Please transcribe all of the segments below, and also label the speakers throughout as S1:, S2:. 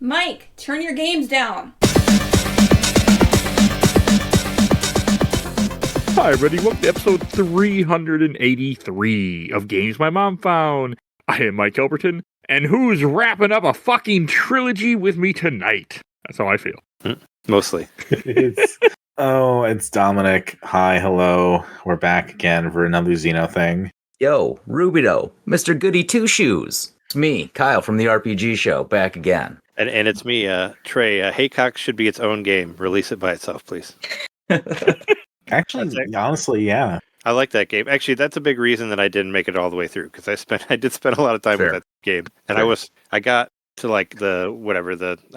S1: Mike, turn your games down.
S2: Hi, everybody. Welcome to episode 383 of Games My Mom Found. I am Mike Albertin, and who's wrapping up a fucking trilogy with me tonight? That's how I feel.
S3: Mostly.
S4: It's Dominic. Hi, hello. We're back again for another Xeno thing.
S5: Yo, Rubido, Mr. Goody Two Shoes. It's me, Kyle from the RPG show, back again.
S3: And it's me, Trey. Haycock should be its own game. Release it by itself, please.
S4: Actually, honestly, yeah.
S3: I like that game. Actually, that's a big reason that I didn't make it all the way through, because I did spend a lot of time with that game. And I got to like I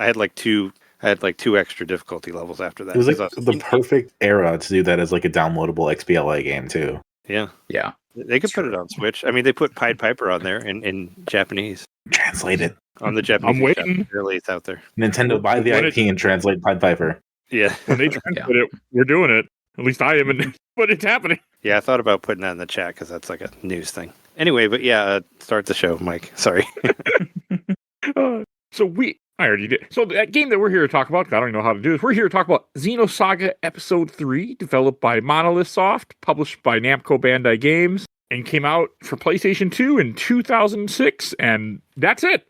S3: had like two extra difficulty levels after that.
S4: It was like the perfect era to do that as like a downloadable XBLA game too.
S3: Yeah.
S5: Yeah.
S3: They could put it on Switch. I mean, they put Pied Piper on there in Japanese.
S4: Translate it.
S3: On the Japanese.
S2: I'm waiting.
S3: Really, it's out there.
S4: Nintendo, buy the IP and translate Pied Piper.
S3: Yeah.
S2: When they translate it, we're doing it. At least I am, but it's happening.
S3: Yeah, I thought about putting that in the chat because that's like a news thing. Anyway, but yeah, start the show, Mike. Sorry.
S2: I already did. So that game that we're here to talk about, I don't even know how to do this. We're here to talk about Xenosaga Episode 3, developed by Monolith Soft, published by Namco Bandai Games, and came out for PlayStation 2 in 2006, and that's it.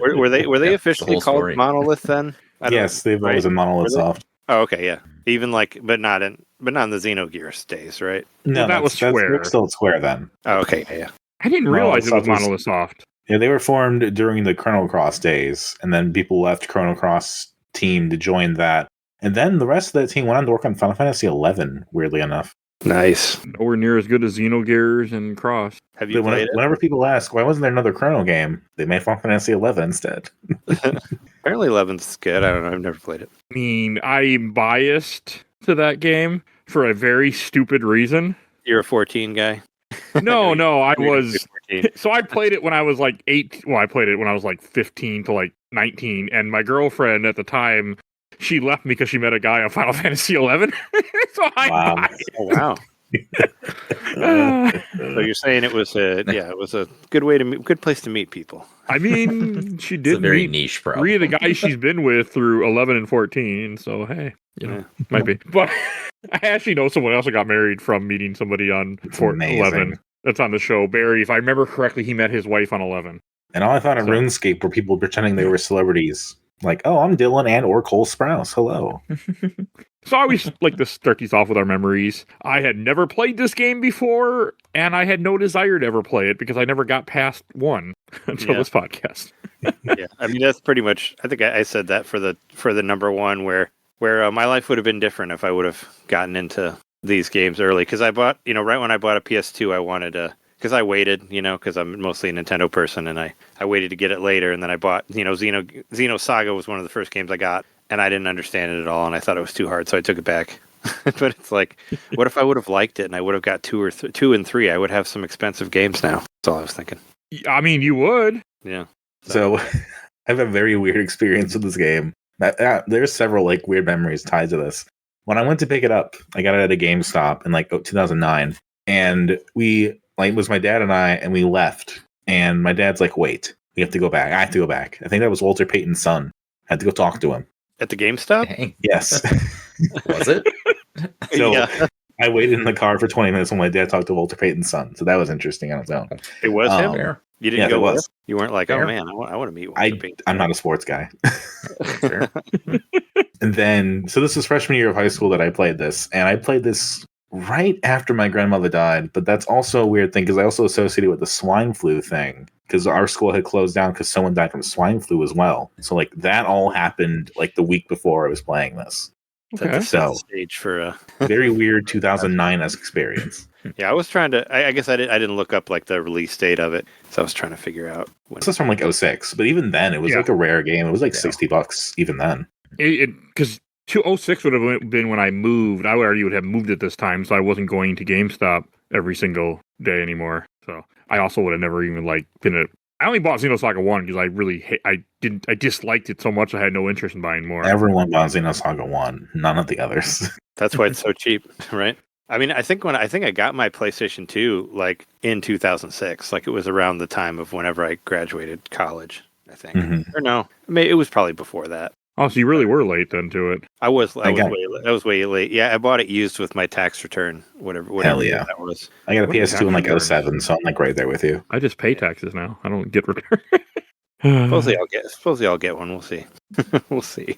S3: Were they officially called
S5: story.
S3: Monolith then?
S4: Yes, they've always been Monolith Soft.
S3: Oh, okay, yeah. Even like, but not in the Xenogears days, right?
S4: No,
S2: that was Square.
S4: They're still Square then.
S3: Oh, okay, yeah.
S2: I didn't realize it was Monolith Soft.
S4: Yeah, they were formed during the Chrono Cross days, and then people left Chrono Cross team to join that. And then the rest of that team went on to work on Final Fantasy XI, weirdly enough.
S3: Nice.
S2: Nowhere near as good as Xenogears and Cross.
S3: Have you played it?
S4: Whenever people ask, why wasn't there another Chrono game? They made Final Fantasy XI instead.
S3: Apparently 11's good. I don't know. I've never played it.
S2: I mean, I'm biased to that game for a very stupid reason.
S3: You're a 14 guy?
S2: No, I was.
S3: 14.
S2: So I played it when I was like 8. Well, I played it when I was like 15 to like 19. And my girlfriend at the time, she left me because she met a guy on Final Fantasy 11. So
S4: Wow.
S3: Oh, wow. So you're saying it was a good place to meet people.
S2: I mean, she
S5: It's a
S2: did
S5: very
S2: meet
S5: niche problem.
S2: 3 of the guys she's been with through 11 and 14. So, hey, might be. But I actually know someone else that got married from meeting somebody on 11. That's on the show. Barry, if I remember correctly, he met his wife on 11.
S4: And all I thought of RuneScape were people pretending they were celebrities. Like, oh, I'm Dylan and or Cole Sprouse. Hello.
S2: So I always like to start these off with our memories. I had never played this game before, and I had no desire to ever play it because I never got past 1 until this podcast.
S3: Yeah, I mean that's pretty much. I think I said that for the number 1, where my life would have been different if I would have gotten into these games early. Because I bought, right when I bought a PS2, I wanted to. Because I waited, because I'm mostly a Nintendo person, and I waited to get it later, and then I bought, Xenosaga was one of the first games I got, and I didn't understand it at all, and I thought it was too hard, so I took it back. But it's like, what if I would have liked it, and I would have got 2 and 3? I would have some expensive games now. That's all I was thinking.
S2: I mean, you would.
S3: Yeah.
S4: So I have a very weird experience with this game. There's several like weird memories tied to this. When I went to pick it up, I got it at a GameStop in like 2009, and it was my dad and I, and we left. And my dad's like, wait, we have to go back. I have to go back. I think that was Walter Payton's son. I had to go talk to him.
S3: At the GameStop?
S5: Dang.
S4: Yes.
S5: Was it?
S4: So
S3: yeah.
S4: I waited in the car for 20 minutes when my dad talked to Walter Payton's son. So that was interesting on its own.
S3: It was him?
S5: Fair.
S3: You didn't go
S4: it was.
S3: You weren't like,
S5: Fair.
S3: oh man, I want to meet Walter Payton.
S4: I'm not a sports guy.
S5: Fair.
S4: And then, so this was freshman year of high school that I played this. And I played this right after my grandmother died. But that's also a weird thing because I also associated with the swine flu thing. Because our school had closed down because someone died from swine flu as well. So like that all happened like the week before I was playing this.
S2: Okay.
S4: So
S3: the stage for
S4: very weird 2009-esque experience.
S3: Yeah, I was trying to. I guess I didn't look up like the release date of it, so I was trying to figure out when.
S4: This is from like 06, but even then it was like a rare game. It was like $60 even then.
S2: Because 2006 would have been when I moved. I would argue would have moved at this time, so I wasn't going to GameStop every single day anymore. So I also would have never even like been a. I only bought Xenosaga 1 because I really I disliked it so much I had no interest in buying more.
S4: Everyone bought Xenosaga 1, none of the others.
S3: That's why it's so cheap, right? I mean, I think I got my PlayStation 2 like in 2006, like it was around the time of whenever I graduated college. I think. Or no, it was probably before that.
S2: Oh, so you really were late then to it.
S3: I was way late. Yeah, I bought it used with my tax return, whatever
S4: Hell yeah.
S3: that was.
S4: I got a
S2: What is
S4: PS2 in like
S2: that?
S4: 07, so I'm like right there with you.
S2: I just pay taxes now. I don't get return.
S3: Supposedly I'll get one. We'll see. We'll see.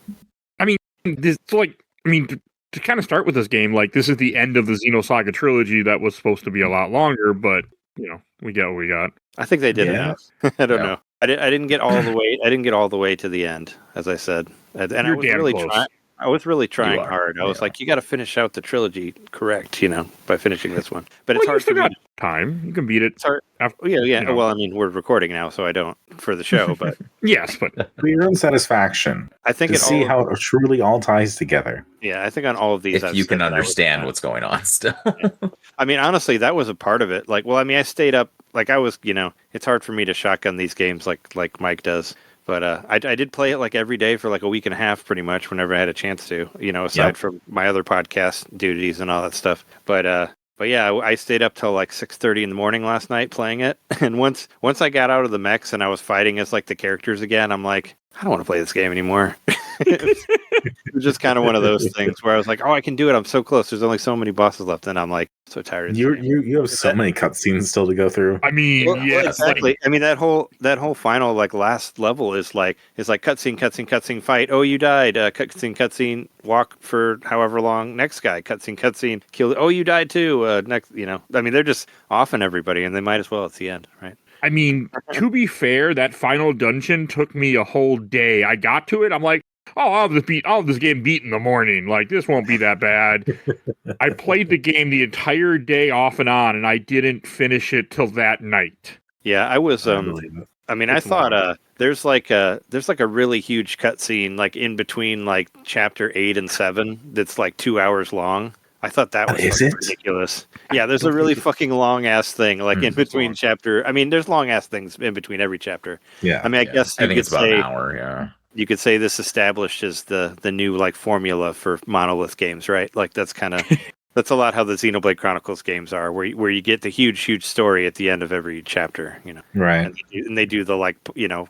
S2: To kind of start with this game, like this is the end of the Xenosaga trilogy that was supposed to be a lot longer, but we got what we got.
S3: I think they did enough. I don't
S5: Yeah.
S3: know. I didn't get all the way. I didn't get all the way to the end, as I said, and I was
S2: damn
S3: really
S2: close.
S3: trying. I was really trying
S5: are.
S3: hard. I was
S5: Yeah.
S3: like, you got to finish out the trilogy correct, by finishing this one. But it's
S2: Well, you
S3: hard
S2: still
S3: for me.
S2: got time. You can beat it.
S3: It's hard.
S2: After,
S3: Yeah. Well, I mean, we're recording now, so I don't for the show. But
S2: yes, but
S4: For your own satisfaction,
S3: I think
S4: to see how it truly all ties together.
S3: Yeah, I think on all of these,
S5: If
S3: I've
S5: you
S3: said
S5: can
S3: that I was
S5: understand
S3: fine.
S5: what's going on still.
S3: I mean, honestly, that was a part of it. I stayed up. I was, it's hard for me to shotgun these games like Mike does. But I did play it every day for a week and a half, pretty much, whenever I had a chance to. Aside from my other podcast duties and all that stuff. But yeah, I stayed up till 6:30 in the morning last night playing it. And once I got out of the mechs and I was fighting as the characters again, I'm like, I don't want to play this game anymore. It was just kind of one of those things where I was like, oh, I can do it. I'm so close. There's only so many bosses left, and I'm so tired of this game.
S4: You have so many cutscenes still to go through.
S2: I mean,
S3: Well,
S2: yeah,
S3: exactly. I mean, that whole final cutscene, fight. Oh, you died. Cutscene, walk for however long. Next guy, cutscene, kill. Oh, you died too. Next, I mean, they're just offing everybody, and they might as well. It's the end, right?
S2: I mean, to be fair, that final dungeon took me a whole day. I got to it. I'm like, oh, I'll have this game beat in the morning. This won't be that bad. I played the game the entire day off and on, and I didn't finish it till that night.
S3: Yeah, I was.
S4: I believe it.
S3: I mean, I thought there's a really huge cutscene in between chapter 8 and 7 that's 2 hours long. I thought that was
S4: Is it?
S3: ridiculous. Yeah, there's a really fucking long ass thing in between chapter. I mean, there's long ass things in between every chapter.
S4: Yeah.
S3: I mean, I guess
S5: I
S3: you
S5: think
S3: could
S5: it's about
S3: say
S5: an hour, yeah.
S3: you could say this establishes the new formula for Monolith games, right? That's kind of that's a lot how the Xenoblade Chronicles games are, where you get the huge story at the end of every chapter,
S4: Right.
S3: and they do the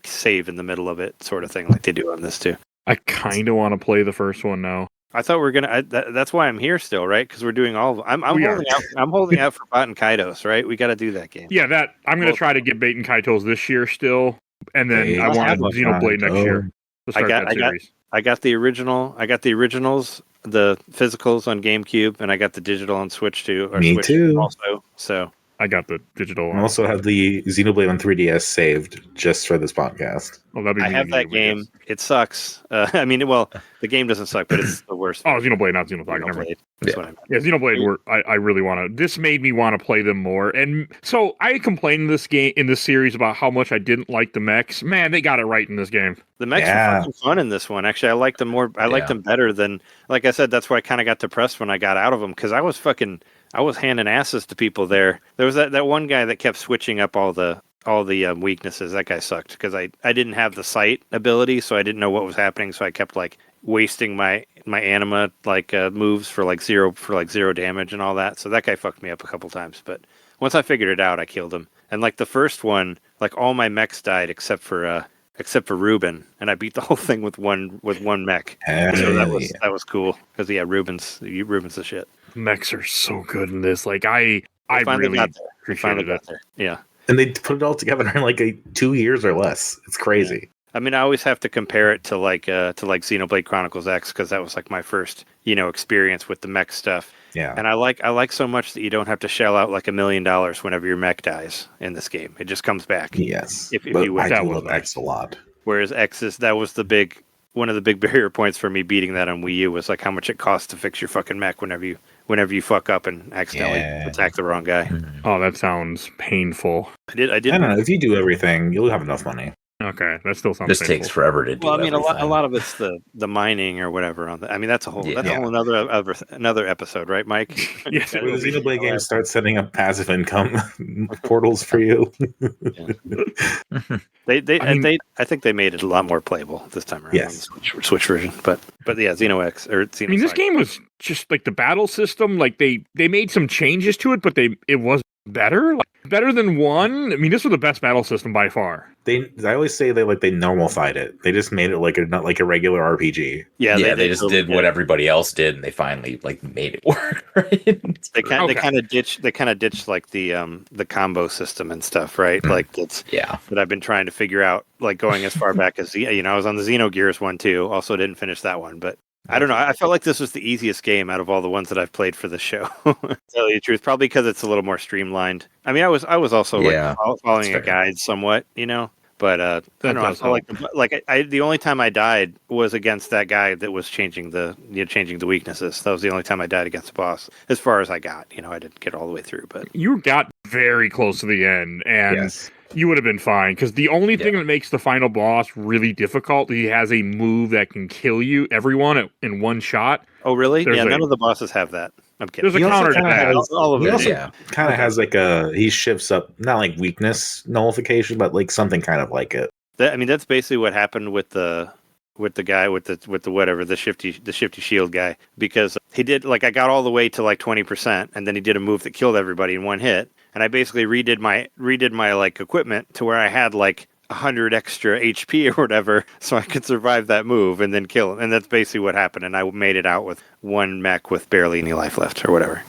S3: save in the middle of it sort of thing, like they do on this too.
S2: I kind of want to play the first one now.
S3: I thought we were gonna. That's why I'm here still, right? Because we're doing all of them. I'm
S2: We are.
S3: holding out. I'm holding out for Bot and Kaidos, right? We got to do that game.
S2: Yeah, I'm going to try to get Bait and Kaitos this year still, and then
S4: Bait
S2: I want
S3: and
S2: Xenoblade next year. To start that series.
S3: I got the original. I got the originals, the physicals on GameCube, and I got the digital on Switch too.
S4: Me
S3: Switch
S4: too.
S3: Also, so
S2: I got the digital
S4: I
S2: one.
S4: also have the Xenoblade on 3DS saved just for this podcast.
S2: Oh, that'd be
S3: I
S2: me
S3: have
S2: and
S3: that
S2: you, I
S3: game.
S2: guess.
S3: It sucks. I mean, well, the game doesn't suck, but it's the worst.
S2: Oh, Xenoblade, not Xenosaga. Never mind.
S3: Xenoblade. That's what I meant.
S2: Yeah, Xenoblade. I really want to. This made me want to play them more, and so I complained in this series about how much I didn't like the mechs. Man, they got it right in this game.
S3: The mechs
S4: Yeah.
S3: were fucking fun in this one. Actually, I liked them more. I liked them better than, like I said. That's why I kind of got depressed when I got out of them because I was handing asses to people there. There was that one guy that kept switching up all the weaknesses. That guy sucked because I didn't have the sight ability, so I didn't know what was happening. So I kept wasting my anima moves for zero damage and all that. So that guy fucked me up a couple times. But once I figured it out, I killed him. And the first one, all my mechs died except for Ruben, and I beat the whole thing with one mech. So that was cool because Ruben's the shit.
S2: Mechs are so good in this. I
S3: Finally
S2: really
S3: got there. Finally
S2: appreciated
S3: got
S2: it.
S3: there. Yeah.
S4: And they put it all together in 2 years or less. It's crazy.
S3: I mean, I always have to compare it to Xenoblade Chronicles X because that was my first experience with the mech stuff.
S4: Yeah.
S3: And I like so much that you don't have to shell out $1 million whenever your mech dies in this game. It just comes back.
S4: Yes.
S3: If
S4: But
S3: you would.
S4: I
S2: That
S4: do
S2: was
S4: love X a lot.
S3: Whereas that was one of the big barrier points for me beating that on Wii U was how much it costs to fix your fucking mech whenever you fuck up and accidentally attack the wrong guy.
S2: Oh, that sounds painful.
S3: I did.
S4: I don't know. If you do everything, you'll have enough money.
S2: Okay, that still sounds
S5: This
S2: painful.
S5: takes forever to do.
S3: Well, I mean, a
S5: everything.
S3: lot of it's the mining or whatever. I mean, that's a whole another episode, right, Mike?
S2: Yes, it
S4: When
S2: will
S4: the
S2: be.
S4: Xenoblade games start setting up passive income portals for you.
S3: I think they made it a lot more playable this time around.
S4: Yes.
S3: On the Switch version, but yeah, Xeno X or Xeno.
S2: I mean, this game was just the battle system. They made some changes to it, but it was better. Better than one. I mean, this was the best battle system by far.
S4: I always say they normalified it. They just made it not like a regular RPG.
S3: Yeah,
S5: they just did what everybody else did, and they finally made it work. Right?
S3: They kind of ditched like the combo system and stuff, right? Like that I've been trying to figure out, like going as far back as I was on the Xenogears one too. Also didn't finish that one, but I don't know. I felt like this was the easiest game out of all the ones that I've played for the show. To tell you the truth, probably because it's a little more streamlined. I mean, I was also following a guide somewhat, But I don't know. I felt like the only time I died was against that guy that was changing the weaknesses. That was the only time I died against the boss. As far as I got, I didn't get all the way through. But
S2: you got very close to the end, and you would have been fine. Because the only thing that makes the final boss really difficult, he has a move that can kill everyone in one shot.
S3: Oh, really? None of the bosses have that. I'm kidding.
S2: There's a counter to that.
S3: All of
S4: He
S3: it.
S4: also kind of has he shifts up, not like weakness nullification, but like something kind of like it.
S3: That's basically what happened with the guy with the shifty shield guy, because he did I got all the way to 20%, and then he did a move that killed everybody in one hit, and I basically redid my equipment to where I had 100 extra HP or whatever, so I could survive that move and then kill him. And that's basically what happened. And I made it out with one mech with barely any life left or whatever,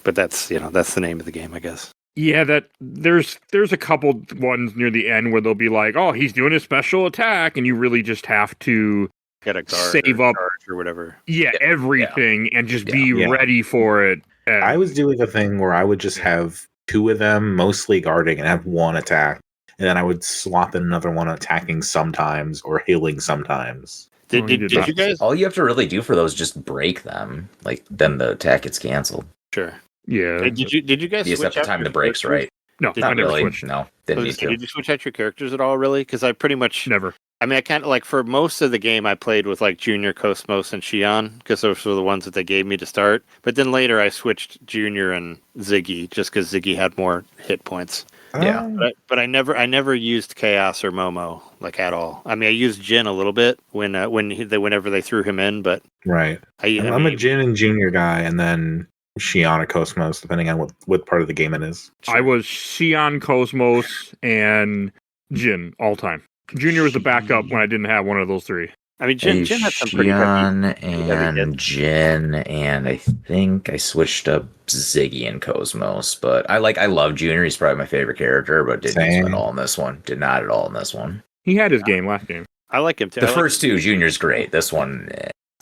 S3: But that's the name of the game, I guess.
S2: Yeah, that there's a couple ones near the end where they'll be like, oh, he's doing his special attack, and you really just have to
S3: get a guard
S2: save up
S3: or whatever.
S2: Yeah, everything and just be ready for it. And
S4: I was doing a thing where I would just have two of them mostly guarding and have one attack. And then I would swap in another one attacking sometimes or healing sometimes.
S3: Did you guys?
S5: All you have to really do for those is just break them. Then the attack gets canceled.
S3: Sure.
S2: Yeah.
S3: Did you guys?
S5: You just have to time the breaks right.
S2: No,
S5: not really.
S2: Switched.
S5: No, didn't need to.
S3: Did you switch out your characters at all? Really? Because I pretty much
S2: never.
S3: I kind of for most of the game, I played with Junior, Cosmos, and Xion because those were the ones that they gave me to start. But then later, I switched Junior and Ziggy just because Ziggy had more hit points.
S5: Yeah,
S3: but I never used Chaos or Momo at all. I used Jin a little bit whenever they threw him in, but
S4: right. I'm a Jin and Junior guy, and then Xion or Cosmos, depending on what part of the game it is.
S2: Sure. I was Xion, Cosmos, and Jin all time. Junior was the backup when I didn't have one of those three.
S3: Jin had some pretty
S5: heavy Jin, and I think I switched up Ziggy and Cosmos. But I love Junior. He's probably my favorite character, but didn't use him at all in this one. Did not at all in this one.
S2: He had his game last game.
S3: I like him too.
S5: The first two, Junior's great. This one,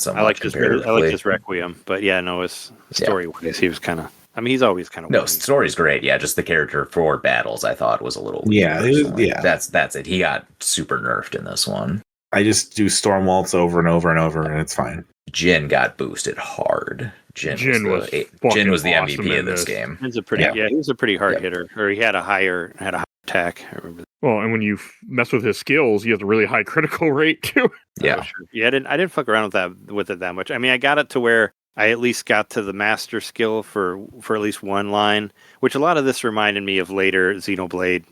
S3: I like his Requiem, but his story wise, he was kind of. he's always kind of.
S5: No, story's great. Yeah, just the character for battles, I thought was a little.
S4: Yeah,
S5: That's it. He got super nerfed in this one.
S4: I just do Storm Waltz over and over and over, and it's fine.
S5: Jin got boosted hard. Jin was the MVP of this game.
S3: He was a pretty hard hitter, or he had a higher attack. I remember.
S2: Well, and when you mess with his skills, he has a really high critical rate too.
S5: Yeah,
S3: I didn't fuck around with it that much. I got it to where I at least got to the master skill for at least one line, which a lot of this reminded me of later Xenoblade,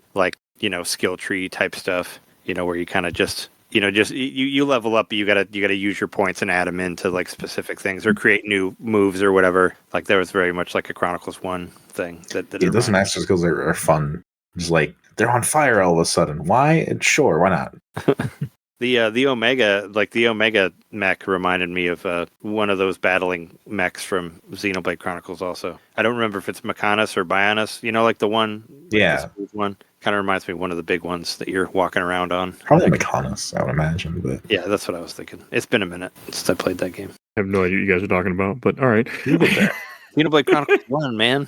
S3: skill tree type stuff. Where you kind of just. You level up, but you gotta use your points and add them into specific things or create new moves or whatever. There was very much like a Chronicles 1 thing.
S4: Those master skills are fun. Just they're on fire all of a sudden. Why? Sure, why not?
S3: The Omega mech reminded me of one of those battling mechs from Xenoblade Chronicles. Also, I don't remember if it's Mechanis or Bionis. The one.
S4: Yeah.
S3: The one kind of reminds me of one of the big ones that you're walking around on.
S4: Probably Mechanis, I would imagine. But
S3: yeah, that's what I was thinking. It's been a minute since I played that game.
S2: I have no idea what you guys are talking about, but all right.
S3: Xenoblade Chronicles 1, man.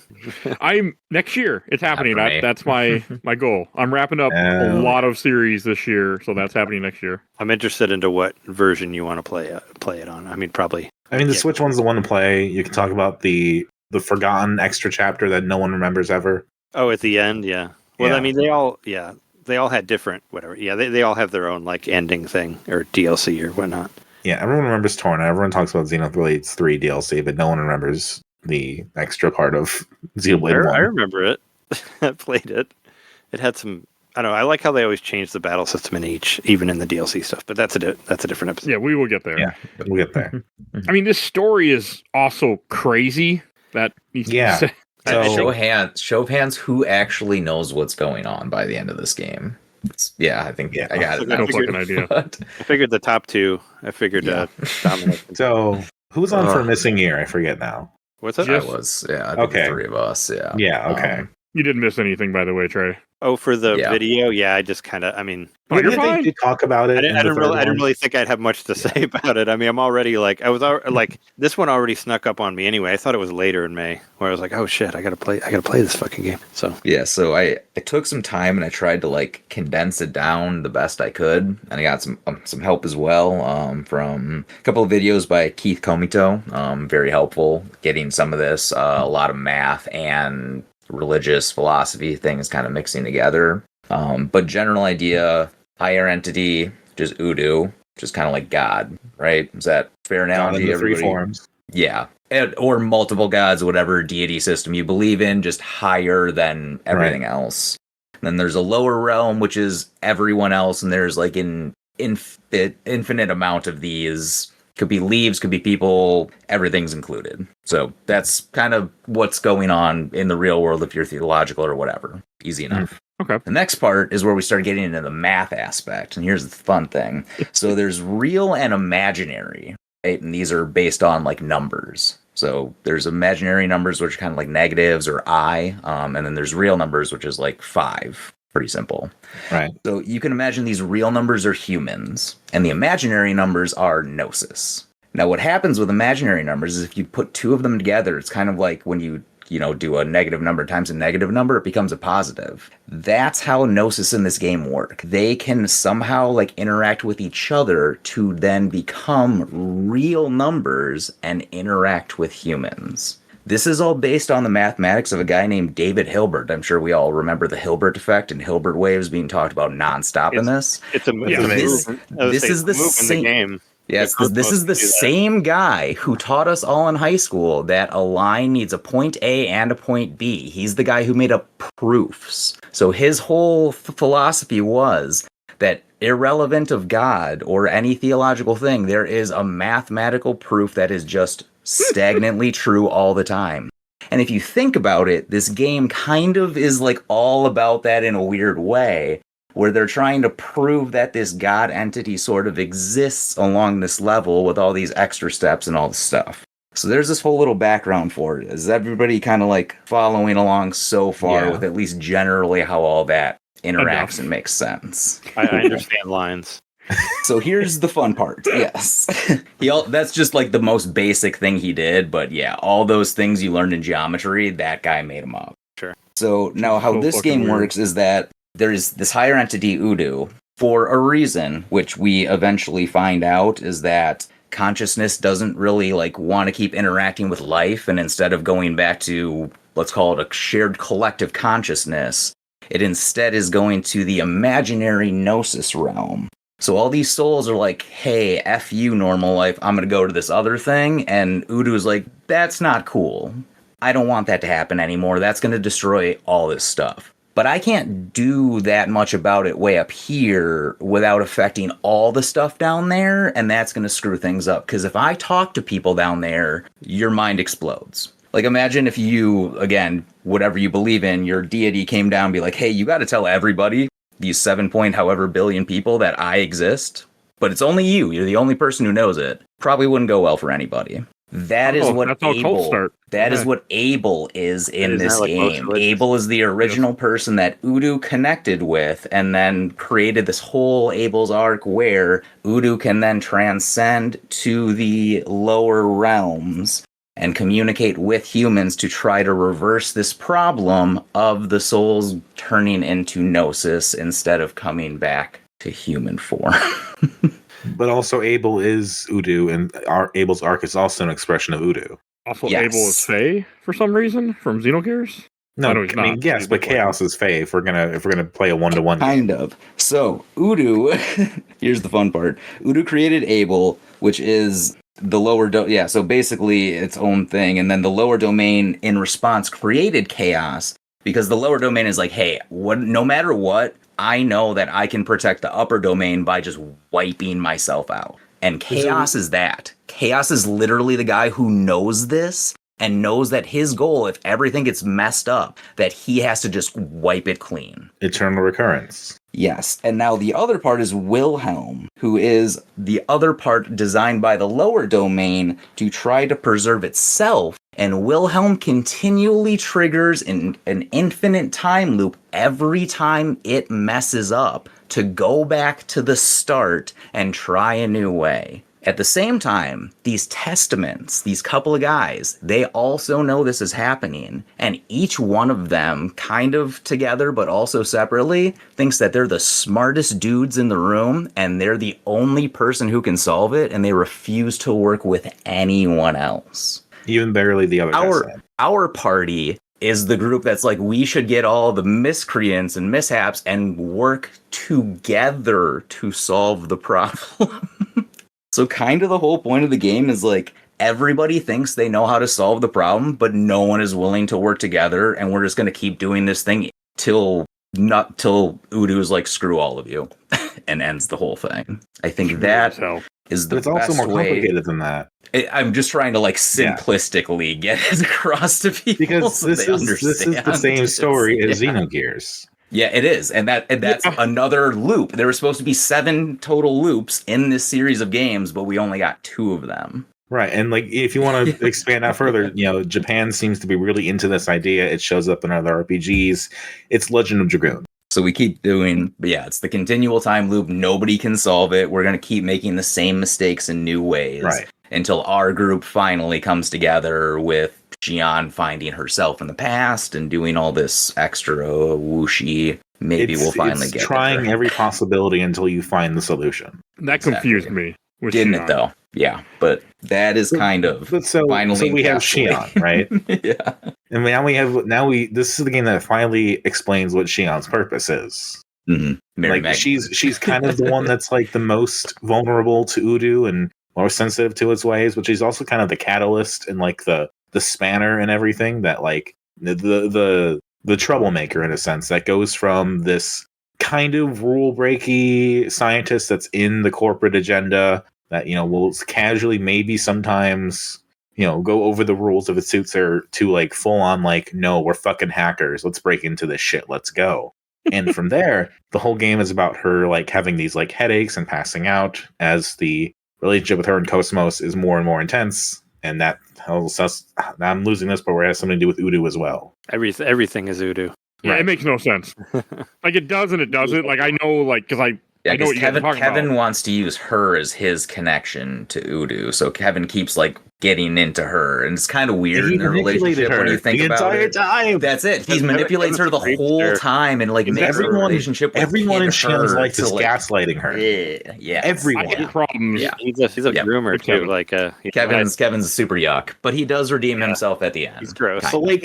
S2: Next year. It's happening. That's my goal. I'm wrapping up a lot of series this year, so that's happening next year.
S3: I'm interested into what version you want to play it on. Probably.
S4: The Switch one's the one to play. You can talk about the forgotten extra chapter that no one remembers ever.
S3: Oh, at the end, yeah. Well, they all had different whatever. Yeah, they all have their own ending thing or DLC or whatnot.
S4: Yeah, everyone remembers Torna. Everyone talks about Xenoblade 3 DLC, but no one remembers the extra part of Xenoblade 1.
S3: I remember it. I played it. It had some. I don't know. I like how they always change the battle system in each, even in the DLC stuff. But that's a different episode.
S2: Yeah, we will get there.
S4: Yeah, we'll get there.
S2: This story is also crazy.
S5: So, show of hands, who actually knows what's going on by the end of this game? I think
S4: Yeah.
S5: I got it.
S2: No
S5: now.
S2: fucking idea.
S5: But-
S3: I figured the top two. I figured
S5: Yeah.
S3: Dominic.
S4: So who's on for
S5: Ugh.
S4: Missing Year? I forget now.
S3: What's up?
S2: Yes.
S5: I was, I think the
S4: Okay.
S5: three of us, yeah.
S4: Yeah, okay.
S2: You didn't miss anything, by the way, Trey.
S3: Oh, for the
S5: Yeah.
S3: video, yeah. I just kind of. I mean,
S2: Oh, you're
S4: Didn't they
S2: fine.
S4: do talk about it?
S3: I
S4: in the
S3: didn't
S4: third
S3: really
S4: one?
S3: think I'd have much to say about it. I mean, I'm already like, I was like, this one already snuck up on me anyway. I thought it was later in May, where I was like, oh shit, I gotta play this fucking game. So
S5: Yeah, so I took some time and I tried to like condense it down the best I could, and I got some help as well from a couple of videos by Keith Komito. Very helpful getting some of this, a lot of math and religious philosophy things kind of mixing together. But general idea, higher entity, just Udu, just kind of like God, right? Is that fair
S4: God
S5: analogy?
S4: in the three
S5: everybody?
S4: forms.
S5: Yeah. Or multiple gods, whatever deity system you believe in, just higher than everything else. And then there's a lower realm, which is everyone else, and there's like an infinite amount of these. Could be leaves, could be people, everything's included. So that's kind of what's going on in the real world if you're theological or whatever. Easy enough.
S2: Okay.
S5: The next part is where we start getting into the math aspect. And here's the fun thing. So there's real and imaginary, right? And these are based on like numbers. So there's imaginary numbers, which are kind of like negatives or I. And then there's real numbers, which is like 5. Pretty simple.
S4: Right.
S5: So you can imagine these real numbers are humans, and the imaginary numbers are gnosis. Now, what happens with imaginary numbers is if you put two of them together, it's kind of like when you do a negative number times a negative number, it becomes a positive. That's how gnosis in this game work. They can somehow like interact with each other to then become real numbers and interact with humans. This is all based on the mathematics of a guy named David Hilbert. I'm sure we all remember the Hilbert effect and Hilbert waves being talked about nonstop in this.
S3: it's a
S5: This is the same
S3: game.
S5: Yes, this is the same guy who taught us all in high school that a line needs a point A and a point B. He's the guy who made up proofs. So his whole philosophy was that irrelevant of God or any theological thing, there is a mathematical proof that is just stagnantly true all the time. And if you think about it, this game kind of is like all about that in a weird way, where they're trying to prove that this God entity sort of exists along this level with all these extra steps and all this stuff. So there's this whole little background for it. Is everybody kind of like following along so far with at least generally how all that interacts and makes sense?
S3: I understand lines.
S5: So here's the fun part. Yes. That's just like the most basic thing he did. But yeah, all those things you learned in geometry, that guy made them up.
S3: Sure.
S5: So now how
S2: So
S5: this
S2: fucking
S5: game
S2: weird.
S5: works is that there's this higher entity Udu for a reason, which we eventually find out is that consciousness doesn't really like want to keep interacting with life. And instead of going back to, let's call it a shared collective consciousness, it instead is going to the imaginary gnosis realm. So all these souls are like, hey, F you, normal life, I'm going to go to this other thing. And Udu's like, that's not cool. I don't want that to happen anymore. That's going to destroy all this stuff. But I can't do that much about it way up here without affecting all the stuff down there. And that's going to screw things up. Because if I talk to people down there, your mind explodes. Like imagine if you, again, whatever you believe in, your deity came down and be like, hey, you got to tell everybody, these 7 point however billion people, that I exist, but it's only you. You're the only person who knows it. Probably wouldn't go well for anybody. That is what
S2: that's how cults start.
S5: That is what Abel is in
S3: Isn't
S5: this
S3: that like most
S5: game.
S3: religions?
S5: Abel is the original person that Udu connected with and then created this whole Abel's arc where Udu can then transcend to the lower realms and communicate with humans to try to reverse this problem of the souls turning into gnosis instead of coming back to human form.
S4: But also Abel is Udu, and Abel's arc is also an expression of Udu.
S2: Also,
S5: Yes.
S2: Abel is Fae for some reason from Xenogears.
S4: No,
S2: I know he's
S4: I mean,
S2: not.
S4: yes,
S2: He's
S4: but
S2: the
S4: Chaos is Fae if we're gonna play a 1-to-1.
S5: Kind of. So, Udu, here's the fun part. Udu created Abel, which is the lower so basically its own thing, and then the lower domain in response created Chaos because the lower domain is like, hey, no matter what, I know that I can protect the upper domain by just wiping myself out. And Chaos is that. Chaos is literally the guy who knows this and knows that his goal, if everything gets messed up, that he has to just wipe it clean.
S4: Eternal recurrence.
S5: Yes, and now the other part is Wilhelm, who is the other part designed by the lower domain to try to preserve itself, and Wilhelm continually triggers an infinite time loop every time it messes up to go back to the start and try a new way. At the same time, these testaments, these couple of guys, they also know this is happening. And each one of them, kind of together, but also separately, thinks that they're the smartest dudes in the room and they're the only person who can solve it. And they refuse to work with anyone else.
S4: Even barely the other guys.
S5: Our party is the group that's like, we should get all the miscreants and mishaps and work together to solve the problem. So kind of the whole point of the game is like everybody thinks they know how to solve the problem, but no one is willing to work together, and we're just going to keep doing this thing till Udu's like, screw all of you, and ends the whole thing. I think that is the best way.
S4: It's also more complicated than that.
S5: I'm just trying to like simplistically get it across to people
S4: because
S5: so
S4: this is the same story as Xenogears.
S5: Yeah, it is. And that's another loop. There were supposed to be 7 total loops in this series of games, but we only got 2 of them.
S4: Right. And like if you want to expand out further, Japan seems to be really into this idea. It shows up in other RPGs. It's Legend of Dragoon.
S5: So we keep doing, it's the continual time loop. Nobody can solve it. We're going to keep making the same mistakes in new ways.
S4: Right.
S5: Until our group finally comes together with Xian finding herself in the past and doing all this extra whooshy. Maybe we'll finally get
S4: trying
S5: there.
S4: Every possibility until you find the solution.
S2: That confused me.
S5: Didn't it though? Yeah, but that is kind of finally.
S4: So we have Xian, right?
S5: Yeah.
S4: And this is the game that finally explains what Xian's purpose is.
S5: Mm-hmm.
S4: Like she's kind of the one that's like the most vulnerable to Udu and more sensitive to its ways, but she's also kind of the catalyst and like the spanner and everything that like the troublemaker in a sense that goes from this kind of rule breaky scientist that's in the corporate agenda that will casually maybe sometimes go over the rules if it suits her to like full on like, no, we're fucking hackers, let's break into this shit, let's go. And from there the whole game is about her like having these like headaches and passing out as the relationship with her and Cosmos is more and more intense, and that I'm losing this, but it has something to do with Udu as well.
S3: Everything is Udu.
S2: Yeah, right. It makes no sense. Like it does and it doesn't. Like I know, like because I know what you guys are talking
S5: Kevin
S2: about.
S5: wants to use her as his connection to Udu, so Kevin keeps like getting into her, and it's kind of weird in their relationship when you think about it.
S4: Time.
S5: That's it. He manipulates her the whole time and like makes her relationship with
S4: everyone in Xian's life is gaslighting her.
S5: Yeah,
S4: everyone.
S2: I have problems.
S5: Yeah,
S3: he's a groomer too. Like
S5: Kevin's a super yuck, but he does redeem himself at the end.
S3: He's gross.
S4: So like,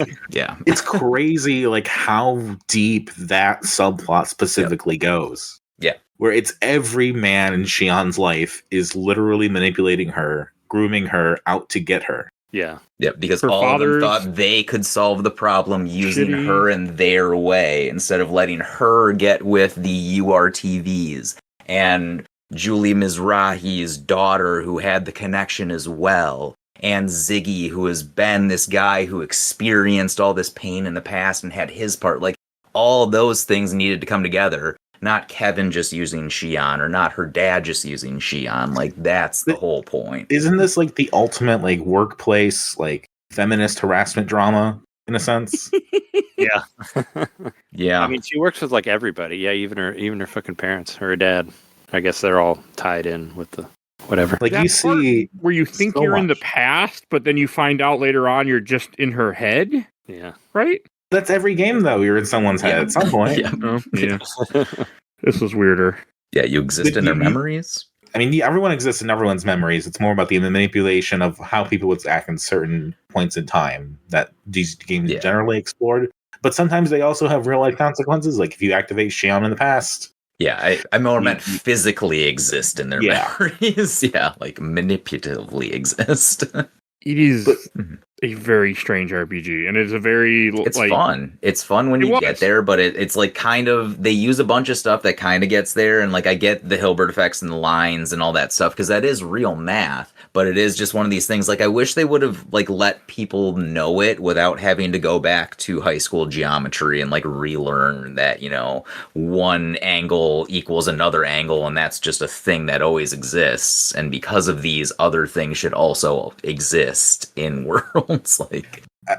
S4: it's crazy like how deep that subplot specifically goes.
S5: Yeah.
S4: Where it's every man in Xian's life is literally manipulating her, grooming her out to get her.
S3: Yeah.
S5: Yep, because all of them thought they could solve the problem using her in their way instead of letting her get with the URTVs. And Julie Mizrahi's daughter, who had the connection as well. And Ziggy, who has been this guy who experienced all this pain in the past and had his part. Like, all those things needed to come together. Not Kevin just using Xian, or not her dad just using Xian. Like, that's the whole point.
S4: Isn't this like the ultimate like workplace, like feminist harassment drama in a sense?
S3: Yeah.
S5: Yeah.
S3: I mean, she works with like everybody. Yeah, even her fucking parents, her dad. I guess they're all tied in with the whatever.
S4: Like that you see
S2: where you think you're in the past, but then you find out later on you're just in her head.
S3: Yeah.
S2: Right?
S4: That's every game, though. You're in someone's head at some point.
S2: Yeah. This was weirder.
S5: Yeah, you exist in their memories.
S4: I mean, everyone exists in everyone's memories. It's more about the manipulation of how people would act in certain points in time that these games generally explored. But sometimes they also have real-life consequences. Like if you activate Xian in the past.
S5: Yeah, I more meant physically exist in their memories. Yeah, like manipulatively exist.
S2: It is a very strange RPG, and it's a very
S5: It's fun. It's fun when you get there, but it's like kind of they use a bunch of stuff that kind of gets there, and like I get the Hilbert effects and the lines and all that stuff because that is real math, but it is just one of these things. Like I wish they would have like let people know it without having to go back to high school geometry and like relearn that one angle equals another angle, and that's just a thing that always exists. And because of these, other things should also exist in world.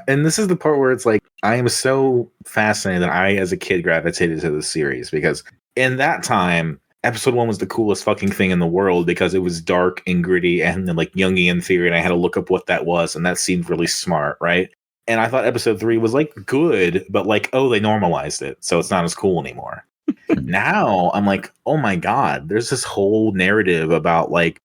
S4: And this is the part where it's like I am so fascinated that I as a kid gravitated to this series because in that time episode 1 was the coolest fucking thing in the world because it was dark and gritty and like Jungian theory, and I had to look up what that was, and that seemed really smart, right? And I thought episode 3 was like good, but like, oh, they normalized it, so it's not as cool anymore. Now I'm like, oh my god, there's this whole narrative about like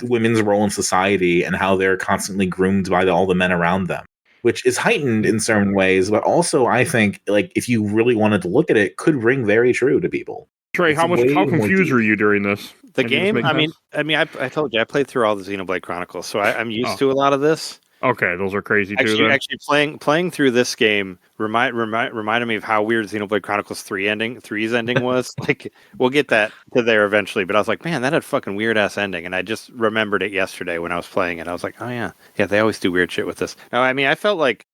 S4: women's role in society and how they're constantly groomed by all the men around them, which is heightened in certain ways, but also I think like if you really wanted to look at it, could ring very true to people.
S2: Trey, how confused were you during this?
S3: The game? I mean, I told you I played through all the Xenoblade Chronicles, so I'm used to a lot of this.
S2: Okay, those are crazy too.
S3: Actually, playing through this game reminded me of how weird Xenoblade Chronicles 3's ending was. Like, we'll get that to there eventually, but I was like, man, that had a fucking weird ass ending, and I just remembered it yesterday when I was playing it. I was like, oh yeah, they always do weird shit with this. Now, I mean, I felt like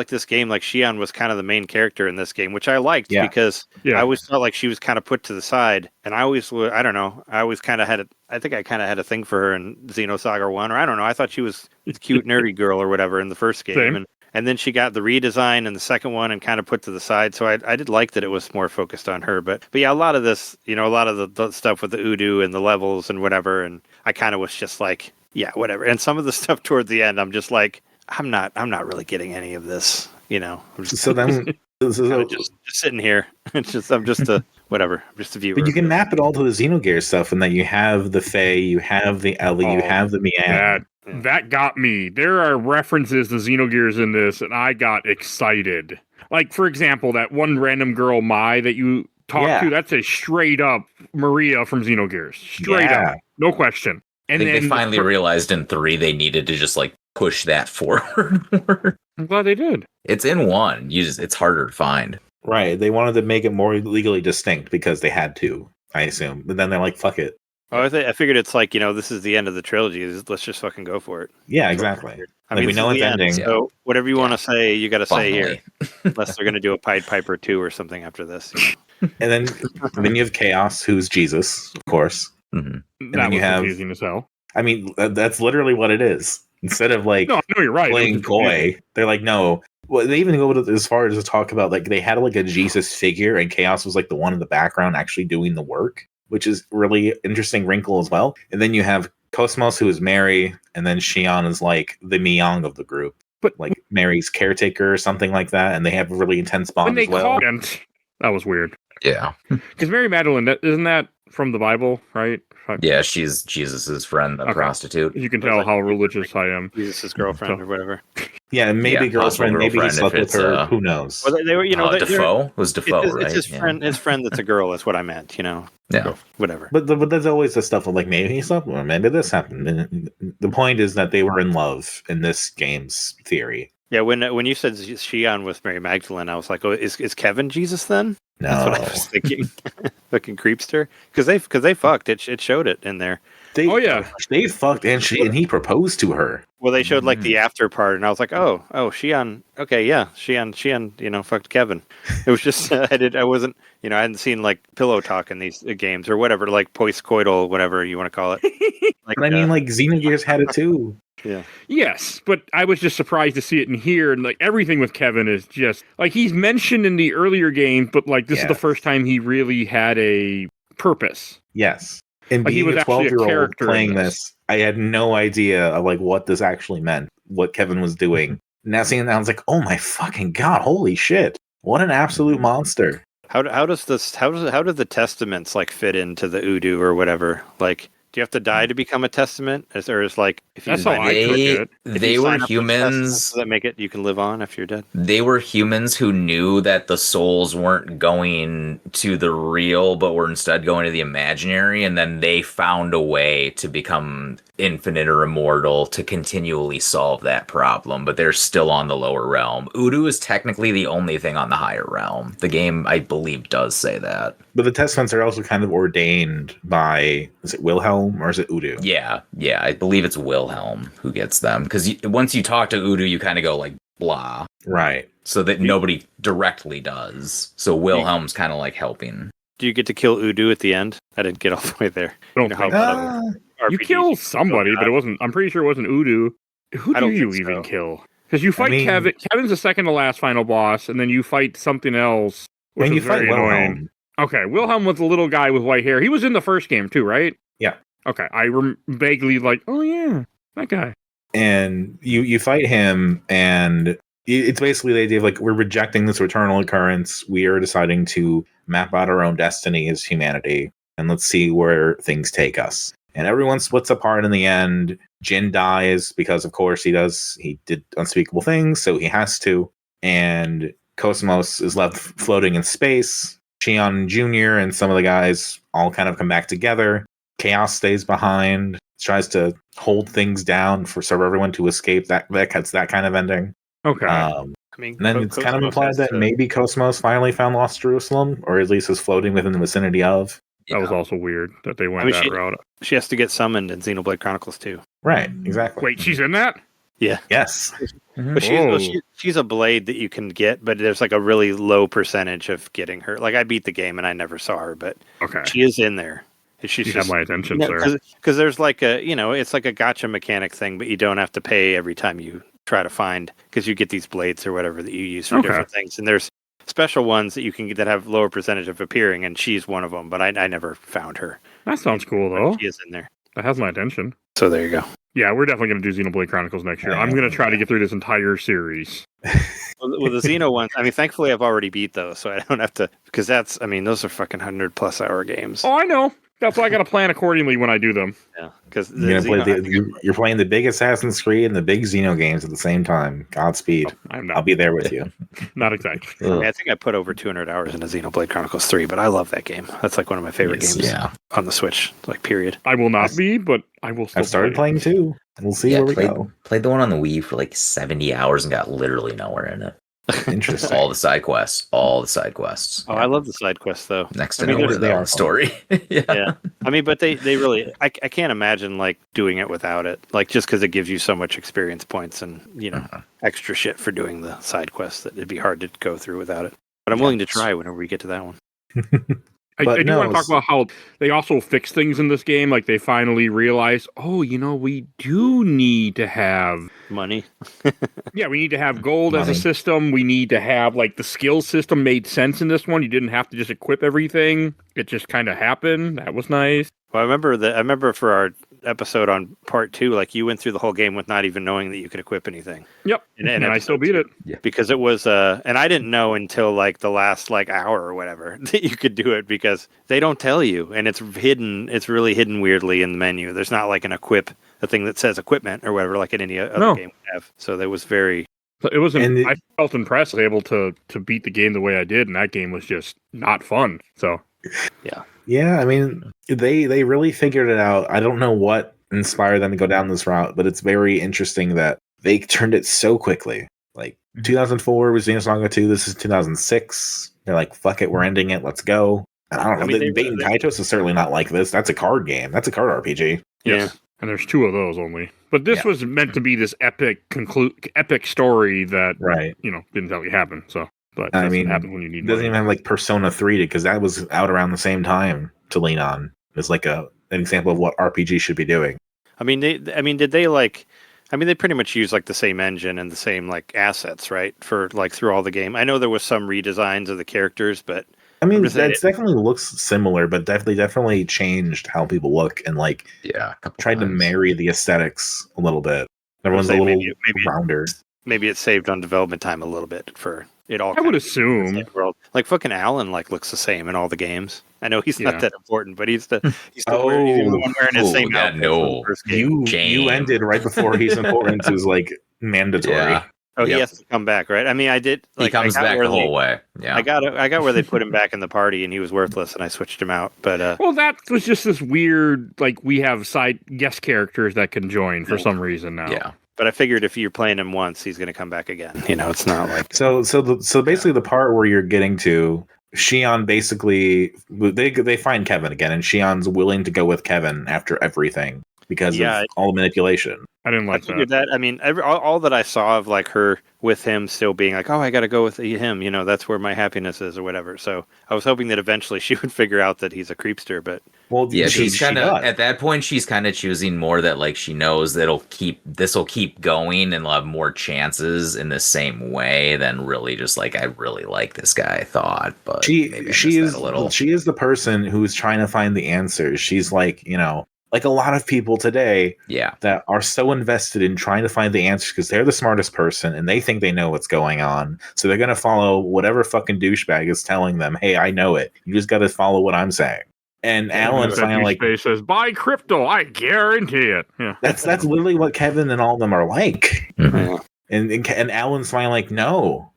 S3: this game, like Xion was kind of the main character in this game, which I liked because I always felt like she was kind of put to the side, and I always kind of had I think I kind of had a thing for her in Xenosaga 1, or I don't know, I thought she was a cute nerdy girl or whatever in the first game, and then she got the redesign in the second one and kind of put to the side, so I did like that it was more focused on her, but yeah, a lot of this, a lot of the stuff with the Udo and the levels and whatever, and I kind of was just like, yeah, whatever, and some of the stuff towards the end, I'm just like, I'm not really getting any of this, I'm just, just sitting here. I'm just a whatever. I'm just a viewer.
S4: But you can map it all to the Xenogears stuff, and that you have the Fae, you have the Ellie, you have the Mian.
S2: That got me. There are references to Xenogears in this, and I got excited. Like, for example, that one random girl, Mai, that you talked to, that's a straight up Maria from Xenogears. Straight up. No question. And
S5: I think they finally realized in 3 they needed to just like push that forward more.
S2: I'm glad they did.
S5: It's in 1. It's harder to find.
S4: Right. They wanted to make it more legally distinct because they had to, I assume. But then they're like, fuck it.
S3: Oh, I figured it's like, this is the end of the trilogy. Let's just fucking go for it.
S4: Yeah, exactly. I mean, we know it's ending.
S3: So whatever you want to say, you got to say here. Unless they're going to do a Pied Piper 2 or something after this.
S4: And then you have Chaos, who's Jesus, of course.
S5: Mm-hmm.
S4: And
S2: that
S4: then
S2: was confusing as hell.
S4: I mean, that's literally what it is. Instead of like
S2: you're right.
S4: playing coy, they're like, no. Well, they even go as far as to talk about like they had like a Jesus figure, and Chaos was like the one in the background actually doing the work, which is really interesting wrinkle as well. And then you have Cosmos, who is Mary, and then Xion is like the Miang of the group, but like Mary's caretaker or something like that, and they have a really intense bond as well.
S2: That was weird.
S5: Yeah,
S2: because Mary Magdalene, isn't that from the Bible, right?
S5: Yeah, she's Jesus's friend, the prostitute.
S2: You can tell how religious I am.
S3: Jesus's girlfriend or whatever.
S4: Yeah, maybe girlfriend, maybe he slept with her. Who knows?
S3: Well, they were,
S5: Defoe? It was Defoe, right?
S3: It's his friend that's a girl. That's what I meant,
S5: Yeah.
S3: Whatever.
S4: But there's always the stuff of like, maybe he slept with her, maybe this happened. And the point is that they were in love in this game's theory.
S3: Yeah, when you said Xion with Mary Magdalene, I was like, oh, is Kevin Jesus then?
S4: No.
S3: That's what I was thinking. Fucking creepster. Because they fucked. It showed it in there.
S4: They fucked, and he proposed to her.
S3: Well, they showed like the after part, and I was like, oh, Xion. Okay, yeah, Xion, fucked Kevin. It was just I wasn't, I hadn't seen like pillow talk in these games or whatever, like post-coital, whatever you want to call it.
S4: Like, I mean, like Xenogears had it too.
S3: Yeah.
S2: Yes, but I was just surprised to see it in here, and like everything with Kevin is just like he's mentioned in the earlier games, but like this is the first time he really had a purpose.
S4: Yes. And
S2: like,
S4: being
S2: he was
S4: a 12-year-old
S2: playing
S4: this, I had no idea of like what this actually meant, what Kevin was doing. Now seeing that, I was like, oh my fucking god, holy shit! What an absolute monster!
S3: How did the testaments like fit into the Udo or whatever? Like, do you have to die to become a testament? Or is like if you
S2: that's how I took it.
S5: They were humans
S3: that make it you can live on if you're dead.
S5: They were humans who knew that the souls weren't going to the real, but were instead going to the imaginary, and then they found a way to become infinite or immortal to continually solve that problem, but they're still on the lower realm. Udu is technically the only thing on the higher realm. The game, I believe, does say that.
S4: But the test ones are also kind of ordained by, is it Wilhelm or is it Udu?
S5: Yeah, I believe it's Wilhelm who gets them. Because once you talk to Udu, you kind of go like, blah.
S4: Right.
S5: So that nobody directly does. So Wilhelm's kind of like helping.
S3: Do you get to kill Udu at the end? I didn't get all the way there.
S2: I don't think you kill somebody, but it wasn't. I'm pretty sure it wasn't Udu. Who do you even kill? Because you fight Kevin. Kevin's the second to last final boss, and then you fight something else.
S4: When you fight Wilhelm.
S2: Okay, Wilhelm was the little guy with white hair. He was in the first game too, right?
S4: Yeah.
S2: Okay, I vaguely like, oh yeah, that guy.
S4: And you fight him, and it's basically the idea of like, we're rejecting this eternal occurrence. We are deciding to map out our own destiny as humanity, and let's see where things take us. And everyone splits apart in the end. Jin dies because, of course, he did unspeakable things, so he has to. And Cosmos is left floating in space. Shion Jr. and some of the guys all kind of come back together. Chaos stays behind, tries to hold things down for everyone to escape. That cuts that kind of ending.
S2: Okay.
S4: And then it's kind of implied that maybe Cosmos finally found Lost Jerusalem, or at least is floating within the vicinity of.
S2: That was also weird that they went that route.
S3: She has to get summoned in Xenoblade Chronicles 2.
S4: Right, exactly.
S2: Wait, she's in that?
S3: Yeah.
S4: Yes.
S3: But she's a blade that you can get, but there's like a really low percentage of getting her. Like I beat the game and I never saw her, but she is in there. She's
S2: you have my attention, sir.
S3: Because there's like it's like a gotcha mechanic thing, but you don't have to pay every time you try to find, because you get these blades or whatever that you use for different things, and there's special ones that you can get that have lower percentage of appearing, and she's one of them, but I never found her.
S2: That sounds cool, though.
S3: She is in there.
S2: That has my attention.
S3: So there you go.
S2: Yeah, we're definitely going to do Xenoblade Chronicles next year. I'm going to try to get through this entire series.
S3: Well, the Xeno ones, thankfully I've already beat those, so I don't have to, because those are fucking 100+ hour games.
S2: Oh, I know. That's why I got to plan accordingly when I do them.
S3: Yeah, because
S4: you're playing the big Assassin's Creed and the big Xeno games at the same time. Godspeed. I'll be there with you.
S2: Not exactly.
S3: I think I put over 200 hours into Xenoblade Chronicles 3, but I love that game. That's like one of my favorite games on the Switch, like period.
S2: I will not be, but I will still
S4: I've started playing too. We'll see where we go.
S5: Played the one on the Wii for like 70 hours and got literally nowhere in it.
S4: Interesting.
S5: All the side quests.
S3: Oh, I love the side quests though.
S5: Next to nowhere, they are story.
S3: Yeah. But they really, I can't imagine like doing it without it. Like just because it gives you so much experience points and extra shit for doing the side quests that it'd be hard to go through without it. But I'm willing to try whenever we get to that one.
S2: I do want to talk about how they also fix things in this game. Like they finally realize, we do need to have
S3: money.
S2: Yeah, we need to have gold as a system. We need to have like the skill system made sense in this one. You didn't have to just equip everything. It just kind of happened. That was nice.
S3: Well, I remember for our episode on part 2, like you went through the whole game with not even knowing that you could equip anything.
S2: Yep. And I still beat it.
S5: Yeah.
S3: Because it was and I didn't know until like the last like hour or whatever that you could do it, because they don't tell you, and it's hidden. It's really hidden weirdly in the menu. There's not like a thing that says equipment or whatever like in any other game would have. So that was very.
S2: It wasn't. I felt impressed, able to beat the game the way I did, and that game was just not fun. So.
S3: Yeah.
S4: Yeah, they really figured it out. I don't know what inspired them to go down this route, but it's very interesting that they turned it so quickly. Like 2004 was Xenosaga 2. This is 2006. They're like, "Fuck it, we're ending it. Let's go." And I don't know. Baten Kaitos is certainly not like this. That's a card game. That's a card RPG.
S2: Yeah. And there's 2 of those only. But this was meant to be this epic story that didn't really happen. So. But it happen when you need.
S4: It doesn't even have like Persona 3 because that was out around the same time to lean on. It's like an example of what RPG should be doing.
S3: Did they like? They pretty much use like the same engine and the same like assets, right? For like through all the game. I know there was some redesigns of the characters, but
S4: that definitely looks similar, but definitely changed how people look and like tried to marry the aesthetics a little bit. Everyone's a little maybe rounder.
S3: Maybe it saved on development time a little bit for it all.
S2: I would assume.
S3: Like fucking Alan looks the same in all the games. I know he's not that important, but he's the one wearing his same outfit.
S4: You ended right before he's important is like mandatory.
S3: Oh, he
S5: Yep.
S3: has to come back, right? I mean, I did.
S5: He comes back the whole way. Yeah.
S3: I got where they put him back in the party, and he was worthless, and I switched him out. But
S2: Well, that was just this weird, like, we have side guest characters that can join for some reason now.
S5: Yeah.
S3: but I figured if you're playing him once, he's going to come back again. You know, it's not like
S4: So basically, the part where you're getting to, Shion basically they find Kevin again, and Shion's willing to go with Kevin after everything because of all the manipulation.
S2: I didn't like
S3: that. I mean, all that I saw of like her with him still being like, oh, I got to go with him. You know, that's where my happiness is or whatever. So I was hoping that eventually she would figure out that he's a creepster. But
S5: yeah, she's kind of at that point. She's kind of choosing more that like she knows that'll this will keep going and they'll have more chances in the same way than really just like I really like this guy. I thought, but
S4: she is the person who's trying to find the answers. She's like, you know, like a lot of people today that are so invested in trying to find the answers because they're the smartest person and they think they know what's going on. So they're going to follow whatever fucking douchebag is telling them, hey, I know it. You just got to follow what I'm saying. And Alan's finally like,
S2: says, buy crypto. I guarantee it. Yeah.
S4: That's literally what Kevin and all of them are like.
S5: Mm-hmm.
S4: And Alan's finally like, no,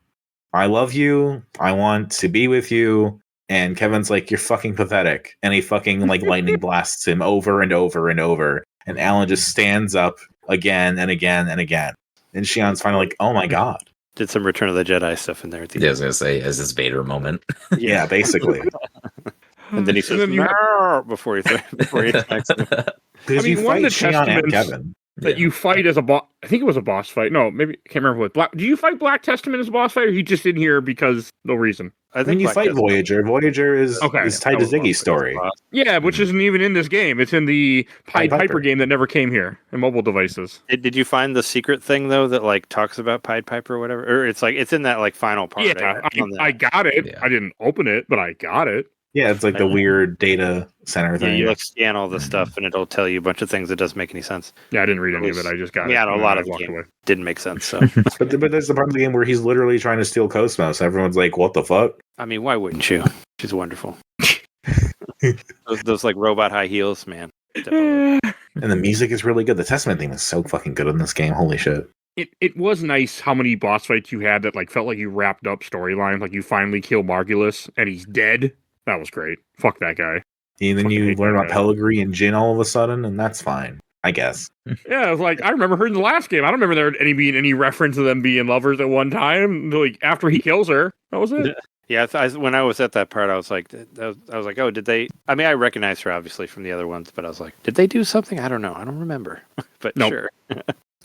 S4: I love you. I want to be with you. And Kevin's like, you're fucking pathetic. And he fucking like lightning blasts him over and over and over. And Alan just stands up again and again and again. And Shion's finally like, oh my God.
S3: Did some Return of the Jedi stuff in there.
S5: I was going to say, as this Vader moment.
S4: Yeah, basically.
S3: And then he says, no, before he attacks him.
S4: Because you fight Shion and Kevin.
S2: That you fight as a boss. I think it was a boss fight. No, maybe I can't remember what. Do you fight Black Testament as a boss fight, or he just in here because no reason?
S4: I think you fight Voyager. Voyager is tied to Ziggy's story.
S2: Yeah, which isn't even in this game. It's in the Pied Piper game that never came here in mobile devices.
S3: Did you find the secret thing though that like talks about Pied Piper or whatever? Or it's like it's in that like final part.
S2: Yeah, I got it. Yeah. I didn't open it, but I got it.
S4: Yeah, it's like the weird data center thing.
S3: Yeah, you like scan all the stuff and it'll tell you a bunch of things that doesn't make any sense.
S2: Yeah, I didn't read any of it. I just got it.
S3: Yeah, a lot of the game didn't make sense. So,
S4: but there's the part of the game where he's literally trying to steal Cosmos. Everyone's like, "What the fuck?"
S3: I mean, why wouldn't you? She's wonderful. those like robot high heels, man.
S4: And the music is really good. The Testament theme is so fucking good in this game. Holy shit!
S2: It was nice how many boss fights you had that like felt like you wrapped up storylines. Like you finally kill Margulis and he's dead. That was great. Fuck that guy.
S4: And then you learn about Pellegrini and Jin all of a sudden, and that's fine, I guess.
S2: Yeah, it was like I remember her in the last game. I don't remember there being any reference to them being lovers at one time. Like after he kills her, that was it.
S3: Yeah, when I was at that part, I was like, oh, did they? I mean, I recognized her obviously from the other ones, but I was like, did they do something? I don't know. I don't remember. But nope. Sure.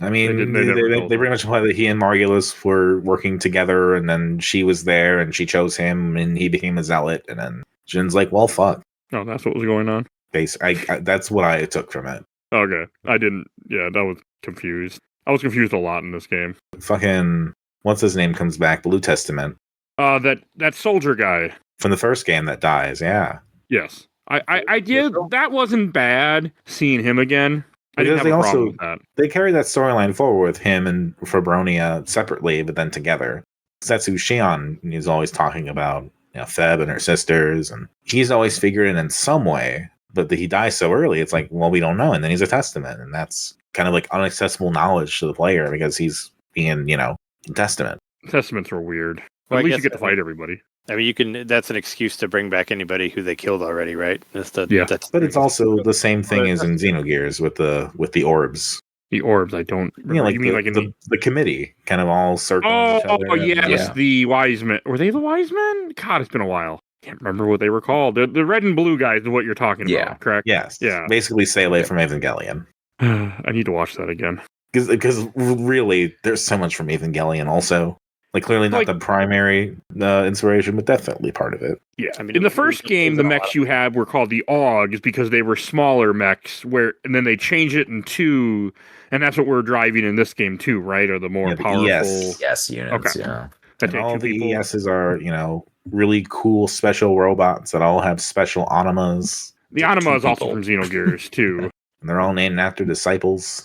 S4: I mean, they pretty much imply that he and Margulis were working together, and then she was there, and she chose him, and he became a zealot, and then Jin's like, well, fuck.
S2: Oh, that's what was going on?
S4: That's what I took from it.
S2: Okay. I didn't, that was confused. I was confused a lot in this game.
S4: Fucking, what's his name comes back? Blue Testament.
S2: That soldier guy.
S4: From the first game that dies, yeah.
S2: Yes. I did, that wasn't bad, seeing him again. I didn't have a problem with that.
S4: They carry that storyline forward with him and Fabronia separately, but then together. That's who Shion is always talking about, you know, Feb and her sisters, and he's always figured it in some way, but he dies so early, it's like, well, we don't know, and then he's a testament, and that's kind of like inaccessible knowledge to the player because he's being, you know, a testament.
S2: Testaments are weird. Well, at least you get to fight everybody.
S3: I mean, that's an excuse to bring back anybody who they killed already, right?
S4: But it's also the same thing as in Xenogears with the orbs.
S2: The orbs, I don't.
S4: Yeah, like the committee kind of all circling each other.
S2: Oh, yes, the wise men. Were they the wise men? God, it's been a while. Can't remember what they were called. The red and blue guys is what you're talking about, correct?
S4: Yes.
S2: Yeah.
S4: Basically, stay away from Evangelion.
S2: I need to watch that again.
S4: Because really, there's so much from Evangelion also. Like, clearly not the primary inspiration, but definitely part of it.
S2: Yeah. I mean, in the first game, the mechs you had were called the Augs because they were smaller mechs, and then they changed it in 2, and that's what we're driving in this game too, right? Or the more powerful
S5: ES units, yeah.
S4: And all the ESs are, you know, really cool special robots that all have special animas.
S2: The anima is also from Xenogears too.
S4: And they're all named after disciples.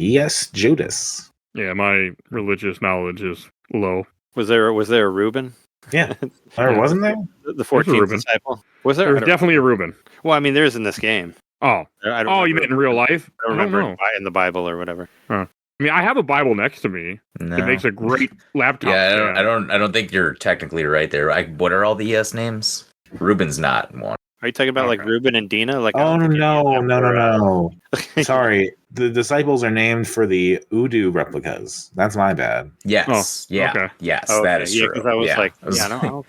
S4: ES Judas.
S2: Yeah, my religious knowledge is low.
S3: Was there a Reuben?
S4: Yeah. Wasn't there?
S3: The 14th disciple. Was there?
S2: There's definitely a Reuben.
S3: Well, I mean, there's in this game.
S2: Oh. You meant in real life?
S3: I don't remember in the Bible or whatever.
S2: Huh. I mean, I have a Bible next to me.
S5: No.
S2: It makes a great laptop.
S5: Yeah, I don't think you're technically right there. What are all the ES names? Ruben's not one.
S3: Are you talking about like Ruben and Dina? Like,
S4: Oh no. Sorry, the disciples are named for the Udu replicas. That's my bad.
S5: Yes.
S2: Oh,
S5: yeah.
S2: okay.
S5: Yes,
S3: okay.
S5: that is true.
S3: Because I was like,
S5: I was
S3: I
S5: like,
S3: don't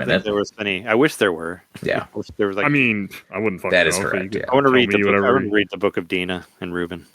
S3: think there was any. I wish there were.
S5: Yeah.
S3: I wish there was like.
S2: I mean, I wouldn't fucking
S5: That
S2: know.
S5: is
S2: so you
S5: correct,
S2: could
S5: yeah.
S3: I want to
S2: tell
S3: read
S2: me
S3: the book.
S2: whatever
S3: I want
S2: you-
S3: to read the book of Dina and Ruben.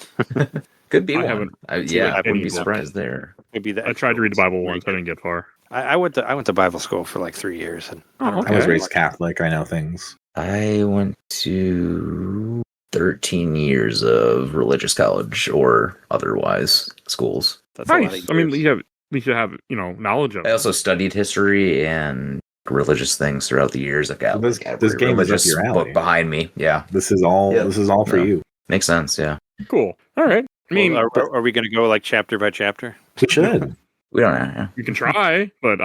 S5: Could be
S2: I
S5: one.
S2: haven't
S3: I
S5: wouldn't be
S3: haven't
S5: surprised there.
S3: Maybe that.
S2: I tried to read the Bible once. I didn't get far.
S3: I went to Bible school for like 3 years, and
S2: Oh,
S3: I don't
S2: okay.
S4: I was
S3: really
S4: raised
S3: like-
S4: Catholic. I know things.
S5: I went to 13 years of religious college or otherwise schools.
S3: That's a lot of
S2: Nice. I mean,
S3: years.
S2: you should have knowledge of
S5: I
S2: it.
S5: also studied history and religious things throughout the years. I've got
S4: This-
S5: like, a
S4: this game is up
S5: religious
S4: your alley.
S5: book behind me. Yeah,
S4: This is all.
S5: Yeah.
S4: This is all for
S5: Yeah.
S4: you.
S5: makes sense. Yeah,
S2: Cool. All right. I mean,
S3: Well, are we going to go like chapter by chapter?
S4: We should.
S5: we don't know.
S2: you can try, but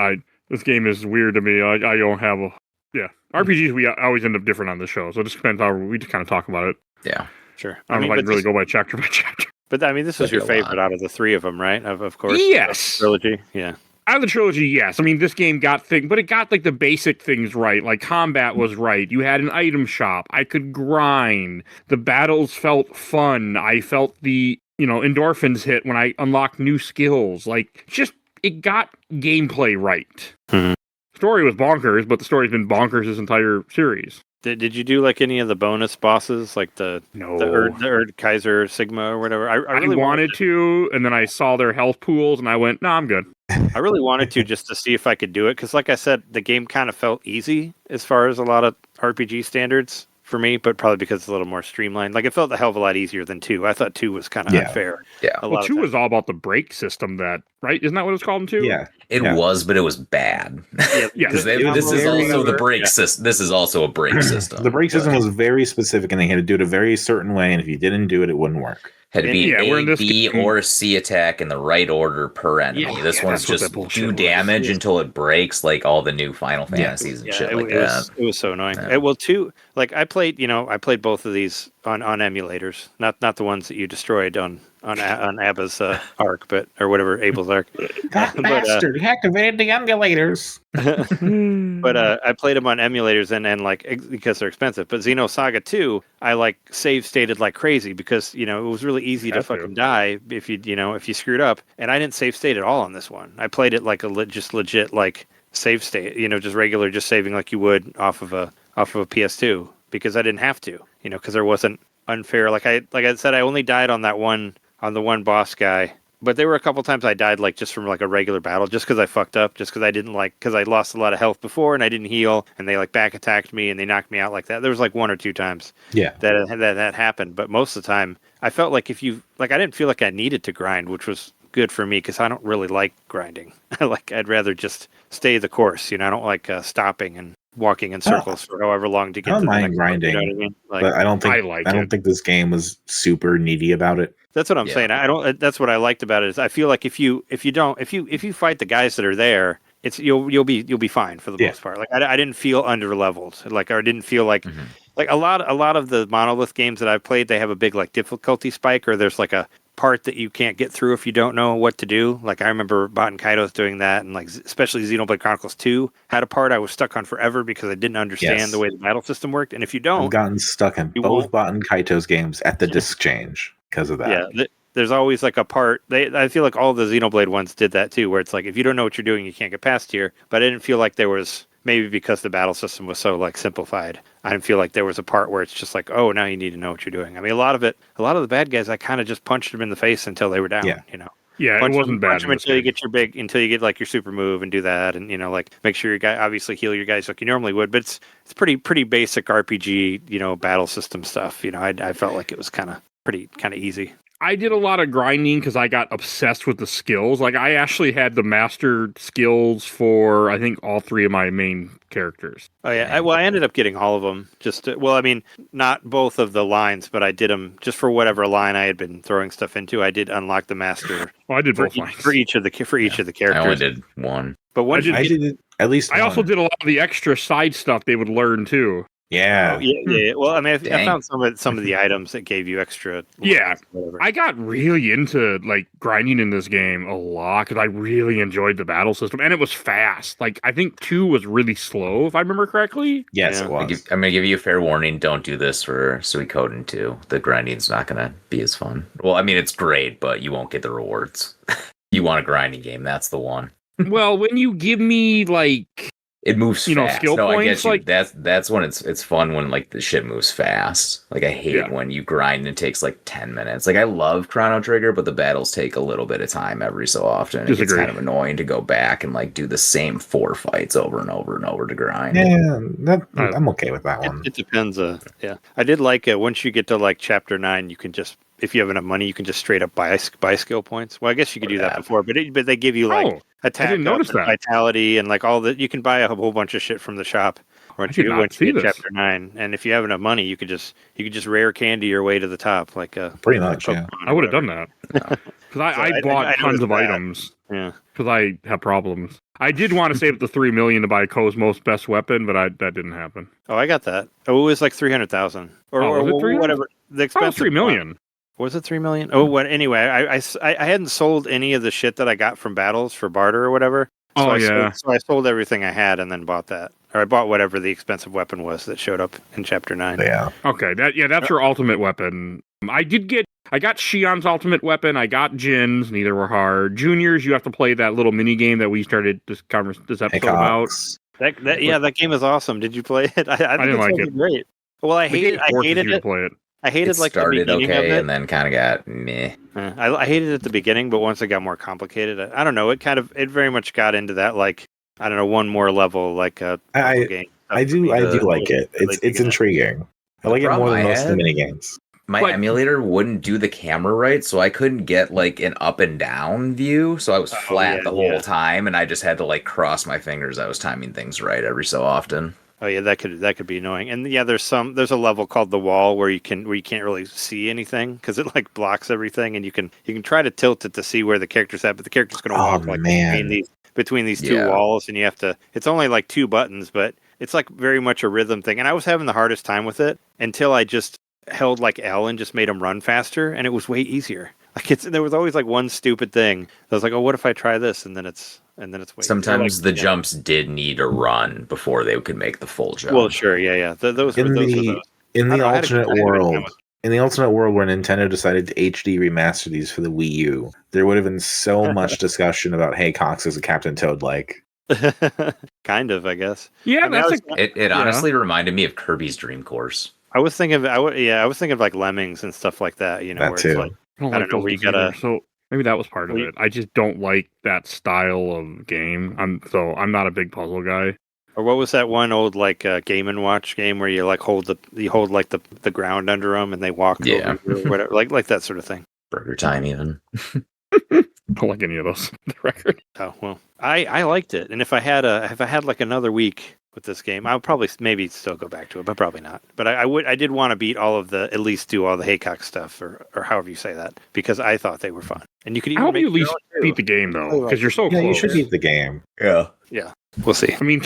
S2: this game is weird to me. I don't have a RPGs. We always end up different on the show, so it just depends how we just kind of talk about it.
S5: Yeah,
S3: Sure.
S2: I don't know if I can
S3: but
S2: really
S3: this-
S2: go by chapter by chapter.
S3: But I mean, this was
S5: That'd
S3: your
S5: be a lot.
S3: favorite out of the three of them, right? Of course.
S2: Yes.
S3: Trilogy. Yeah.
S2: Out of the trilogy, yes. I mean, this game got but it got like the basic things right. Like combat was right. You had an item shop. I could grind. The battles felt fun. I felt the endorphins hit when I unlocked new skills. Like it got gameplay right.
S3: Mhm.
S2: Story was bonkers, but the story's been bonkers this entire series.
S3: Did you do like any of the bonus bosses, like the
S2: No.
S3: the Erd Kaiser Sigma or whatever? I
S2: I
S3: really
S2: wanted to, and then I saw their health pools, and I went, "No, I'm good."
S3: I really wanted to just to see if I could do it because, like I said, the game kind of felt easy as far as a lot of RPG standards for me, but probably because it's a little more streamlined. Like it felt a hell of a lot easier than 2. I thought 2 was kind of
S4: Yeah.
S3: unfair.
S5: yeah.
S3: A
S2: Well,
S3: lot
S2: 2
S3: of
S2: was all about the break system. Right? Isn't that what it's called in 2?
S4: Yeah.
S5: It
S4: Yeah.
S5: was, but it was bad.
S3: Yeah,
S2: Yeah.
S5: Because
S4: It was
S5: this is
S4: very-
S5: also the brake
S3: Yeah.
S5: system. This is also a brake system.
S4: The brake system was very specific, and they had to do it a very certain way. And if you didn't do it, it wouldn't work.
S5: Had to be
S2: Yeah, we're in
S5: A,
S2: this
S5: B,
S2: game-
S5: or C attack in the right order per enemy.
S3: Yeah,
S5: this
S2: yeah,
S5: one's
S2: that's what
S5: just
S2: that bullshit
S5: do
S2: was.
S5: damage
S3: Yeah.
S5: until it breaks, like all the new Final
S4: Yeah.
S5: Fantasies and
S3: Yeah,
S5: shit
S3: it,
S5: like
S3: it
S5: that.
S3: was it was so annoying.
S5: Yeah.
S3: Well, 2, like I played both of these on emulators, not the ones that you destroyed on Abba's arc, but or whatever Abel's arc.
S4: That
S3: But,
S4: bastard! He activated the emulators.
S3: But I played them on emulators and like because they're expensive. But Xenosaga 2, I like save stated like crazy because it was really easy to
S2: Have to.
S3: fucking die if you screwed up. And I didn't save state at all on this one. I played it like just legit like save state, just regular, just saving like you would off of a PS2 because I didn't have to, because there wasn't unfair. Like I said, I only died on the one boss guy. But there were a couple times I died like just from like a regular battle, just because I fucked up, just because I didn't because I lost a lot of health before and I didn't heal, and they like back attacked me and they knocked me out like that. There was like 1 or 2 times
S4: Yeah.
S3: that happened, but most of the time I felt like I didn't feel like I needed to grind, which was good for me because I don't really like grinding. I'd rather just stay the course. I don't like stopping and walking in circles for however long to get
S4: I don't
S3: to the
S4: mind
S3: next one,
S4: grinding,
S3: you know what I mean? Like,
S4: But I don't think
S2: I like
S4: I don't
S2: it.
S4: think this game was super needy about it.
S3: that's what I'm
S5: Yeah.
S3: saying. I don't. That's what I liked about it. Is I feel like if you fight the guys that are there, you'll be fine for the
S4: Yeah.
S3: most part. Like I didn't feel under leveled. Like I didn't feel like
S5: Mhm.
S3: like a lot of the Monolith games that I've played, they have a big like difficulty spike, or there's like a part that you can't get through if you don't know what to do. Like I remember Baten Kaido's doing that, and like especially Xenoblade Chronicles 2 had a part I was stuck on forever because I didn't understand
S4: Yes.
S3: the way the battle system worked. And if you
S4: I've
S3: don't,
S4: gotten stuck in
S3: You
S4: both
S3: won't-
S4: Baten Kaito's games at the disc change because of that.
S3: yeah, there's always like a part. I feel like all the Xenoblade ones did that too, where it's like if you don't know what you're doing, you can't get past here. But I didn't feel like there was, maybe because the battle system was so like simplified, I didn't feel like there was a part where it's just like, oh, now you need to know what you're doing. I mean, a lot of the bad guys, I kind of just punched them in the face until they were down.
S4: Yeah.
S2: Yeah,
S3: Punch
S2: it wasn't bad.
S3: punch
S2: in
S3: them
S2: this
S3: until you
S2: game.
S3: get until you get like your super move and do that, and like make sure your guy obviously heal your guys like you normally would. But it's pretty basic RPG, battle system stuff. I felt like it was kind of easy.
S2: I did a lot of grinding because I got obsessed with the skills. Like I actually had the mastered skills for I think all 3 of my main characters.
S3: Oh yeah, I ended up getting all of them. Not both of the lines, but I did them just for whatever line I had been throwing stuff into. I did unlock the master
S2: Well, I did
S3: for,
S2: both lines.
S3: each of the
S5: I
S3: characters.
S5: only did one.
S3: But once
S2: I
S3: you
S4: I
S3: get,
S4: did it at least.
S2: I also
S4: one.
S2: did a lot of the extra side stuff they would learn too.
S4: Yeah.
S3: Yeah. Well, I mean, I
S5: Dang.
S3: found some of the items that gave you extra.
S2: Yeah.
S3: whatever.
S2: I got really into like grinding in this game a lot because I really enjoyed the battle system and it was fast. Like I think 2 was really slow if I remember correctly.
S4: Yes,
S3: Yeah.
S4: it was.
S5: I'm gonna give you a fair warning. Don't do this for Suikoden 2. The grinding's not gonna be as fun. Well, I mean, it's great, but you won't get the rewards. You want a grinding game? That's the one.
S2: Well, when you give me like
S5: It moves fast.
S2: skill
S5: no, I
S2: points,
S5: get you.
S2: like-
S5: That's when it's fun when like the shit moves fast. Like I hate when you grind and it takes like 10 minutes. Like I love Chrono Trigger, but the battles take a little bit of time every so often. It gets kind of annoying to go back and like do the same 4 fights over and over and over to grind.
S4: Yeah, I'm okay with that one.
S3: It depends. Yeah, I did like it. Once you get to like chapter 9, you can just, if you have enough money, you can just straight up buy skill points. Well, I guess you could do that before, but they give you like attack,
S2: I didn't notice that.
S3: vitality, and like all that. You can buy a whole bunch of shit from the shop once you get chapter 9. And if you have enough money, you could just rare candy your way to the top, like
S4: pretty much. Yeah,
S2: I would have done that because I bought tons of items.
S3: Yeah,
S2: because I have problems. I did want to save up the 3 million to buy Cosmo's best weapon, but that didn't happen.
S3: Oh, I got that. Oh, it was like 300,000 or
S2: was it 300?
S3: whatever. The expensive
S2: 3 million.
S3: one. Was it 3 million? Oh, what? Anyway, I hadn't sold any of the shit that I got from battles for barter or whatever. So I sold everything I had and then bought that, or I bought whatever the expensive weapon was that showed up in chapter 9.
S4: Yeah.
S2: Okay. That's your ultimate weapon. I got Shion's ultimate weapon. I got Jin's. Neither were hard. Juniors, you have to play that little mini game that we started this episode about.
S3: That game is awesome. Did you play it? I
S2: didn't like it.
S3: Great. Well, I hated it.
S2: Play it.
S3: I hated like the beginning of it,
S5: and then kind of got meh.
S3: I hated it at the beginning, but once it got more complicated, I don't know. It very much got into that, like, I don't know, one more level, like a game.
S4: I do like it. It's intriguing. I like it more than most of the mini games.
S5: My emulator wouldn't do the camera right, so I couldn't get like an up and down view. So I was flat the whole time, and I just had to like cross my fingers. I was timing things right every so often.
S3: Oh yeah, that could be annoying. And yeah, there's a level called the wall where you can't really see anything because it like blocks everything, and you can try to tilt it to see where the character's at, but the character's going to walk like between these two walls, and you have to. It's only like 2 buttons, but it's like very much a rhythm thing. And I was having the hardest time with it until I just held like L and just made him run faster, and it was way easier. Like there was always like one stupid thing. I was like, oh, what if I try this? And then it's way
S5: sometimes
S3: easier.
S5: the jumps did need a run before they could make the full jump.
S3: Well, sure, yeah. Those were those.
S4: In the alternate world where Nintendo decided to HD remaster these for the Wii U, there would have been so much discussion about, hey, Cox is a Captain Toad like.
S3: Kind of, I guess.
S2: Yeah,
S5: it honestly reminded me of Kirby's Dream Course.
S3: I was thinking of like Lemmings and stuff like that. You know,
S4: that too.
S3: It's like, I don't know where you gotta.
S2: So maybe that was part of it. I just don't like that style of game. I'm not a big puzzle guy.
S3: Or what was that one old like Game and Watch game where you like hold like the ground under them and they walk over you or whatever, like that sort of thing.
S5: Burger Time even.
S2: Don't like any of those. The record.
S3: Oh well, I liked it, and if I had like another week with this game, I would probably maybe still go back to it, but probably not. But I did want to beat at least do all the Haycock stuff or however you say that, because I thought they were fun. And you could even
S2: I hope you at least beat the game though, because you're so close.
S4: Yeah, you should beat the game.
S5: Yeah.
S3: We'll see.
S2: I mean,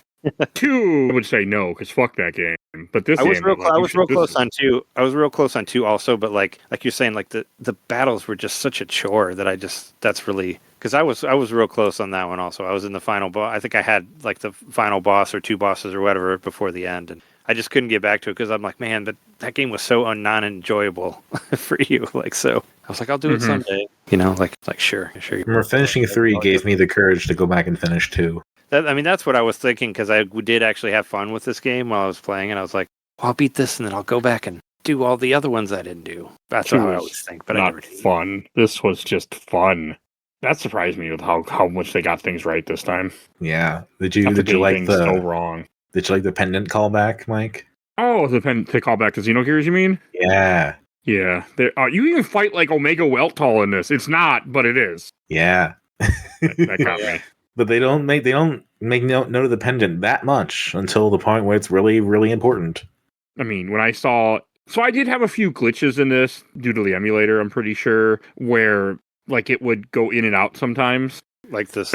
S2: 2 would say no because fuck that game. But this
S3: I was
S2: game,
S3: real close on 2. I was real close on 2 also, but like you're saying, like the battles were just such a chore that that's really, because I was real close on that one also. I was in the final boss. I think I had like the final boss or 2 bosses or whatever before the end, and I just couldn't get back to it because I'm like, man, that game was so non-enjoyable for you. Like, so I was like, I'll do it someday. You know, like sure.
S4: Remember, finishing 3 gave me the courage to go back and finish 2.
S3: That's what I was thinking, because I did actually have fun with this game while I was playing, and I was like, well, I'll beat this, and then I'll go back and do all the other ones I didn't do. That's how I always think, but I never did.
S2: Fun. This was just fun. That surprised me with how much they got things right this time.
S4: Yeah. Did you like
S2: so wrong?
S4: Did you like the pendant callback, Mike?
S2: Oh, the pendant to call back to Xenogears, you mean?
S4: Yeah.
S2: Yeah. You even fight like Omega Weltall in this. It's not, but it is.
S4: Yeah.
S2: That got me.
S4: But they don't make note of the pendant that much until the point where it's really, really important.
S2: I mean, when I saw, so I did have a few glitches in this due to the emulator, I'm pretty sure, where like it would go in and out sometimes.
S3: Like this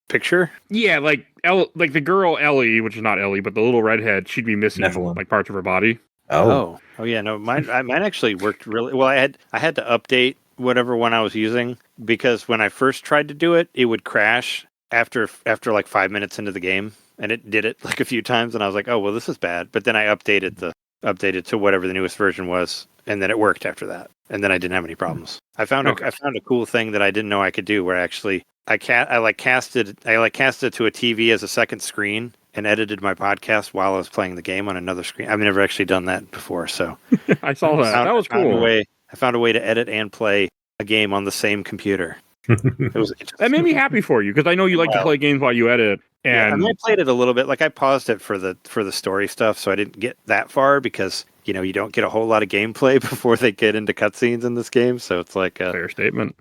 S3: picture?
S2: Yeah, like the girl Ellie, which is not Ellie, but the little redhead, she'd be missing
S4: Nephilim.
S2: like parts of her body.
S3: Oh, yeah. No, mine actually worked really well. I had to update whatever one I was using because when I first tried to do it, it would crash after like 5 minutes into the game, and it did it like a few times, and I was like, oh well, this is bad. But then I updated to whatever the newest version was, and then it worked after that, and then I didn't have any problems. I found a cool thing that I didn't know I could do, where actually I casted to a TV as a second screen and edited my podcast while I was playing the game on another screen. I've never actually done that before, so
S2: I saw that. That was cool.
S3: I found a way to edit and play a game on the same computer.
S2: That made me happy for you because I know you like to play games while you edit. And
S3: I played it a little bit. Like I paused it for the story stuff, so I didn't get that far because you don't get a whole lot of gameplay before they get into cutscenes in this game. So it's like a
S2: fair statement.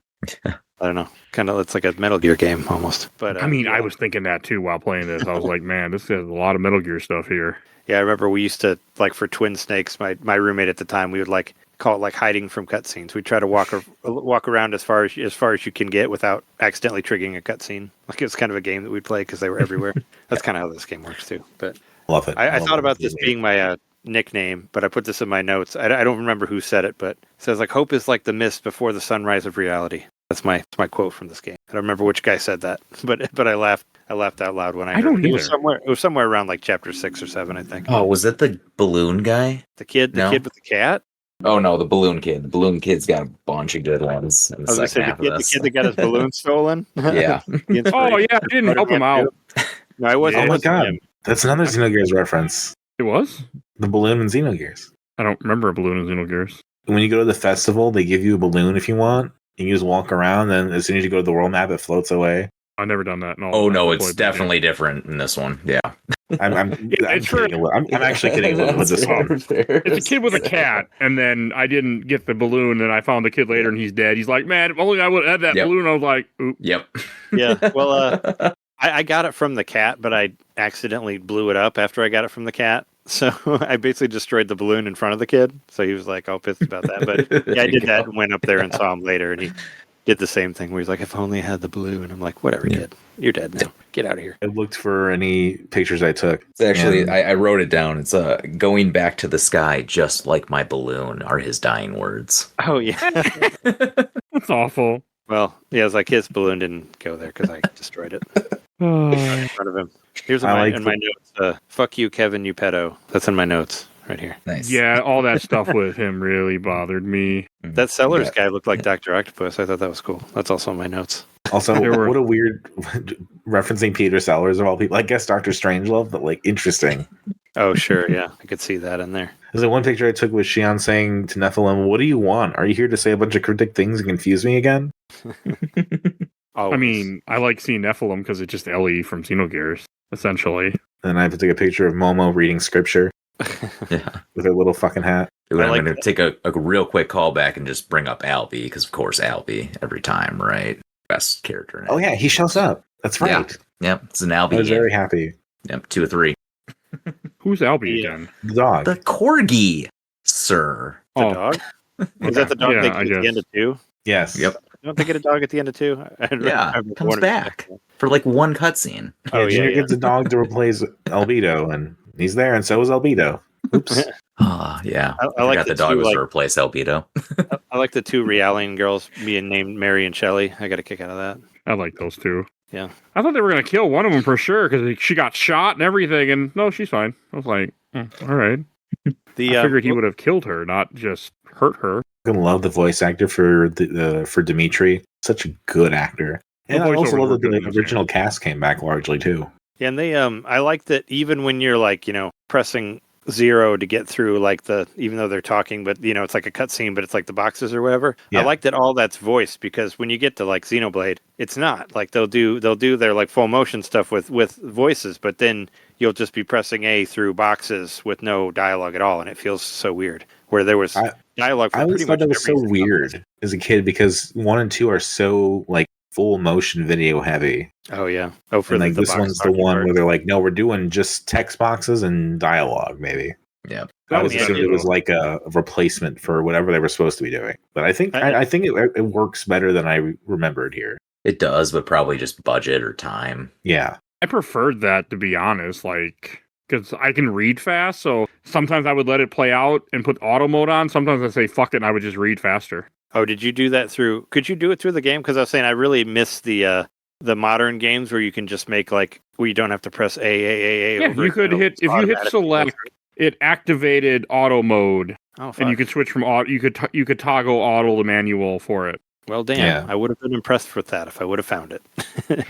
S3: I don't know. Kind of, it's like a Metal Gear game almost. But
S2: I mean, I was thinking that too while playing this. I was like, man, this has a lot of Metal Gear stuff here.
S3: Yeah, I remember we used to like for Twin Snakes. My roommate at the time, we would like call it like hiding from cutscenes. We try to walk around as far as you can get without accidentally triggering a cutscene. Like it's kind of a game that we'd play because they were everywhere. That's kind of how this game works too. But
S4: love it.
S3: I thought about this being my nickname, but I put this in my notes. I don't remember who said it, but it says like hope is like the mist before the sunrise of reality. That's my quote from this game. I don't remember which guy said that, but I laughed out loud when I heard
S2: don't
S3: it.
S2: either.
S3: It was somewhere around like chapter 6 or 7, I think.
S5: Oh, was that the balloon guy?
S3: The kid with the cat.
S5: Oh no, the balloon kid. The balloon kid's got a bunch of good ones in the second half of
S3: the
S5: this.
S3: kid that got his balloon stolen.
S5: Yeah.
S2: Oh yeah, I didn't help him out.
S3: No, I wasn't.
S4: Oh my god, that's another Xenogears reference.
S2: It was?
S4: The balloon in Xenogears.
S2: I don't remember a balloon in Xenogears.
S4: When you go to the festival, they give you a balloon if you want. You just walk around, and as soon as you go to the world map, it floats away.
S2: I've never done that.
S5: Oh no, it's definitely different in this one. Yeah.
S4: I'm actually kidding a little with this one.
S2: It's a kid with a cat, and then I didn't get the balloon, and I found the kid later, and he's dead. He's like, man, if only I would have had that balloon. I was like, oop.
S5: Yep.
S3: Yeah, well, I got it from the cat, but I accidentally blew it up after I got it from the cat. So I basically destroyed the balloon in front of the kid. So he was like all pissed about that. But yeah, I did that and went up there and saw him later, and he did the same thing where he's like, if only I had the balloon. I'm like, whatever, kid. You're dead now. Get out of here.
S4: I looked for any pictures I took.
S5: It's actually, I wrote it down. It's going back to the sky just like my balloon are his dying words.
S3: Oh, yeah.
S2: That's awful.
S3: Well, yeah, it's like his balloon didn't go there because I destroyed it in front of him. Here's my notes. Fuck you, Kevin, you pedo. That's in my notes right here.
S5: Nice.
S2: Yeah, all that stuff with him really bothered me.
S3: That Sellers guy looked like Dr. Octopus. I thought that was cool. That's also in my notes.
S4: Also, what a weird referencing Peter Sellers of all people. I guess Dr. Strangelove, but like interesting.
S3: Oh, sure. Yeah, I could see that in there.
S4: There's like one picture I took with Shion saying to Nephilim, "What do you want? Are you here to say a bunch of cryptic things and confuse me again?"
S2: I mean, I like seeing Nephilim because it's just Ellie from Xenogears, essentially.
S4: And I have to take a picture of Momo reading scripture.
S5: Yeah.
S4: With her little fucking hat.
S5: Dude, I'm going to take a real quick callback and just bring up Albie, because of course Albie, every time, right? Best character in it.
S4: Oh yeah, he shows up. That's right.
S5: Yeah, it's an Albie.
S4: I was very happy.
S5: Yep, 2 or 3.
S2: Who's Albie again?
S4: The dog.
S5: The corgi, sir.
S3: The dog? Is that the dog they get at the end of 2?
S4: Yes.
S5: Yep.
S3: Don't they get a dog at the end of 2?
S5: Yeah, comes back for like one cutscene.
S4: Oh, Junior gets a dog to replace Albedo, and he's there, and so is Albedo. Oops.
S5: Yeah.
S3: I like
S5: the dog was to replace Albedo.
S3: I like the 2 Realian girls being named Mary and Shelley. I got a kick out of that.
S2: I like those 2.
S3: Yeah.
S2: I thought they were going to kill one of them for sure because she got shot and everything, and no, she's fine. I was like, all right. I figured he would have killed her, not just hurt her.
S4: I love the voice actor for Dimitri. Such a good actor. And I also love that the original cast came back largely too.
S3: Yeah, and they I like that even when you're like, pressing 0 to get through like even though they're talking, but it's like a cutscene, but it's like the boxes or whatever. Yeah. I like that all that's voiced because when you get to like Xenoblade, it's not like they'll do their like full motion stuff with voices, but then you'll just be pressing A through boxes with no dialogue at all, and it feels so weird. Where there was dialogue. I
S4: always thought that was so weird as a kid because 1 and 2 are so like full motion video heavy.
S3: Oh yeah. Oh, for
S4: like this one's the one where they're like, no, we're doing just text boxes and dialogue, maybe.
S5: Yeah.
S4: I was assuming it was like a replacement for whatever they were supposed to be doing. But I think it works better than I remembered here.
S5: It does, but probably just budget or time.
S4: Yeah.
S2: I preferred that, to be honest, like, because I can read fast, so sometimes I would let it play out and put auto mode on. Sometimes I say, fuck it, and I would just read faster.
S3: Oh, did you do that through? Could you do it through the game? Because I was saying I really miss the modern games where you can just make like where you don't have to press A.
S2: Yeah,
S3: over
S2: you could hit if you hit select, it activated auto mode, and you could switch from auto. You could toggle auto to manual for it.
S3: Well, damn,
S4: Yeah.
S3: I would have been impressed with that if I would have found it.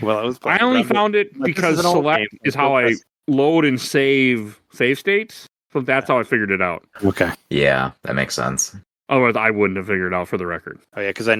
S3: Well, I was.
S2: I only found it because select is how I load and save states. So that's how I figured it out.
S3: Okay.
S5: Yeah, that makes sense.
S2: Otherwise, I wouldn't have figured it out for the record.
S3: Oh yeah, because I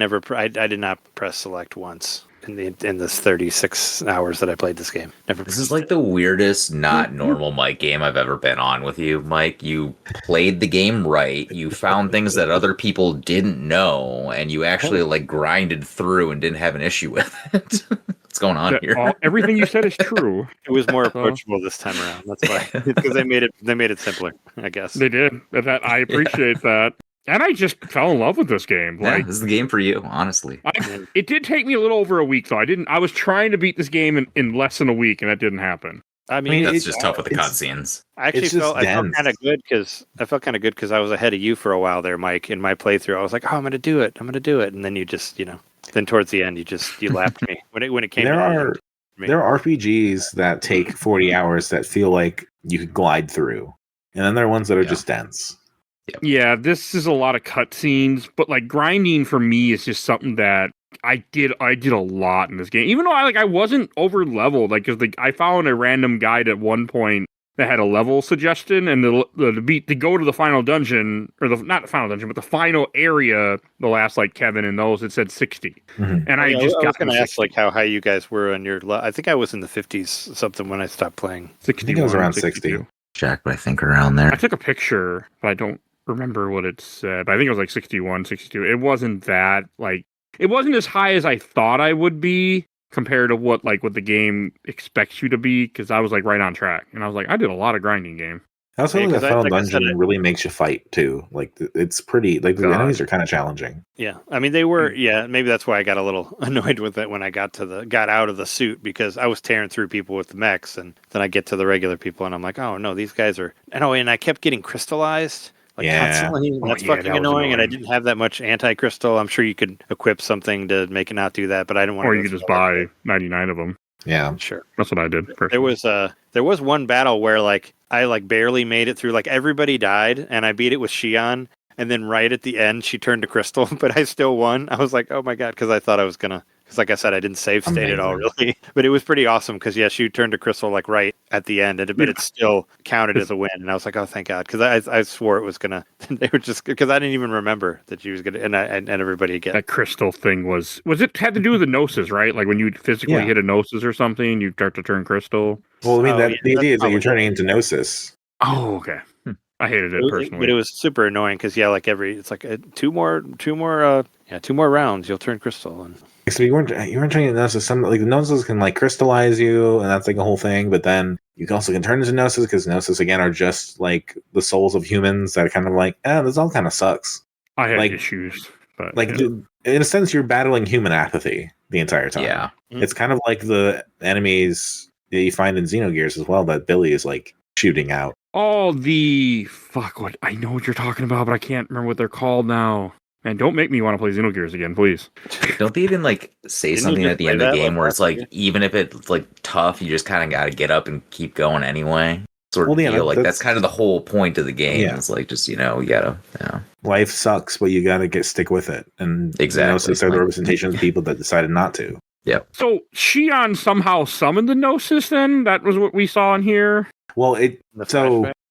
S3: did not press select once in this 36 hours that I played this game.
S5: This is like the weirdest, not normal Mike game I've ever been on with you, Mike. You played the game right. You found things that other people didn't know, and you actually like grinded through and didn't have an issue with it. What's going on here?
S2: Everything you said is true.
S3: It was more approachable this time around. That's why, because they made it simpler. I guess
S2: They did. I appreciate that. And I just fell in love with this game.
S5: Yeah,
S2: Like,
S5: this is the game for you, honestly.
S2: it did take me a little over a week, though. I was trying to beat this game in less than a week, and that didn't happen.
S3: I mean,
S5: That's just tough with the cutscenes.
S3: I actually felt kind of good because I was ahead of you for a while there, Mike. In my playthrough, I was like, "Oh, I'm going to do it. And then you just, then towards the end, you lapped me when it came.
S4: There are RPGs that take 40 hours that feel like you could glide through, and then there are ones that are just dense.
S5: Yep.
S2: Yeah, this is a lot of cutscenes, but like grinding for me is just something that I did a lot in this game. Even though I wasn't over leveled, because I found a random guide at one point that had a level suggestion, and to go to the final dungeon, or not the final dungeon, but the final area, the last Kevin and those, it said 60.
S4: Mm-hmm.
S2: And
S3: I was going to ask how high you guys were on your. I think I was in the 50s something when I stopped playing.
S2: 60.
S4: I think it was around 60.
S5: Check, but I think around there.
S2: I took a picture, but I don't remember what it said. But I think it was 61, 62. It wasn't that it wasn't as high as I thought I would be compared to what the game expects you to be, because I was right on track, and I was I did a lot of grinding game.
S4: I also think the final dungeon really makes you fight too. It's pretty the enemies are kind of challenging.
S3: Yeah, I mean they were. Yeah, maybe that's why I got a little annoyed with it when I got out of the suit, because I was tearing through people with the mechs, and then I get to the regular people, and I'm like, oh no, these guys are. And I kept getting crystallized. Constantly. That's fucking annoying, and I didn't have that much anti-crystal. I'm sure you could equip something to make it not do that, but I didn't want to.
S2: Or you could just buy 99 of them.
S4: Yeah,
S3: sure.
S2: That's what I did. Personally.
S3: There was one battle where I barely made it through. Everybody died, and I beat it with Shion, and then right at the end she turned to crystal, but I still won. I was like, oh my god, because I thought I was gonna. Because like I said, I didn't save state at all, really. But it was pretty awesome, because she turned to crystal right at the end, but it still counted as a win. And I was like, oh, thank God, because I swore it was gonna. They were just because I didn't even remember that she was gonna, and everybody again.
S2: That crystal thing was it had to do with the gnosis, right? When you physically hit a gnosis or something, you start to turn crystal.
S4: Well, I mean the idea is that you're turning into gnosis.
S2: Oh, okay. I hated it personally,
S3: but it was super annoying because it's two more rounds, you'll turn crystal. And
S4: so you weren't turning into gnosis. Some the gnosis can crystallize you, and that's a whole thing. But then you also can turn into gnosis, because gnosis again are just the souls of humans that are kind of this all kind of sucks.
S2: I had issues, but
S4: in a sense, you're battling human apathy the entire time.
S5: Yeah,
S4: it's kind of like the enemies that you find in Xenogears as well that Billy is shooting out.
S2: Oh, what I know what you're talking about, but I can't remember what they're called now. Man, don't make me want to play Xenogears again, please.
S5: Don't they even say something at the end of the game where it's even if it's tough, you just kind of got to get up and keep going anyway? Sort of deal. That's kind of the whole point of the game. Yeah. It's just you gotta. Yeah.
S4: Life sucks, but you gotta stick with it. And
S5: exactly,
S4: Gnosis are the representations of people that decided not to.
S5: Yep.
S2: So Shion somehow summoned the Gnosis. Then that was what we saw in here.
S4: Well,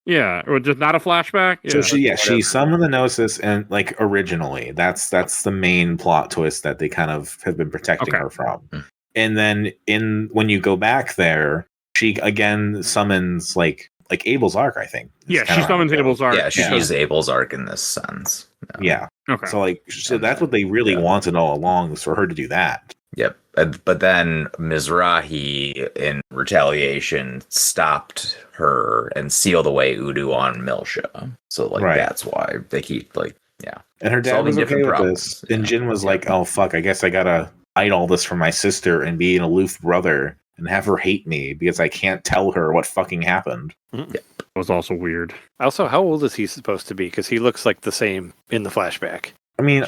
S2: yeah, or just not a flashback.
S4: Yeah. So she summoned the Gnosis, and originally, that's the main plot twist that they kind of have been protecting her from. Mm. And then when you go back there, she again summons Abel's Arc, I think.
S2: Yeah, she summons Abel's Arc.
S5: Yeah, she's Abel's Arc in this sense. No.
S4: Yeah.
S2: Okay.
S4: So that's what they really wanted all along, was for her to do that.
S5: Yep. But then Mizrahi, in retaliation, stopped her and sealed away Udu on Milsha. So that's why they keep
S4: And her dad was okay with this. And Jin was oh fuck, I guess I gotta hide all this from my sister and be an aloof brother and have her hate me because I can't tell her what fucking happened.
S2: That was also weird.
S3: Also, how old is he supposed to be? Because he looks like the same in the flashback.
S4: I mean,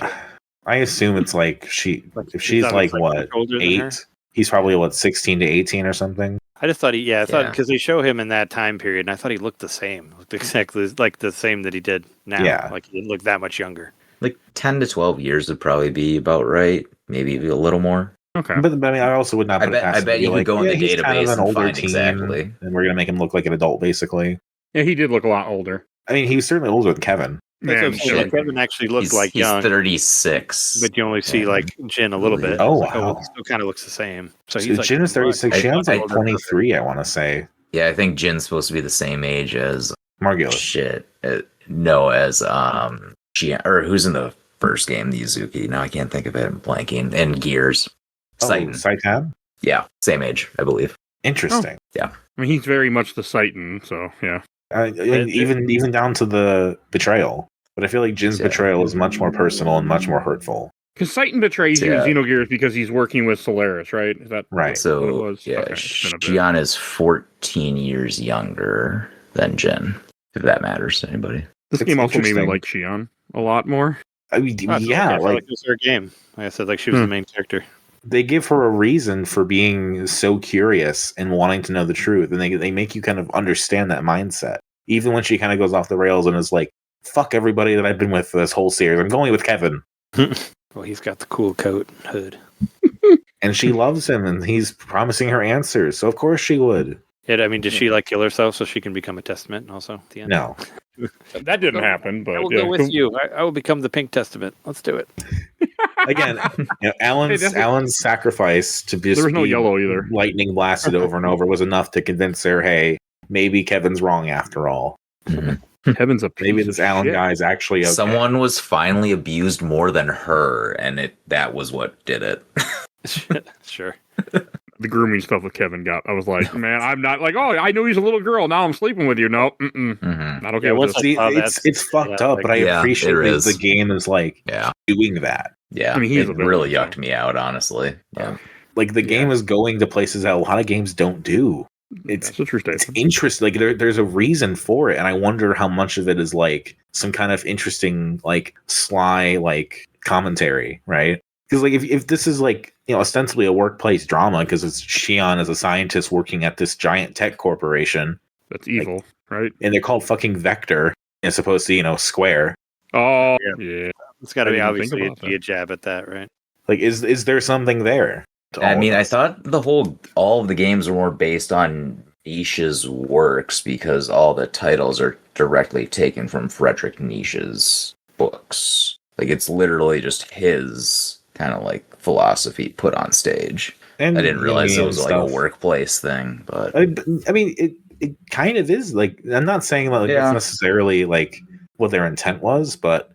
S4: I assume it's like if she's like what,
S3: older than her?
S4: 8, he's probably what, 16 to 18 or something.
S3: I just thought I thought because they show him in that time period, and I thought he looked the same, looked exactly like the same that he did now.
S4: Yeah.
S3: Like he didn't look that much younger.
S5: Like 10 to 12 years would probably be about right. Maybe a little more.
S2: Okay.
S4: But I mean, I also would not put it past
S5: I
S4: him
S5: bet
S4: to be
S5: you could go in the
S4: he's kind of
S5: database
S4: an
S5: and
S4: older
S5: find
S4: teen,
S5: exactly.
S4: and we're gonna make him look like an adult, basically.
S2: Yeah, he did look a lot older.
S4: I mean, he was certainly older than Kevin.
S3: That's what I'm
S2: Yeah,
S3: saying.
S2: sure.
S3: Kevin actually looked
S5: He's
S3: young,
S5: 36.
S3: but you only see like Jin a little bit.
S4: Oh,
S3: It's like,
S4: wow.
S3: it still kind of looks the same. So
S4: So
S3: he's like
S4: Jin is 36.
S5: I-
S4: Shan's
S5: I-
S4: like 23, I want to say.
S5: Yeah, I think Jin's supposed to be the same age as
S4: Margulis.
S5: shit. No, as or who's in the first game, the Yuzuki. Now I can't think of it. I'm blanking. And Gears.
S4: Oh,
S5: Saitan.
S4: Saitan?
S5: Yeah, same age, I believe.
S4: Interesting.
S2: I mean, he's very much the Citan, so yeah.
S4: Even down to the betrayal. But I feel like Jin's
S5: Yeah.
S4: betrayal is much more personal and much more hurtful.
S2: Because Citan betrays you
S5: Yeah.
S2: in Xenogears because he's working with Solaris, right? Is that
S4: Right.
S2: what it
S5: So
S2: was?
S5: yeah,
S2: Okay, it's been a bit.
S5: Xion is 14 years younger than Jin. If that matters to anybody.
S2: This
S4: It's
S2: game also made me
S4: interesting.
S2: like Xion a lot more.
S4: I mean,
S3: Oh, it's
S4: yeah,
S3: okay. I felt
S4: like
S3: like it was her game. Like I said, like she was the main character.
S4: they give her a reason for being so curious and wanting to know the truth, and they make you kind of understand that mindset. Even when she kind of goes off the rails and is like, "Fuck everybody that I've been with for this whole series. I'm going with Kevin."
S3: Well, he's got the cool coat and hood.
S4: And she loves him, and he's promising her answers, so of course she would.
S3: Yeah, I mean, does she like kill herself so she can become a testament also at the end?
S4: No,
S2: That didn't happen, but
S3: I will
S2: yeah.
S3: go with you. I will become the Pink Testament. Let's do it.
S4: again, Alan's sacrifice to be
S2: There was no yellow either.
S4: lightning blasted over and over was enough to convince her, hey, maybe Kevin's wrong after all.
S2: Heaven's a piece
S4: Maybe
S2: of
S4: this Alan
S2: shit.
S4: guy is actually okay.
S5: Someone was finally abused more than her, and that was what did it.
S3: Sure.
S2: The grooming stuff with Kevin got. I was like, man, I'm not like, oh, I know he's a little girl. Now I'm sleeping with you. No,
S5: Mhm.
S2: not okay
S3: Yeah,
S2: with
S3: once
S2: this.
S4: See,
S3: Oh,
S4: it's fucked up, but I
S5: Yeah,
S4: appreciate
S5: it
S4: that
S5: is.
S4: the game is like
S5: Yeah,
S4: doing that.
S5: yeah.
S2: I mean, he's
S5: it
S2: a villain,
S5: really
S2: so.
S5: yucked me out, honestly. Yeah.
S4: Like the game is going to places that a lot of games don't do.
S2: That's a true
S4: It's
S2: statement.
S4: interesting. Like there's a reason for it, and I wonder how much of it is like some kind of interesting, like sly, like commentary, right? Because like if this is like ostensibly a workplace drama, because it's Xion as a scientist working at this giant tech corporation,
S2: That's evil, right?
S4: and they're called fucking Vector, as opposed to Square.
S2: Oh, yeah.
S3: It's got to
S2: I
S3: be
S2: didn't think
S3: obviously
S2: about
S3: be a jab at that, right?
S4: Like, is there something there? to all
S5: I
S4: of
S5: mean, I
S4: this?
S5: thought all of the games were more based on Niche's works because all the titles are directly taken from Friedrich Nietzsche's books. Like it's literally just his kind of like philosophy put on stage.
S4: And
S5: I didn't realize it was like a
S4: stuff.
S5: workplace thing, but
S4: I mean, it kind of is. Like, I'm not saying like
S5: Yeah.
S4: it's necessarily like what their intent was, but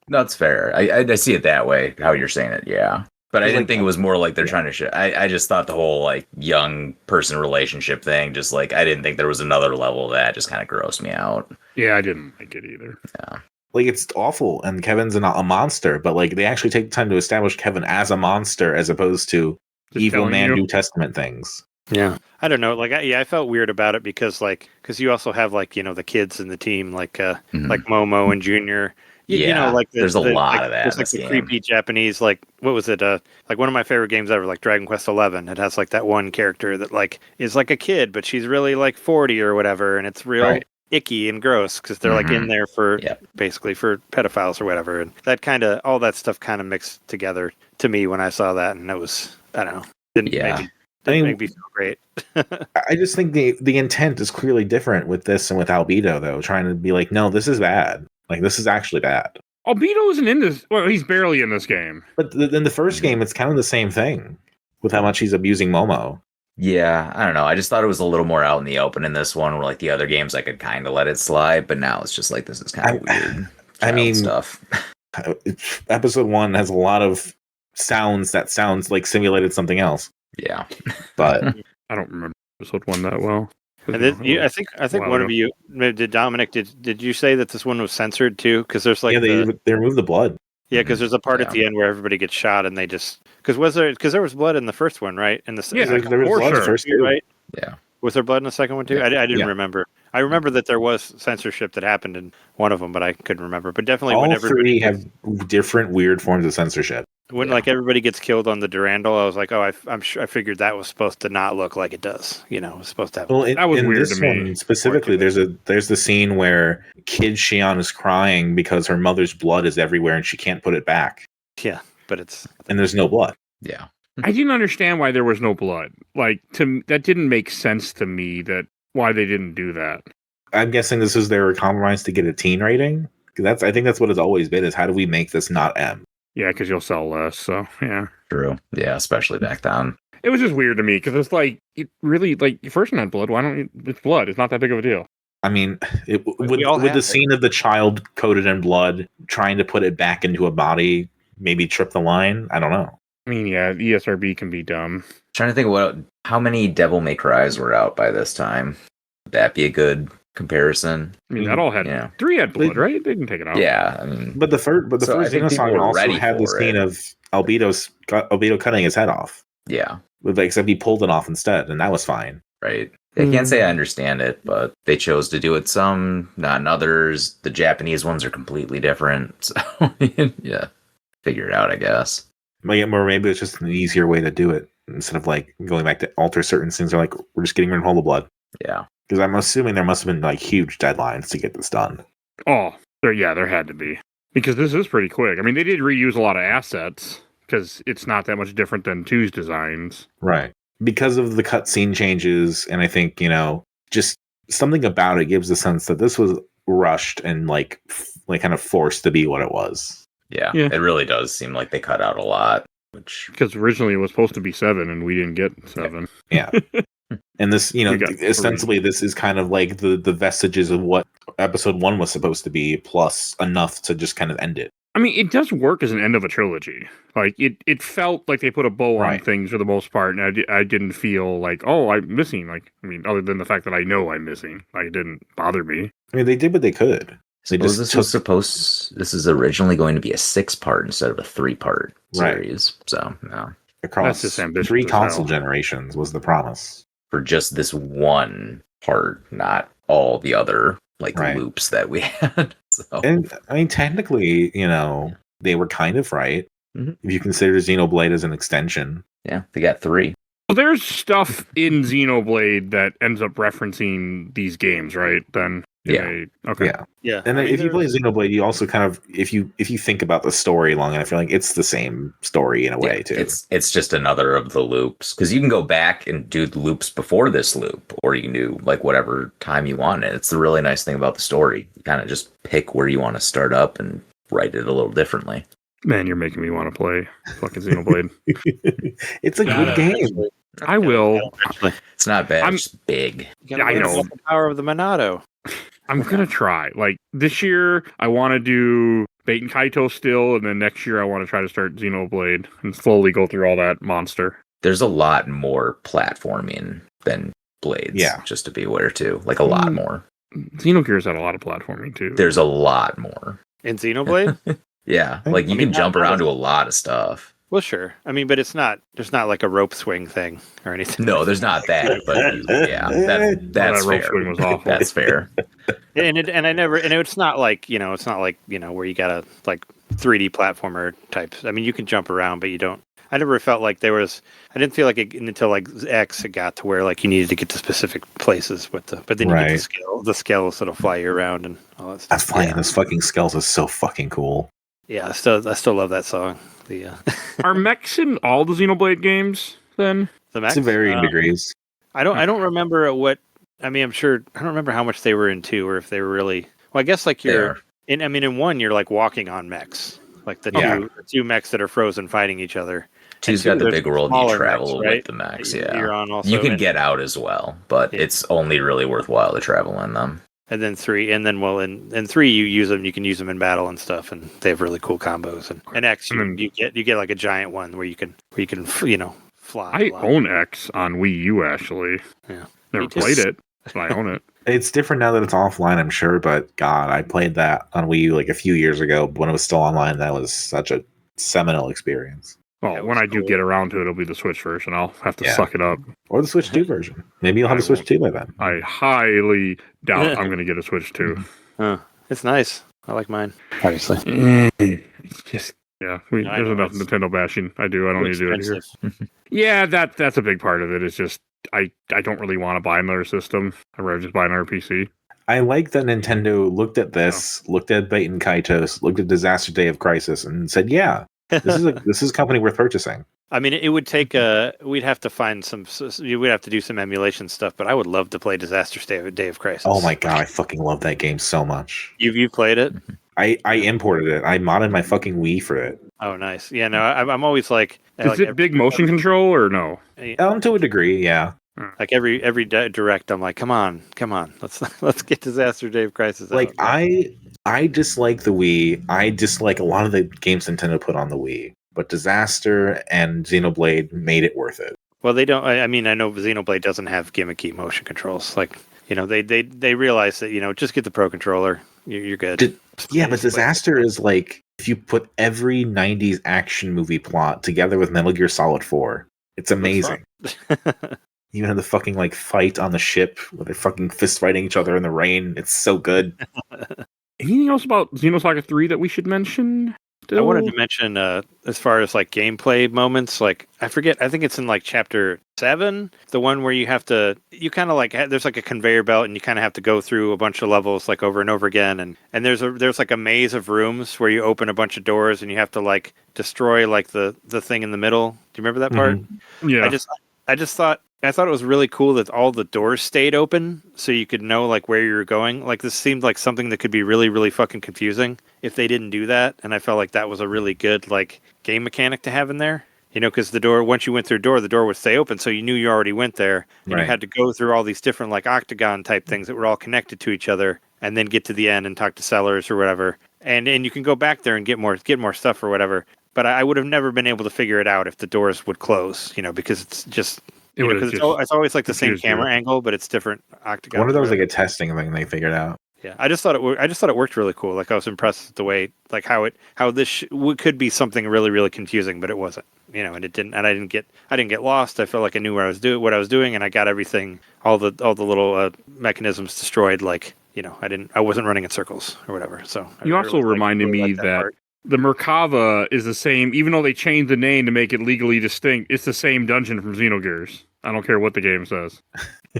S5: that's fair. I see it that way, how you're saying it, yeah. But I
S4: It's
S5: didn't
S4: like-
S5: think it was more like they're trying to I just thought the whole like young person relationship thing, just like I didn't think there was another level of that. Just kind of grossed me out.
S2: Yeah, I didn't like it either.
S4: like it's awful. And Kevin's a monster, but like they actually take time to establish Kevin as a monster as opposed to
S2: Just
S4: evil
S2: telling
S4: man
S2: you.
S4: New Testament things.
S3: Yeah. I don't know. Like, I felt weird about it because you also have like, the kids in the team, like Momo and Junior.
S5: Yeah,
S3: like
S5: there's a lot of that
S3: There's
S5: in
S3: like
S5: this
S3: the
S5: game.
S3: creepy Japanese, like, what was it? Like one of my favorite games ever, like Dragon Quest 11. It has like that one character that like is like a kid, but she's really like 40 or whatever. And it's real
S4: Right.
S3: icky and gross because they're like in there for basically for pedophiles or whatever. And that all that stuff kind of mixed together to me when I saw that. And it was, I don't know, didn't make me feel great.
S4: I just think the intent is clearly different with this and with Albedo, though, trying to be like, no, this is bad. Like, this is actually bad.
S2: Albedo isn't in this. Well, he's barely in this game.
S4: But in the first game, it's kind of the same thing with how much he's abusing Momo.
S5: Yeah, I don't know. I just thought it was a little more out in the open in this one, where like the other games I could kind of let it slide, but now it's just like this is kind of weird.
S4: I mean,
S5: stuff.
S4: Episode 1 has a lot of sounds that sounds like simulated something else.
S5: Yeah,
S4: But
S2: I don't remember episode 1 that well.
S3: And then I think
S2: Wow.
S3: one of you did. Dominic, did you say that this one was censored too? Because there's like
S4: yeah, they removed the blood.
S3: Yeah, because there's a part at the end where everybody gets shot, and they just because there was blood in the first one, right? In the second
S4: there was blood in the first two,
S3: right?
S5: Yeah.
S3: Was there blood in the second one too?
S5: Yeah.
S3: I didn't remember. I remember that there was censorship that happened in one of them, but I couldn't remember. But definitely,
S4: all
S3: when everybody
S4: three have different weird forms of censorship.
S3: When like everybody gets killed on the Durandal, I was like, oh, I'm sure I figured that was supposed to not look like it does. You know, it was supposed to have.
S4: Well,
S2: That was
S4: in
S2: weird
S4: this
S2: to me.
S4: one specifically, there's the scene where Kid Shion is crying because her mother's blood is everywhere and she can't put it back.
S3: Yeah, but it's
S4: and there's no blood.
S5: Yeah.
S2: I didn't understand why there was no blood. Like, that didn't make sense to me. That why they didn't do that.
S4: I'm guessing this is their compromise to get a teen rating. I think that's what it's always been: is how do we make this not M?
S2: Yeah, because you'll sell less. So yeah,
S5: True. Yeah, especially back then.
S2: it was just weird to me because it's like it really like your first one had blood. Why don't you? It's blood. It's not that big of a deal.
S4: I mean, with the scene of the child coated in blood trying to put it back into a body maybe trip the line. I don't know.
S2: I mean, yeah, ESRB can be dumb.
S5: Trying to think of how many Devil May Cries were out by this time. Would that be a good comparison?
S2: I mean, that all had 3 had blood, right? They didn't take it out.
S5: Yeah, I mean,
S4: but the first Xenosaga also had the scene of Albedo cutting his head off.
S5: Yeah,
S4: except he pulled it off instead, and that was fine.
S5: Right. I can't say I understand it, but they chose to do it some, not in others. The Japanese ones are completely different. So yeah, figure it out, I guess.
S4: Or maybe it's just an easier way to do it instead of like going back to alter certain things. They're like, we're just getting rid of all the blood.
S5: Yeah.
S4: Because I'm assuming there must have been like huge deadlines to get this done.
S2: Oh, there had to be. Because this is pretty quick. I mean, they did reuse a lot of assets because it's not that much different than 2's designs.
S4: Right. Because of the cutscene changes, and I think, just something about it gives the sense that this was rushed and like kind of forced to be what it was.
S5: Yeah, it really does seem like they cut out a lot.
S2: Because originally it was supposed to be 7 and we didn't get 7.
S4: Yeah. And this, ostensibly 3. This is kind of like the vestiges of what episode 1 was supposed to be, plus enough to just kind of end it.
S2: I mean, it does work as an end of a trilogy. Like, it felt like they put a bow on things for the most part, and I didn't feel like, oh, I'm missing. Like, I mean, other than the fact that I know I'm missing. Like, it didn't bother me.
S4: I mean, they did what they could.
S5: This is originally going to be a 6-part instead of a 3-part series. So, no.
S4: Across 3 console generations was the promise.
S5: For just this one part, not all the other loops that we had. So.
S4: And I mean, technically, they were kind of right. Mm-hmm. If you consider Xenoblade as an extension.
S5: Yeah, they got 3.
S2: Well, there's stuff in Xenoblade that ends up referencing these games, right? Then okay.
S4: Yeah. And if you play Xenoblade, you also kind of if you think about the story long enough, you're like, it's the same story in a way too.
S5: It's just another of the loops, because you can go back and do the loops before this loop, or you can do like whatever time you want. And it's the really nice thing about the story. You kind of just pick where you want to start up and write it a little differently.
S2: Man, you're making me want to play fucking Xenoblade.
S4: It's a good game.
S2: I will.
S5: It's not bad. It's big.
S2: I know.
S3: The power of the Monado.
S2: I'm gonna try. Like this year, I want to do Bait and Kaito still, and then next year I want to try to start Xenoblade and slowly go through all that monster.
S5: There's a lot more platforming than Blades.
S4: Yeah,
S5: just to be aware too. Like a lot more.
S2: Xenogears had a lot of platforming too.
S5: There's a lot more
S3: in Xenoblade.
S5: Yeah, like you can jump around to a lot of stuff.
S3: Well, sure. I mean, but there's not like a rope swing thing or anything.
S5: No, there's not that. But that's fair.
S2: Rope swing was awful.
S5: That's fair.
S3: And it's not like where you gotta like 3D platformer types. I mean, you can jump around, but you don't. I never felt like there was. I didn't feel like it until like X it got to where like you needed to get to specific places with but then you get the scales that'll fly you around and all that stuff.
S4: That's flying those fucking scales is so fucking cool.
S3: Yeah, I still love that song.
S2: Are mechs in all the Xenoblade games then?
S3: The mechs?
S4: To varying degrees.
S3: I don't remember what. I mean, I'm sure I don't remember how much they were in 2, or if they were really. Well, I guess like in 1 you're like walking on mechs, like the two mechs that are frozen fighting each other.
S5: 2's got the big world you travel mechs, right? With the mechs. Yeah,
S3: you're on also,
S5: you can get out as well, but it's only really worthwhile to travel in them.
S3: And then 3, and then in 3 you use them. You can use them in battle and stuff, and they have really cool combos. And X, you get like a giant one where you can fly.
S2: I own X on Wii U actually.
S3: Yeah,
S2: never played it, but I own it.
S4: It's different now that it's offline, I'm sure, but God, I played that on Wii U like a few years ago when it was still online. That was such a seminal experience.
S2: Well, when I do get around to it, it'll be the Switch version. I'll have to suck it up.
S4: Or the Switch 2 version. Maybe you'll have a Switch 2 by then.
S2: I highly doubt I'm going to get a Switch 2.
S3: It's nice. I like mine, obviously.
S2: It's just, there's enough Nintendo bashing. I don't need to do it here. Yeah, that's a big part of it. It's just, I don't really want to buy another system. I'd rather just buy another PC.
S4: I like that Nintendo looked at this, looked at Baten Kaitos, looked at Disaster Day of Crisis, and said, "Yeah, this is a company worth purchasing."
S3: I mean, it would take we'd have to find we'd have to do some emulation stuff, but I would love to play Disaster Day of Crisis.
S4: Oh my god, I fucking love that game so much.
S3: You've played it?
S4: I imported it. I modded my fucking Wii for it.
S3: Oh, nice. Yeah, no, I'm always like...
S2: Is it big motion control or no?
S4: To a degree, yeah.
S3: Like every direct, I'm like, come on, let's get Disaster Day of Crisis.
S4: Like I dislike the Wii. I dislike a lot of the games Nintendo put on the Wii, but Disaster and Xenoblade made it worth it.
S3: Well, they don't. I mean, I know Xenoblade doesn't have gimmicky motion controls. Like, they realize that just get the Pro Controller. You're good.
S4: But Disaster is like if you put every 90s action movie plot together with Metal Gear Solid 4. It's amazing. Even have the fucking like fight on the ship where they're fucking fist fighting each other in the rain. It's so good.
S2: Anything else about Xenosaga 3 that we should mention?
S3: I wanted to mention as far as like gameplay moments, like I forget, I think it's in like chapter 7, the one where you kind of like there's like a conveyor belt and you kind of have to go through a bunch of levels like over and over again, and there's like a maze of rooms where you open a bunch of doors and you have to like destroy like the thing in the middle. Do you remember that part?
S2: Mm-hmm. Yeah.
S3: I thought it was really cool that all the doors stayed open so you could know like where you were going. Like this seemed like something that could be really, really fucking confusing if they didn't do that. And I felt like that was a really good like game mechanic to have in there. Because the door, once you went through the door would stay open, so you knew you already went there. And you had to go through all these different like octagon type things that were all connected to each other, and then get to the end and talk to sellers or whatever. And you can go back there and get more stuff or whatever. But I would have never been able to figure it out if the doors would close, because it's just... it's always like the same camera angle, but it's different octagon.
S4: I wonder if that was like a testing thing they figured out.
S3: Yeah, I just thought it worked really cool. Like I was impressed with the way, like how this could be something really, really confusing, but it wasn't. And it didn't. And I didn't get lost. I felt like I knew what I was doing, and I got everything, all the little mechanisms destroyed. Like I wasn't running in circles or whatever. So
S2: you also reminded me that. The Merkava is the same, even though they changed the name to make it legally distinct. It's the same dungeon from Xenogears. I don't care what the game says.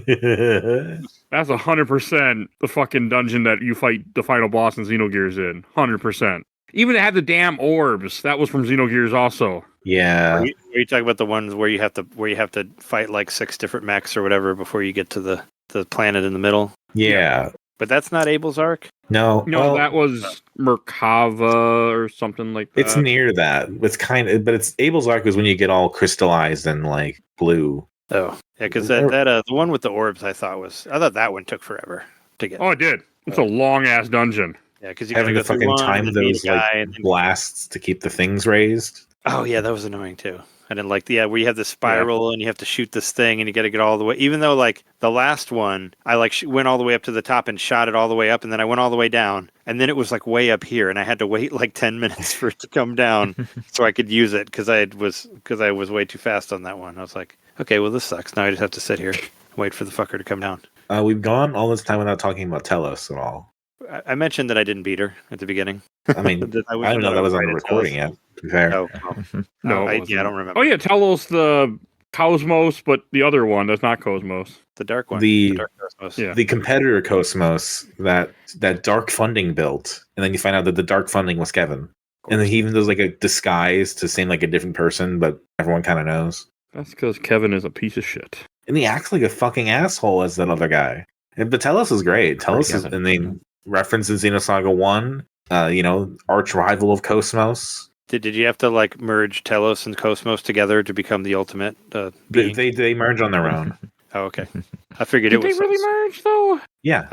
S2: That's 100% the fucking dungeon that you fight the final boss in Xenogears in. 100%. Even it had the damn orbs. That was from Xenogears also.
S4: Yeah.
S3: Are you talking about the ones where you have to fight like 6 different mechs or whatever before you get to the planet in the middle?
S4: Yeah.
S3: But that's not Abel's Ark?
S4: No,
S2: that was Merkava or something like that.
S4: It's near that. It's but it's Abel's Ark was when you get all crystallized and like blue.
S3: Oh, yeah, because the one with the orbs, I thought that one took forever to get.
S2: Oh, it did. It's a long ass dungeon.
S3: Yeah, because you
S4: having to fucking time those like blasts to keep the things raised.
S3: Oh yeah, that was annoying too. I didn't like where you have the spiral and you have to shoot this thing and you got to get all the way. Even though like the last one, I like went all the way up to the top and shot it all the way up, and then I went all the way down, and then it was like way up here, and I had to wait like 10 minutes for it to come down so I could use it because I was way too fast on that one. I was like, okay, well this sucks. Now I just have to sit here and wait for the fucker to come down.
S4: We've gone all this time without talking about Telos at all.
S3: I mentioned that I didn't beat her at the beginning.
S4: I mean, I don't know that was on the recording yet. To be fair.
S3: No, I don't remember.
S2: Oh yeah, Telos the Cosmos, but the other one that's not Cosmos.
S3: The dark one.
S4: The
S3: dark Cosmos.
S4: Yeah. The competitor Cosmos that Dark Funding built, and then you find out that the Dark Funding was Kevin, and then he even does like a disguise to seem like a different person, but everyone kind of knows.
S2: That's because Kevin is a piece of shit,
S4: and he acts like a fucking asshole as that other guy. But Telos is great. Telos is, I mean, reference in Xenosaga 1. Arch rival of Cosmos.
S3: Did you have to like merge Telos and Cosmos together to become the ultimate being?
S4: They merge on their own.
S3: Oh, okay. I figured it was.
S2: Did they really merge though?
S4: Yeah,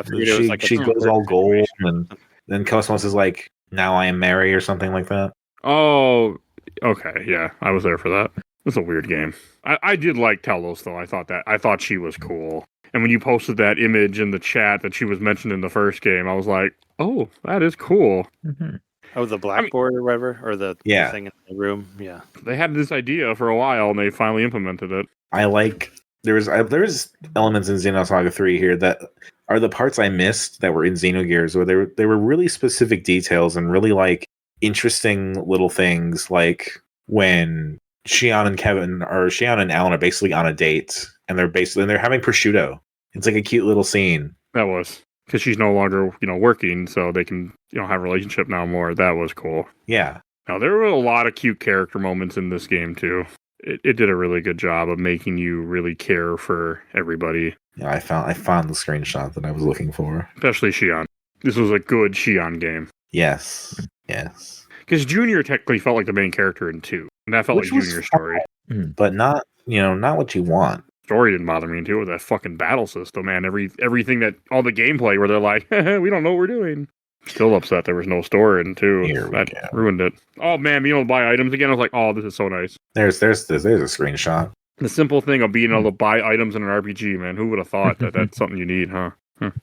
S4: she goes all gold, and then Cosmos is like, "Now I am Mary" or something like that.
S2: Oh, okay, yeah, I was there for that. It's a weird game. I did like Telos though. I thought she was cool. And when you posted that image in the chat that she was mentioned in the first game, I was like, oh, that is cool.
S5: Mm-hmm.
S3: Oh, the blackboard or whatever, or the thing in the room. Yeah,
S2: they had this idea for a while, and they finally implemented it.
S4: I like there's elements in Xenosaga 3 here that are the parts I missed that were in Xenogears, where they were really specific details and really like interesting little things, like when Shion and Alan are basically on a date, and they're having prosciutto. It's like a cute little scene.
S2: That was because she's no longer working, so they can have a relationship now more. That was cool.
S4: Yeah.
S2: Now there were a lot of cute character moments in this game too. It did a really good job of making you really care for everybody.
S4: Yeah, I found the screenshot that I was looking for.
S2: Especially Shion. This was a good Shion game.
S4: Yes.
S2: Because Junior technically felt like the main character in 2. And that felt like Junior's story.
S4: But not what you want.
S2: Story didn't bother me too with that fucking battle system, man. Everything that all the gameplay where they're like, we don't know what we're doing. Still upset there was no story in 2. That ruined it. Oh man, being able to buy items again, I was like, oh, this is so nice.
S4: There's a screenshot.
S2: The simple thing of being able to buy items in an RPG, man. Who would have thought that that's something you need, huh?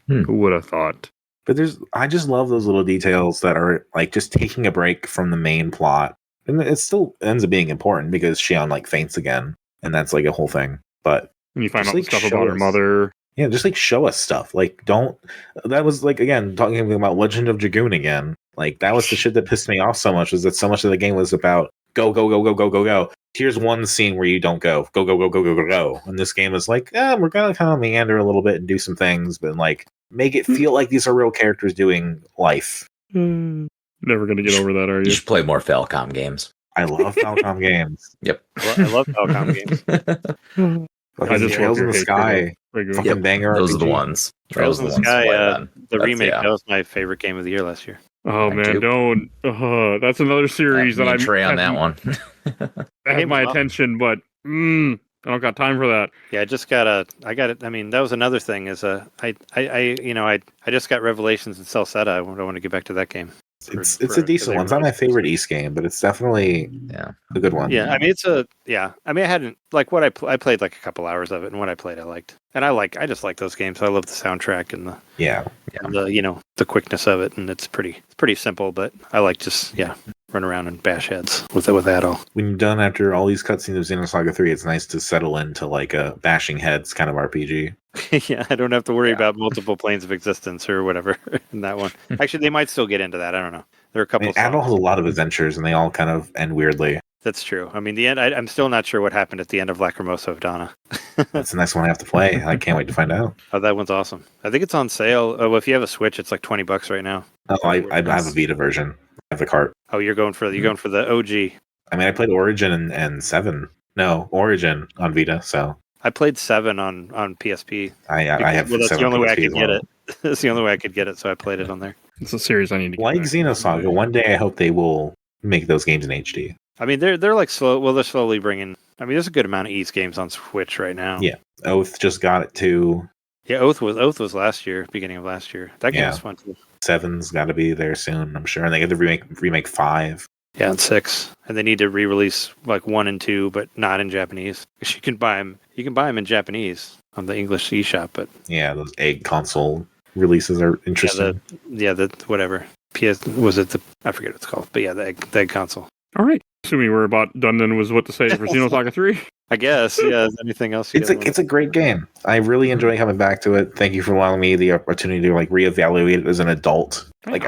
S2: Who would have thought?
S4: But I just love those little details that are like just taking a break from the main plot. And it still ends up being important because Shion like faints again. And that's like a whole thing. But
S2: and you find out
S4: like
S2: stuff about her mother.
S4: Yeah, just like show us stuff. Like that was like, again, talking about Legend of Dragoon again. Like that was the shit that pissed me off so much, was that so much of the game was about go. Here's one scene where you don't go. Go. And this game is like, we're gonna kind of meander a little bit and do some things, but like make it feel like these are real characters doing life.
S2: Never gonna get over that, are you?
S5: You should play more Falcom games.
S4: I love Falcom games.
S5: Yep.
S3: I love Falcom games.
S2: I just
S4: Trails in the Sky. Fucking banger.
S5: Those
S4: RPG.
S5: are the ones.
S3: Trails in the Sky, the remake,
S5: yeah.
S3: that was my favorite game of the year last year.
S2: Oh man, don't. That's another series that I'm
S5: Trey on that one.
S2: I have my attention, but I don't got time for that.
S3: Yeah, I got it. I mean, that was another thing. Is I just got Revelations and Celceta. I want to get back to that game.
S4: It's a decent one. It's not my favorite East game, but it's definitely a good one.
S3: Yeah, I mean I hadn't like what I played like a couple hours of it, and what I played I liked, and I just like those games. I love the soundtrack and the quickness of it, and it's pretty simple, but I like just run around and bash heads with that all.
S4: When you're done after all these cutscenes of Xenosaga 3, it's nice to settle into like a bashing heads kind of RPG.
S3: Yeah, I don't have to worry about multiple planes of existence or whatever in that one. Actually, they might still get into that. I don't know. There are a couple.
S4: Adol has a lot of adventures, and they all kind of end weirdly.
S3: That's true. I mean, the end. I'm still not sure what happened at the end of Lacrimosa of Donna.
S4: That's the next one I have to play. I can't wait to find out.
S3: Oh, that one's awesome. I think it's on sale. Oh, if you have a Switch, it's like $20 right now.
S4: Oh, I have a Vita version. I have the cart.
S3: Oh, you're going for the OG.
S4: I mean, I played Origin and 7. No, Origin on Vita. So
S3: I played 7 on PSP.
S4: I have.
S3: Well, that's
S4: 7
S3: the only way I
S4: PSP
S3: could
S4: as
S3: get
S4: well.
S3: it. That's the only way I could get it, so I played it on there.
S2: It's a series I need to get
S4: like
S2: back.
S4: Xenosaga. One day, I hope they will make those games in HD.
S3: I mean, they're like slow. Well, they're slowly bringing. I mean, there's a good amount of East games on Switch right now.
S4: Yeah, Oath just got it too.
S3: Yeah, Oath was last year, beginning of last year. That game was fun too.
S4: 7's got to be there soon, I'm sure, and they get the remake 5.
S3: Yeah, and 6, and they need to re-release like 1 and 2, but not in Japanese. You can buy them. You can buy them in Japanese on the English eShop, but
S4: those egg console releases are interesting.
S3: The whatever. Was it the? I forget what it's called, but the egg console.
S2: All right. Assuming we're about done then with what to say for Xenosaga 3.
S3: I guess. Yeah. Is there anything else?
S4: It's a great game. I really enjoy coming back to it. Thank you for allowing me the opportunity to like reevaluate it as an adult. Like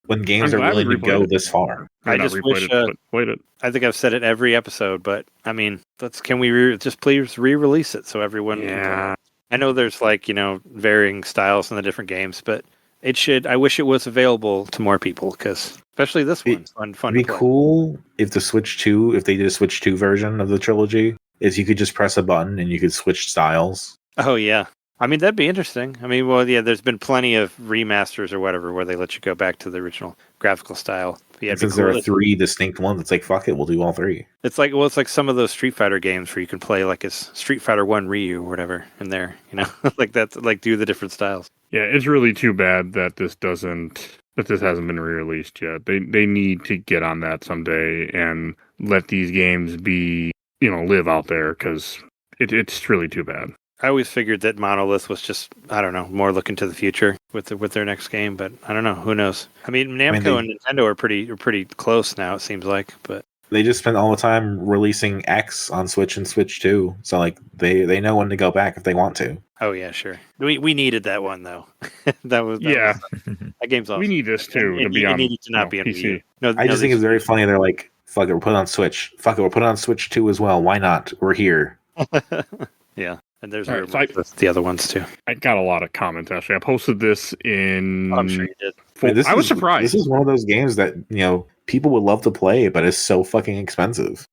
S4: when games are willing to go this far.
S3: I just wish.
S2: Played it.
S3: I think I've said it every episode, but I mean, can we just please re-release it so everyone?
S2: Yeah.
S3: I know there's like varying styles in the different games, but it should. I wish it was available to more people because. Especially this one. Fun.
S4: It'd be cool if if they did a Switch 2 version of the trilogy, is you could just press a button and you could switch styles.
S3: Oh, yeah. I mean, that'd be interesting. I mean, well, yeah, there's been plenty of remasters or whatever where they let you go back to the original graphical style. Yeah,
S4: since there are 3 distinct ones, it's like, fuck it, we'll do all 3.
S3: It's like some of those Street Fighter games where you can play like as Street Fighter 1 Ryu or whatever in there, like that's like do the different styles.
S2: Yeah, it's really too bad that this hasn't been re-released yet. They need to get on that someday and let these games be live out there because it's really too bad.
S3: I always figured that Monolith was just, I don't know, more looking to the future with their next game, but I don't know. Who knows? I mean, Namco and Nintendo are pretty close now, it seems like, but
S4: they just spend all the time releasing X on Switch and Switch 2. So like they know when to go back if they want to.
S3: Oh yeah, sure. We needed that one though. that game's awesome.
S2: We need this too to be on.
S3: Needed to not be on
S2: PC.
S3: Wii U. No,
S4: I just think it's very funny. They're like, "Fuck it, we'll put it on Switch. Fuck it, we'll put it on Switch 2 as well. Why not? We're here."
S3: Yeah. And there's
S2: the
S3: other ones too.
S2: I got a lot of comments actually. I posted this in.
S3: I'm sure you did.
S2: I was surprised.
S4: This is one of those games that people would love to play, but it's so fucking expensive.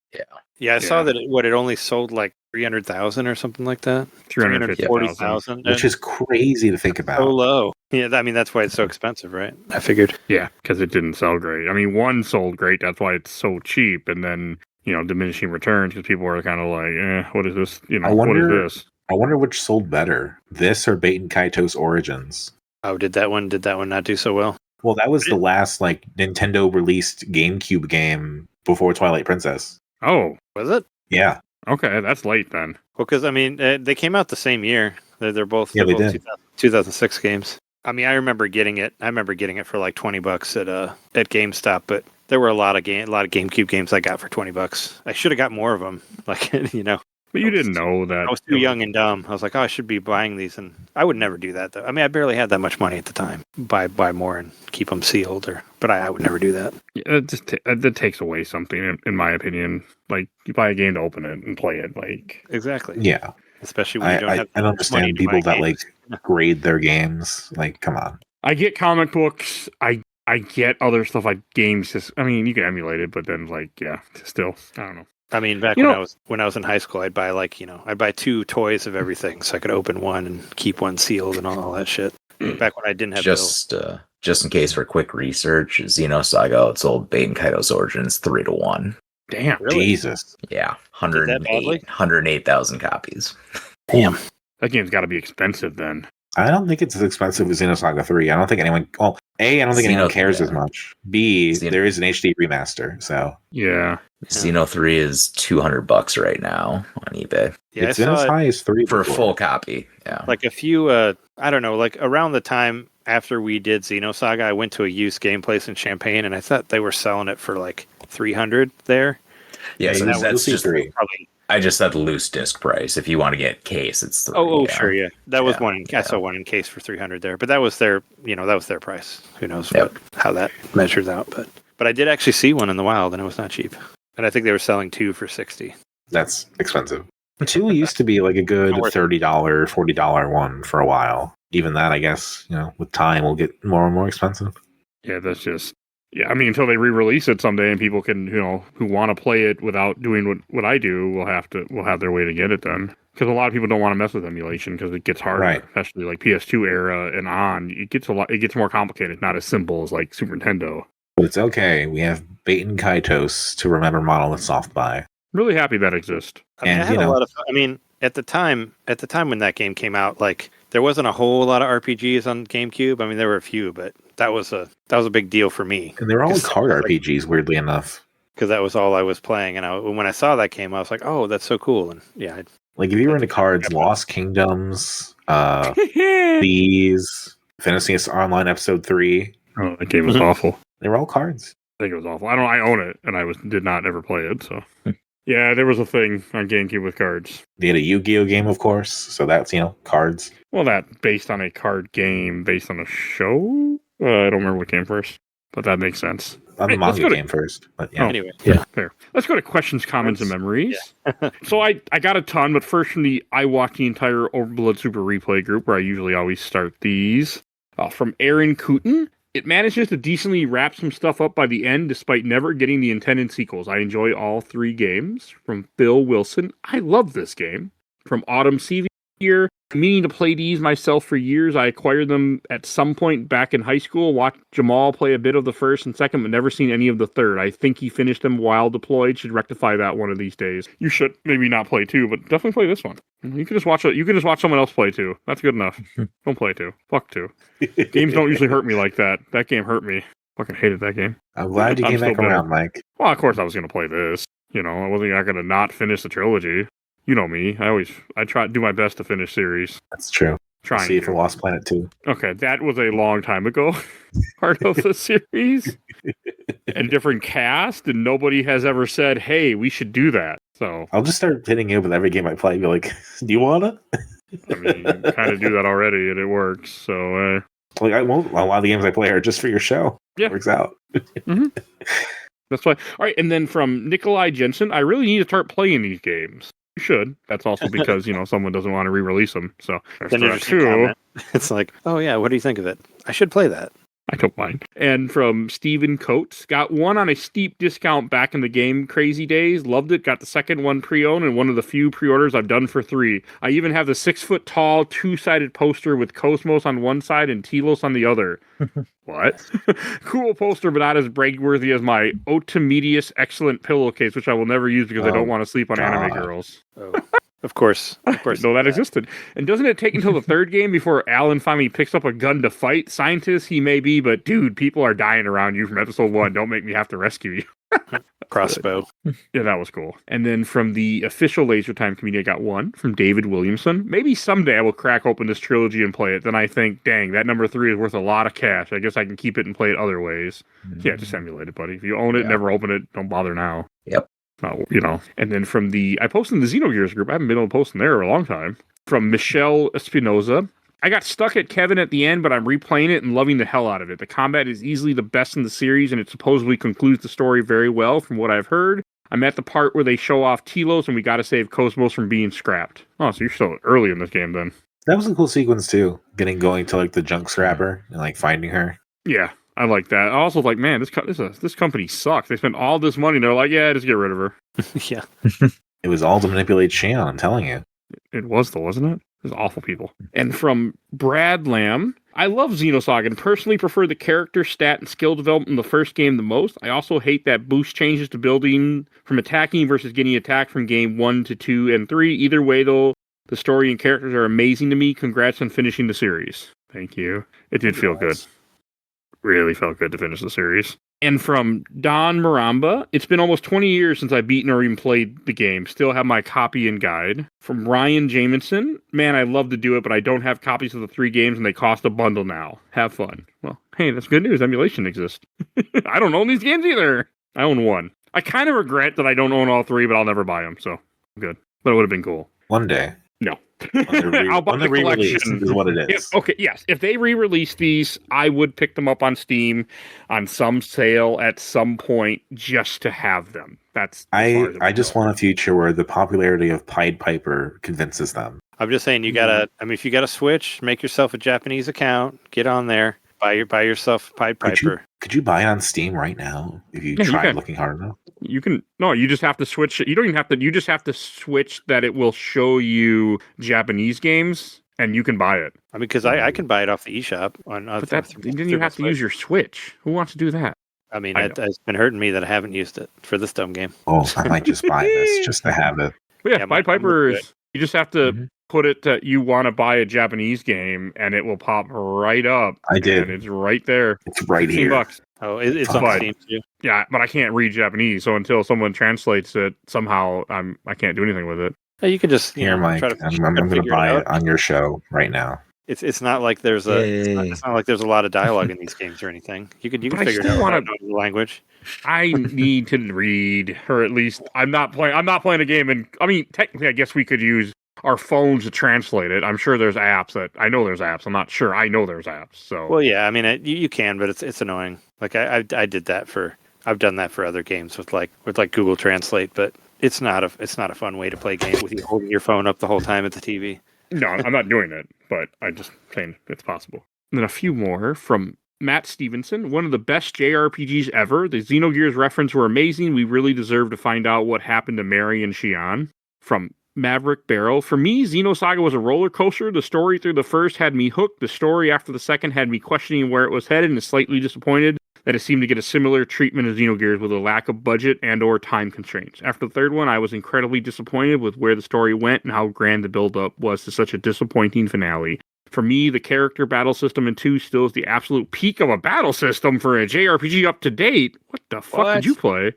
S3: Yeah, I saw that it only sold like 300,000 or something like that.
S2: 340,000,
S4: which is crazy to think about.
S3: So low. Yeah, I mean that's why it's so expensive, right? I figured.
S2: Yeah, because it didn't sell great. I mean, one sold great. That's why it's so cheap, and then diminishing returns because people were kind of like, what is this? What is this?
S4: I wonder which sold better, this or Baten Kaitos Origins.
S3: Oh, did that one not do so well?
S4: Well, that was the last Nintendo released GameCube game before Twilight Princess.
S2: Oh,
S3: was it?
S4: Yeah.
S2: Okay, that's late then.
S3: Well, because I mean, they came out the same year. They're both.
S4: Yeah, they did.
S3: 2006 games. I mean, I remember getting it. I remember getting it for like $20 at GameStop, but there were a lot of GameCube games I got for $20. I should have got more of them.
S2: But you didn't know that.
S3: I was too young and dumb. I was like, I should be buying these, and I would never do that though. I mean, I barely had that much money at the time. Buy more and keep them sealed, but I would never do that.
S2: Yeah, that takes away something, in my opinion. Like you buy a game to open it and play it, like
S3: exactly.
S4: Yeah,
S3: especially when you don't have.
S4: I don't understand people that grade their games. Like, come on.
S2: I get comic books. I get other stuff like games. I mean, you can emulate it, but then still, I don't know. I
S3: mean, back when I was in high school, I'd buy I'd buy 2 toys of everything, so I could open one and keep one sealed and all that shit. Back when I didn't have
S5: just in case for quick research, Xenosaga outsold Baten Kaitos Origins 3-1.
S2: Damn,
S3: really?
S5: Jesus, yeah, 108,000 copies.
S3: Damn,
S2: that game's got to be expensive then.
S4: I don't think it's as expensive as Xenosaga 3. I don't think anyone. Well, A, I don't think anyone cares as much. B, there is an HD remaster, so
S2: yeah.
S5: Xeno 3 is $200 right now on eBay.
S3: Yeah,
S4: it's as high as 3
S5: for a full copy. Yeah,
S3: like a few. I don't know. Like around the time after we did Xenosaga, I went to a used game place in Champaign, and I thought they were selling it for like $300 there.
S5: Yeah, so that's just
S4: probably.
S5: I just said loose disc price. If you want to get case, it's 3.
S3: Oh, sure, yeah. That was one. I saw one in case for $300 there, but that was their price. Who knows how that measures out? But I did actually see one in the wild, and it was not cheap. And I think they were selling 2 for $60.
S4: That's expensive. 2 used to be like a good $30, $40 one for a while. Even that, I guess, with time, will get more and more expensive.
S2: Yeah, that's just. Yeah, I mean, until they re-release it someday and people can, who want to play it without doing what I do, will have their way to get it done. Because a lot of people don't want to mess with emulation because it gets harder,
S4: right.
S2: Especially like PS2 era and on. It gets more complicated, not as simple as like Super Nintendo.
S4: But it's okay. We have Baten Kaitos to remember Monolith Soft by.
S2: Really happy that exists.
S3: I mean, I had a lot of. I mean, at the time when that game came out, like there wasn't a whole lot of RPGs on GameCube. I mean, there were a few, but that was a big deal for me.
S4: And they were all card RPGs, weirdly enough.
S3: Because that was all I was playing, and when I saw that game, I was like, "Oh, that's so cool!" And yeah,
S4: like if you were into cards, Lost Kingdoms, These, Fantasy Online Episode 3.
S2: Oh, that game was awful.
S4: They were all cards.
S2: I think it was awful. I own it, and I did not ever play it. So yeah, there was a thing on GameCube with cards.
S4: They had a Yu-Gi-Oh game, of course. So that's cards.
S2: Well, that based on a card game based on a show. I don't remember what came first, but that makes sense.
S4: On the manga game first. But yeah.
S3: Anyway,
S2: yeah. Fair. Let's go to questions, comments, and memories. Yeah. So I got a ton, but first from the I watched the entire Overblood Super Replay group, where I usually always start these. From Aaron Cooten. It manages to decently wrap some stuff up by the end, despite never getting the intended sequels. I enjoy all 3 games. From Phil Wilson. I love this game. From Autumn CV here. Meaning to play these myself for years. I acquired them at some point back in high school. Watched Jamal play a bit of the first and second, but never seen any of the third. I think he finished them while deployed. Should rectify that one of these days. You should maybe not play 2, but definitely play this one. You can just watch it. You can just watch someone else play 2. That's good enough. Don't play 2. Fuck 2. Games don't usually hurt me like that. That game hurt me. Fucking hated that game.
S4: I'm glad you came back around, Mike.
S2: Well, of course I was going to play this. I wasn't not going to not finish the trilogy. You know me. I try to do my best to finish series.
S4: That's true.
S2: Trying
S4: See
S2: to.
S4: for Lost Planet 2.
S2: Okay, that was a long time ago. Part of the series. And different cast, and nobody has ever said, hey, we should do that. So
S4: I'll just start hitting you with every game I play. Be like, do you wanna?
S2: I mean, you kind of do that already, and it works. So
S4: I won't. A lot of the games I play are just for your show.
S2: Yeah.
S4: It works out.
S2: Mm-hmm. That's why. All right, and then from Nikolai Jensen, I really need to start playing these games. You should. That's also because someone doesn't want to re-release them. So
S3: then
S2: there's
S3: interesting comment. It's like, oh yeah, what do you think of it? I should play that.
S2: I don't mind. And from Stephen Coates, got one on a steep discount back in the game crazy days. Loved it. Got the second one pre-owned and one of the few pre-orders I've done for 3. I even have the 6-foot tall 2-sided poster with Cosmos on one side and Telos on the other. What? Cool poster, but not as brag-worthy as my Otimedius excellent pillowcase, which I will never use because I don't want to sleep on anime girls.
S3: Oh. Of course.
S2: No, that existed. And doesn't it take until the third game before Alan finally picks up a gun to fight? Scientist he may be, but dude, people are dying around you from episode 1. Don't make me have to rescue you.
S3: Crossbow.
S2: Yeah, that was cool. And then from the official Laser Time community, I got one from David Williamson. Maybe someday I will crack open this trilogy and play it. Then I think, dang, that number 3 is worth a lot of cash. I guess I can keep it and play it other ways. Yeah, just emulate it, buddy. If you own it, never open it, don't bother now.
S5: Yep.
S2: And then from I posted in the Xenogears group. I haven't been able to post in there in a long time. From Michelle Espinoza. I got stuck at Kevin at the end, but I'm replaying it and loving the hell out of it. The combat is easily the best in the series, and it supposedly concludes the story very well from what I've heard. I'm at the part where they show off Telos, and we got to save Cosmos from being scrapped. Oh, so you're still early in this game then.
S4: That was a cool sequence too. Going to the junk scrapper and finding her.
S2: Yeah, I like that. I also like, man, this company sucks. They spent all this money. And they're like, yeah, just get rid of her.
S3: Yeah.
S4: It was all to manipulate Shan, I'm telling you.
S2: It was though, wasn't it? It was awful people. And from Brad Lamb, I love Xenosaga and personally prefer the character, stat, and skill development in the first game the most. I also hate that boost changes to building from attacking versus getting attacked from game 1 to 2 and 3. Either way, though, the story and characters are amazing to me. Congrats on finishing the series. Thank you. It did feel good. Really felt good to finish the series. And from Don Maramba, it's been almost 20 years since I've beaten or even played the game. Still have my copy and guide. From Ryan Jamison, man, I'd love to do it, but I don't have copies of the 3 games and they cost a bundle now. Have fun. Well, hey, that's good news. Emulation exists. I don't own these games either. I own 1. I kind of regret that I don't own all 3, but I'll never buy them, so I'm good. But it would have been cool.
S4: One day.
S2: No.
S4: I'll buy the collection. Is what it is.
S2: Yes. If they re-release these, I would pick them up on Steam on some sale at some point just to have them. That's
S4: I just want a future where the popularity of Pied Piper convinces them.
S3: I'm just saying you gotta. I mean, if you got a Switch, make yourself a Japanese account, get on there, buy yourself Pied Piper.
S4: Could you buy it on Steam right now if you try looking hard enough?
S2: You can. No, you just have to switch. You don't even have to. You just have to switch that it will show you Japanese games, and you can buy it.
S3: I mean, because I can buy it off the eShop
S2: But then you have to use your Switch. Who wants to do that?
S3: I mean, it's been hurting me that I haven't used it for this dumb game.
S4: Oh, I might just buy this just to have it.
S2: But yeah, Pied Piper is. You just have to put it that you want to buy a Japanese game, and it will pop right up.
S4: I did.
S2: And it's right there.
S4: It's right here.
S2: $15.
S3: Oh, it's on Steam too.
S2: Yeah, but I can't read Japanese, so until someone translates it somehow, I can't do anything with it.
S3: Yeah, you can just
S4: here, Mike. I'm going to buy it on your show right now.
S3: It's not like there's it's not like there's a lot of dialogue in these games or anything. You can figure it out the language.
S2: I need to read, or at least I'm not playing a game, and I mean technically, I guess we could use our phones to translate it. I'm sure there's apps I know there's apps. I'm not sure. I know there's apps. So
S3: well, yeah. I mean, you can, but it's annoying. Like I did that I've done that for other games with Google Translate, but it's not a fun way to play games with you holding your phone up the whole time at the TV.
S2: No, I'm not doing it, but I'm just saying it's possible. And then a few more from Matt Stevenson, one of the best JRPGs ever. The Xenogears reference were amazing. We really deserve to find out what happened to Mary and Xion. From Maverick Barrel, for me, Xenosaga was a roller coaster. The story through the first had me hooked. The story after the second had me questioning where it was headed and slightly disappointed that it seemed to get a similar treatment as Xenogears with a lack of budget and or time constraints. After the third one, I was incredibly disappointed with where the story went and how grand the build-up was to such a disappointing finale. For me, the character battle system in 2 still is the absolute peak of a battle system for a JRPG up to date. What the fuck did you play?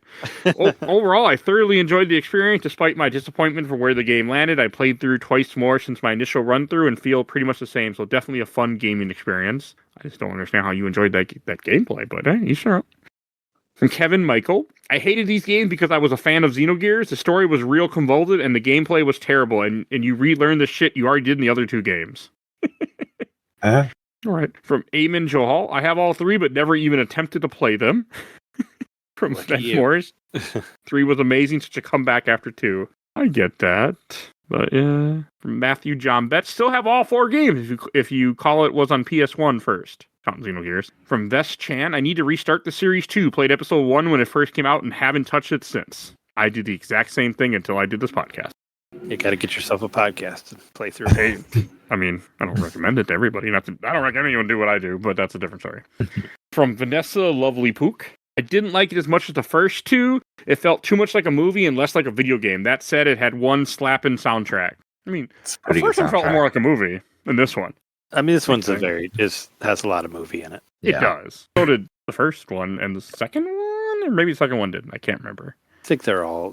S2: Overall, I thoroughly enjoyed the experience despite my disappointment for where the game landed. I played through twice more since my initial run through and feel pretty much the same, so definitely a fun gaming experience. I just don't understand how you enjoyed that gameplay, but hey, you sure. From Kevin Michael, I hated these games because I was a fan of Xenogears. The story was real convoluted and the gameplay was terrible, and you relearned the shit you already did in the other 2 games. All right. From Eamon Johal, I have all 3 but never even attempted to play them. From Sven Morris, 3 was amazing, such a comeback after 2. I get that. But yeah. From Matthew John Betts, still have all 4 games if you call it was on PS1 first. Xenogears. From Vest Chan, I need to restart the series 2. Played episode 1 when it first came out and haven't touched it since. I did the exact same thing until I did this podcast.
S3: You got to get yourself a podcast and play through.
S2: Hey, I mean, I don't recommend it to everybody. I don't recommend anyone do what I do, but that's a different story. From Vanessa Lovely Pook, I didn't like it as much as the first 2. It felt too much like a movie and less like a video game. That said, it had one slapping soundtrack. I mean, the first one felt more like a movie than this one.
S3: I mean, this one's has a lot of movie in it.
S2: Yeah. It does. So did the first one, and the second one, or maybe the second one didn't. I can't remember.
S3: I think they're all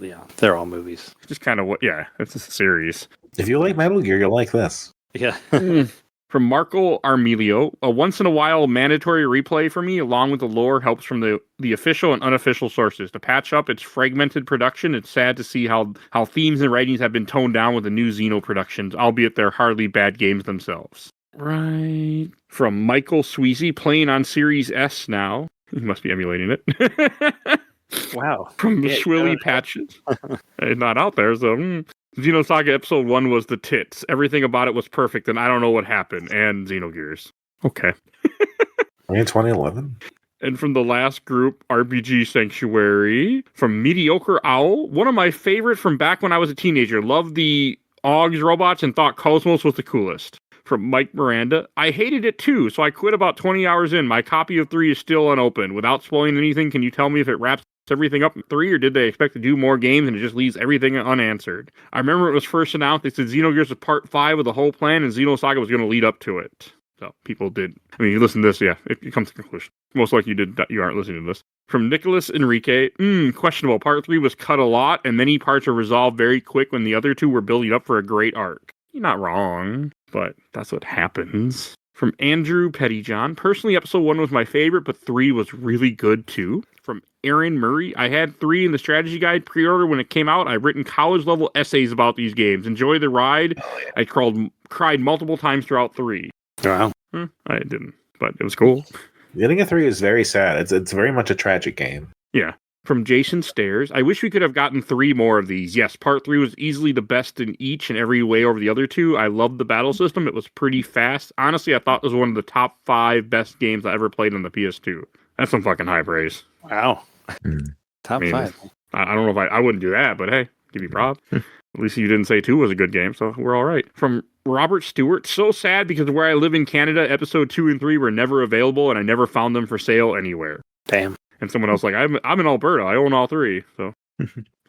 S3: movies.
S2: Just kind of it's a series.
S4: If you like Metal Gear, you'll like this.
S3: Yeah.
S2: From Marco Armelio, a once in a while mandatory replay for me, along with the lore, helps from the official and unofficial sources. To patch up its fragmented production, it's sad to see how themes and writings have been toned down with the new Xeno productions, albeit they're hardly bad games themselves. Right. From Michael Sweezy, playing on Series S now. He must be emulating it.
S3: Wow.
S2: From the Swilly Patches. It's not out there, so... Xenosaga Episode 1 was the tits. Everything about it was perfect, and I don't know what happened. And Xenogears. Okay.
S4: Are we in 2011?
S2: And from the last group, RPG Sanctuary. From Mediocre Owl. One of my favorite from back when I was a teenager. Loved the Augs robots and thought Cosmos was the coolest. From Mike Miranda. I hated it too, so I quit about 20 hours in. My copy of 3 is still unopened. Without spoiling anything, can you tell me if it wraps everything up in 3, or did they expect to do more games and it just leaves everything unanswered? I remember it was first announced, they said Xenogears was part 5 of the whole plan, and Xenosaga was going to lead up to it. So people did. I mean, you listen to this, it comes to conclusion. Most likely you aren't listening to this. From Nicholas Enrique, questionable. Part 3 was cut a lot, and many parts are resolved very quick when the other 2 were building up for a great arc. You're not wrong, but that's what happens. From Andrew Pettyjohn, personally, episode 1 was my favorite, but 3 was really good too. From Aaron Murray, I had 3 in the strategy guide pre-order when it came out. I've written college-level essays about these games. Enjoy the ride. Oh, yeah. I cried multiple times throughout 3.
S3: Wow.
S2: I didn't, but it was cool.
S4: Getting a 3 is very sad. It's very much a tragic game.
S2: Yeah. From Jason Stairs, I wish we could have gotten 3 more of these. Yes, part 3 was easily the best in each and every way over the other 2. I loved the battle system. It was pretty fast. Honestly, I thought it was one of the top 5 best games I ever played on the PS2. That's some fucking high praise.
S3: Wow. Top 5.
S2: I don't know if I wouldn't do that, but hey, give me props. At least you didn't say 2 was a good game, so we're all right. From Robert Stewart, so sad because where I live in Canada, episode 2 and 3 were never available, and I never found them for sale anywhere.
S3: Damn.
S2: And someone else like, I'm in Alberta, I own all 3, so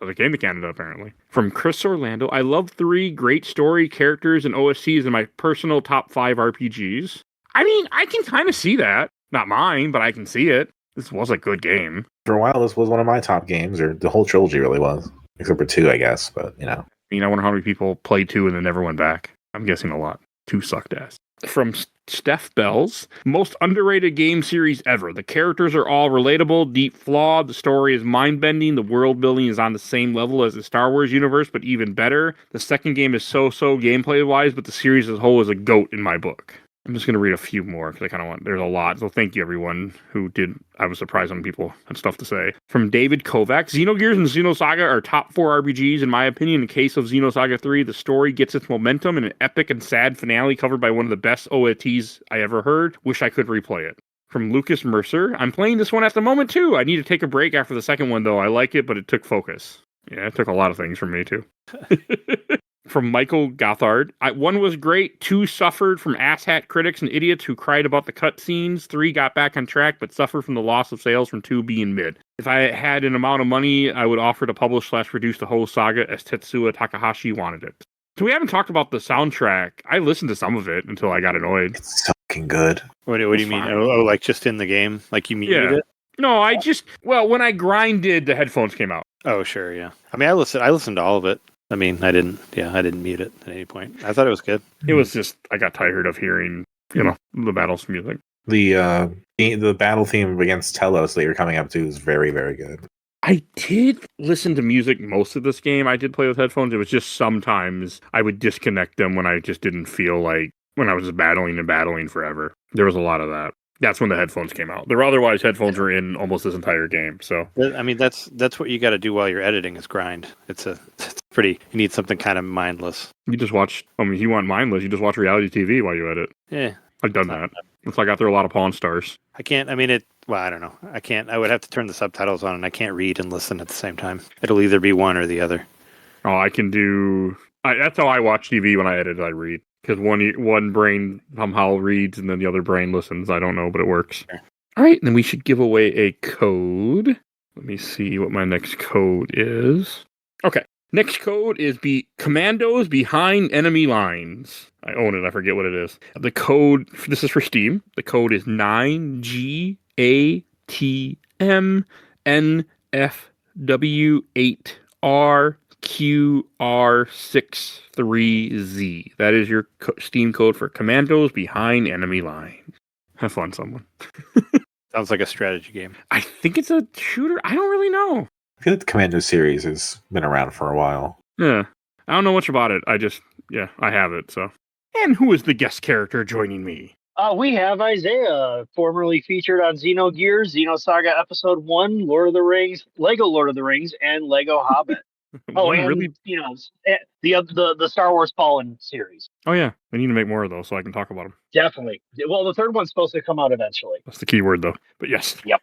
S2: they came to Canada apparently. From Chris Orlando, I love 3, great story, characters, and OSTs in my personal top 5 RPGs. I mean, I can kind of see that. Not mine, but I can see it. This was a good game.
S4: For a while, this was one of my top games, or the whole trilogy really was. Except for 2, I guess, but, you know.
S2: I wonder how many people played 2 and then never went back. I'm guessing a lot. 2 sucked ass. From Steph Bells, most underrated game series ever. The characters are all relatable, deep flawed, the story is mind-bending, the world building is on the same level as the Star Wars universe, but even better. The second game is so-so gameplay-wise, but the series as a whole is a GOAT in my book. I'm just going to read a few more because I kind of want... There's a lot, so thank you everyone who did... I was surprised when people had stuff to say. From David Kovac, Xenogears and Xenosaga are top 4 RPGs in my opinion. In case of Xenosaga 3, the story gets its momentum in an epic and sad finale covered by one of the best OSTs I ever heard. Wish I could replay it. From Lucas Mercer, I'm playing this one at the moment too. I need to take a break after the second one though. I like it, but it took focus. Yeah, it took a lot of things from me too. From Michael Gothard, 1 was great, 2 suffered from asshat critics and idiots who cried about the cutscenes, 3 got back on track but suffered from the loss of sales from 2 being mid. If I had an amount of money, I would offer to publish/produce the whole saga as Tetsuya Takahashi wanted it. So we haven't talked about the soundtrack. I listened to some of it until I got annoyed.
S4: It's so fucking good.
S3: What do you mean? Oh, like just in the game? Like you muted it?
S2: No, when I grinded, the headphones came out.
S3: Oh, sure, yeah. I mean, I listened to all of it. I mean, I didn't mute it at any point. I thought it was good.
S2: It was just, I got tired of hearing, the battles music.
S4: The battle theme against Telos that you're coming up to is very, very good.
S2: I did listen to music most of this game. I did play with headphones. It was just sometimes I would disconnect them when I just didn't feel like, when I was just battling forever. There was a lot of that. That's when the headphones came out. Otherwise, headphones were in almost this entire game. So
S3: I mean, that's what you got to do while you're editing is grind. It's pretty. You need something kind of mindless.
S2: You just watch. I mean, if you want mindless, you just watch reality TV while you edit.
S3: Yeah,
S2: I've done that. It's like I got through a lot of Pawn Stars.
S3: I can't. I mean, well, I don't know. I can't. I would have to turn the subtitles on, and I can't read and listen at the same time. It'll either be one or the other.
S2: Oh, I can do. That's how I watch TV when I edit. I read. Because one brain somehow reads and then the other brain listens. I don't know, but it works.
S3: Sure.
S2: All right, then we should give away a code. Let me see what my next code is. Okay, next code is Commandos Behind Enemy Lines. I own it. I forget what it is. The code, this is for Steam. The code is 9GATMNFW8RQR63Z. That is your Steam code for Commandos Behind Enemy Lines. Have fun, someone.
S3: Sounds like a strategy game.
S2: I think it's a shooter. I don't really know.
S4: I feel like the Commando series has been around for a while.
S2: Yeah. I don't know much about it. I have it, so. And who is the guest character joining me?
S6: We have Isaiah, formerly featured on Xenogears, Xenosaga Episode 1, Lord of the Rings, Lego Lord of the Rings, and Lego Hobbit. And
S2: really?
S6: The Star Wars Fallen series.
S2: Oh, yeah. I need to make more of those so I can talk about them.
S6: Definitely. Well, the third one's supposed to come out eventually.
S2: That's the key word, though. But yes.
S6: Yep.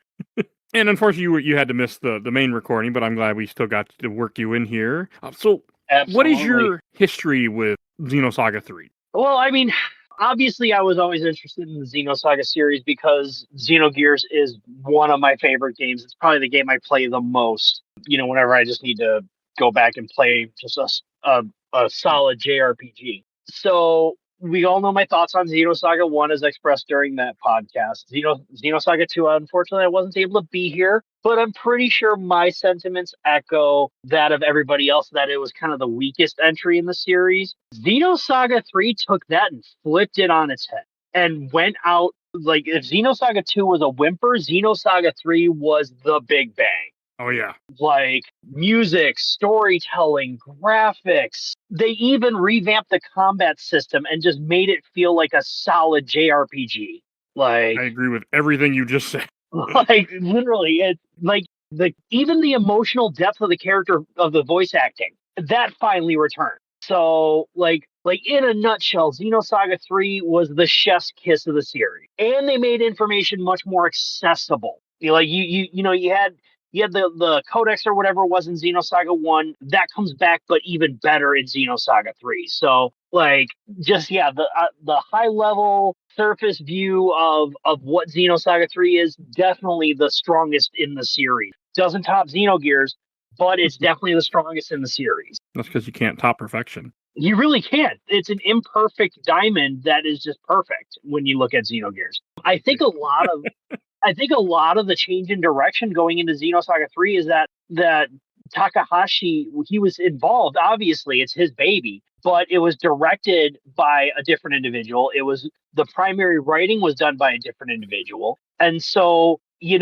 S2: And unfortunately, you had to miss the main recording, but I'm glad we still got to work you in here. So,
S6: Absolutely.
S2: What is your history with Xenosaga 3?
S6: Well, I mean, obviously, I was always interested in the Xenosaga series because Xenogears is one of my favorite games. It's probably the game I play the most. Whenever I just need to go back and play just a solid JRPG. So we all know my thoughts on Xenosaga 1 as expressed during that podcast. Xenosaga 2, unfortunately, I wasn't able to be here, but I'm pretty sure my sentiments echo that of everybody else, that it was kind of the weakest entry in the series. Xenosaga 3 took that and flipped it on its head and went out, like, if Xenosaga 2 was a whimper, Xenosaga 3 was the big bang.
S2: Oh, yeah.
S6: Like music, storytelling, graphics. They even revamped the combat system and just made it feel like a solid JRPG. Like,
S2: I agree with everything you just said.
S6: Like, literally, it's like even the emotional depth of the character of the voice acting, that finally returned. So, like in a nutshell, Xenosaga 3 was the chef's kiss of the series. And they made information much more accessible. You had the codex or whatever it was in Xenosaga 1. That comes back, but even better in Xenosaga 3. So, the high level surface view of what Xenosaga 3 is, definitely the strongest in the series. Doesn't top Xenogears, but it's definitely the strongest in the series.
S2: That's because you can't top perfection.
S6: You really can't. It's an imperfect diamond that is just perfect when you look at Xenogears. I think a lot of the change in direction going into Xenosaga 3 is that Takahashi, he was involved. Obviously, it's his baby, but it was directed by a different individual. The primary writing was done by a different individual. And so, he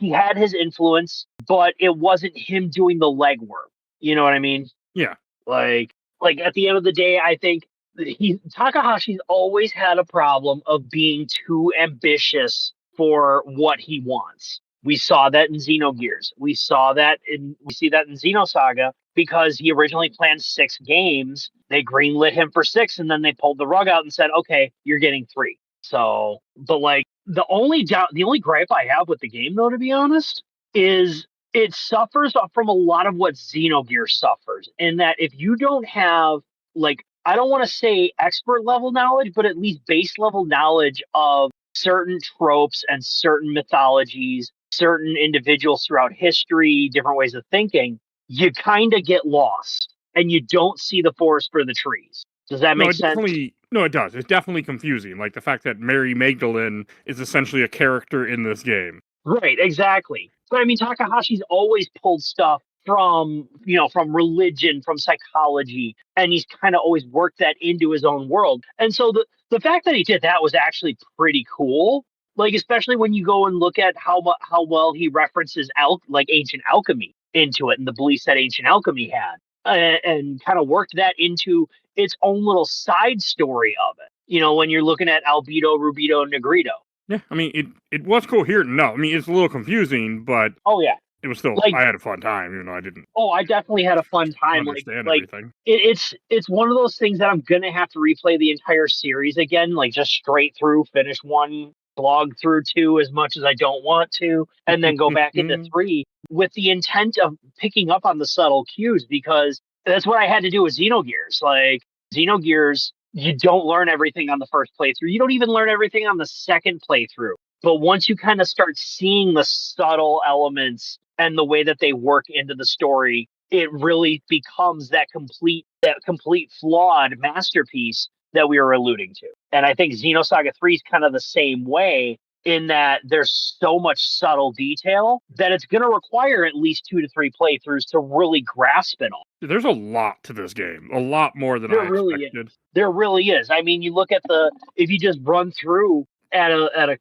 S6: had his influence, but it wasn't him doing the legwork. You know what I mean?
S2: Yeah.
S6: Like at the end of the day, I think Takahashi's always had a problem of being too ambitious for what he wants. We saw that in Xenogears. We see that in Xenosaga, because he originally planned 6 games. They greenlit him for 6, and then they pulled the rug out and said, "Okay, you're getting 3." So, but the only gripe I have with the game, though, to be honest, is it suffers from a lot of what Xenogears suffers, in that if you don't have, I don't want to say expert level knowledge, but at least base level knowledge of certain tropes and certain mythologies, certain individuals throughout history, different ways of thinking, you kind of get lost. and you don't see the forest for the trees. Does that make sense?
S2: No, it does. It's definitely confusing. Like the fact that Mary Magdalene is essentially a character in this game.
S6: Right, exactly. But I mean, Takahashi's always pulled stuff from religion, from psychology, and he's kind of always worked that into his own world. And so the fact that he did that was actually pretty cool. Like, especially when you go and look at how well he references ancient alchemy into it and the beliefs that ancient alchemy had, and kind of worked that into its own little side story of it. You know, when you're looking at Albedo, Rubedo, and Negrito.
S2: Yeah, I mean, it was coherent enough. I mean, it's a little confusing, but
S6: oh yeah,
S2: it was still. I had a fun time, even though I didn't.
S6: Oh, I definitely had a fun time.
S2: Understand everything.
S6: It's one of those things that I'm gonna have to replay the entire series again, like just straight through, finish 1, slog through 2 as much as I don't want to, and then go back into 3 with the intent of picking up on the subtle cues, because that's what I had to do with Xenogears. Like Xenogears, you don't learn everything on the first playthrough. You don't even learn everything on the second playthrough. But once you kind of start seeing the subtle elements and the way that they work into the story, it really becomes that complete flawed masterpiece that we were alluding to. And I think Xenosaga 3 is kind of the same way, in that there's so much subtle detail that it's going to require at least 2 to 3 playthroughs to really grasp it all.
S2: There's a lot to this game, a lot more than I expected.
S6: There really is. I mean, you look at if you just run through at a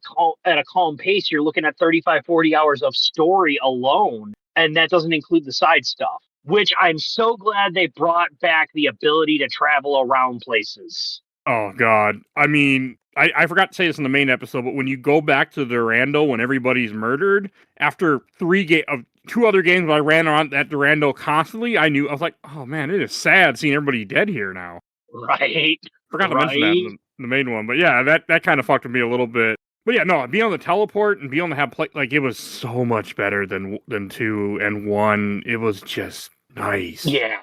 S6: calm pace, you're looking at 35, 40 hours of story alone, and that doesn't include the side stuff, which I'm so glad they brought back the ability to travel around places.
S2: Oh, God. I mean, I forgot to say this in the main episode, but when you go back to Durando when everybody's murdered, after 2 other games where I ran around that Durando constantly, I was like, oh man, it is sad seeing everybody dead here now.
S6: Right.
S2: Forgot to mention that in the main one, but yeah, that kind of fucked with me a little bit. But yeah, no, being able to teleport and being able to have it was so much better than 2 and 1. It was just nice.
S6: Yeah.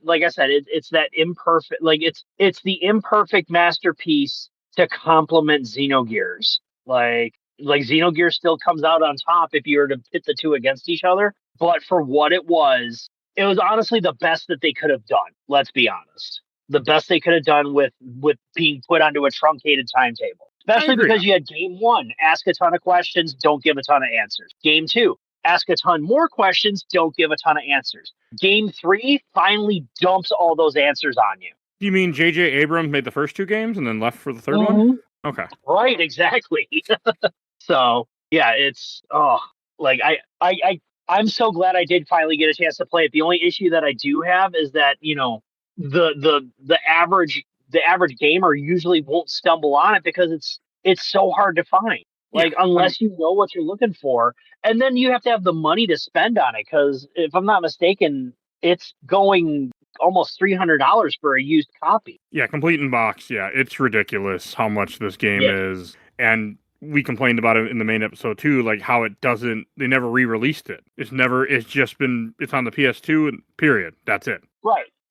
S6: Like I said, it's that imperfect, it's the imperfect masterpiece to complement Xenogears. Like Xenogears still comes out on top if you were to pit the 2 against each other. But for what it was honestly the best that they could have done. Let's be honest. The best they could have done with being put onto a truncated timetable. Especially because you had game 1, ask a ton of questions, don't give a ton of answers. Game 2, ask a ton more questions, don't give a ton of answers. Game 3 finally dumps all those answers on you.
S2: You mean J.J. Abrams made the first 2 games and then left for the third one? Okay.
S6: Right, exactly. So, yeah, it's I'm so glad I did finally get a chance to play it. The only issue that I do have is that, the average gamer usually won't stumble on it because it's so hard to find. Unless you know what you're looking for, and then you have to have the money to spend on it. Because if I'm not mistaken, it's going almost $300 for a used copy.
S2: Yeah, complete in box. Yeah, it's ridiculous how much this game is. And we complained about it in the main episode too, like how they never re-released it. It's on the PS2 and period. That's it.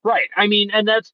S6: Right. I mean, and that's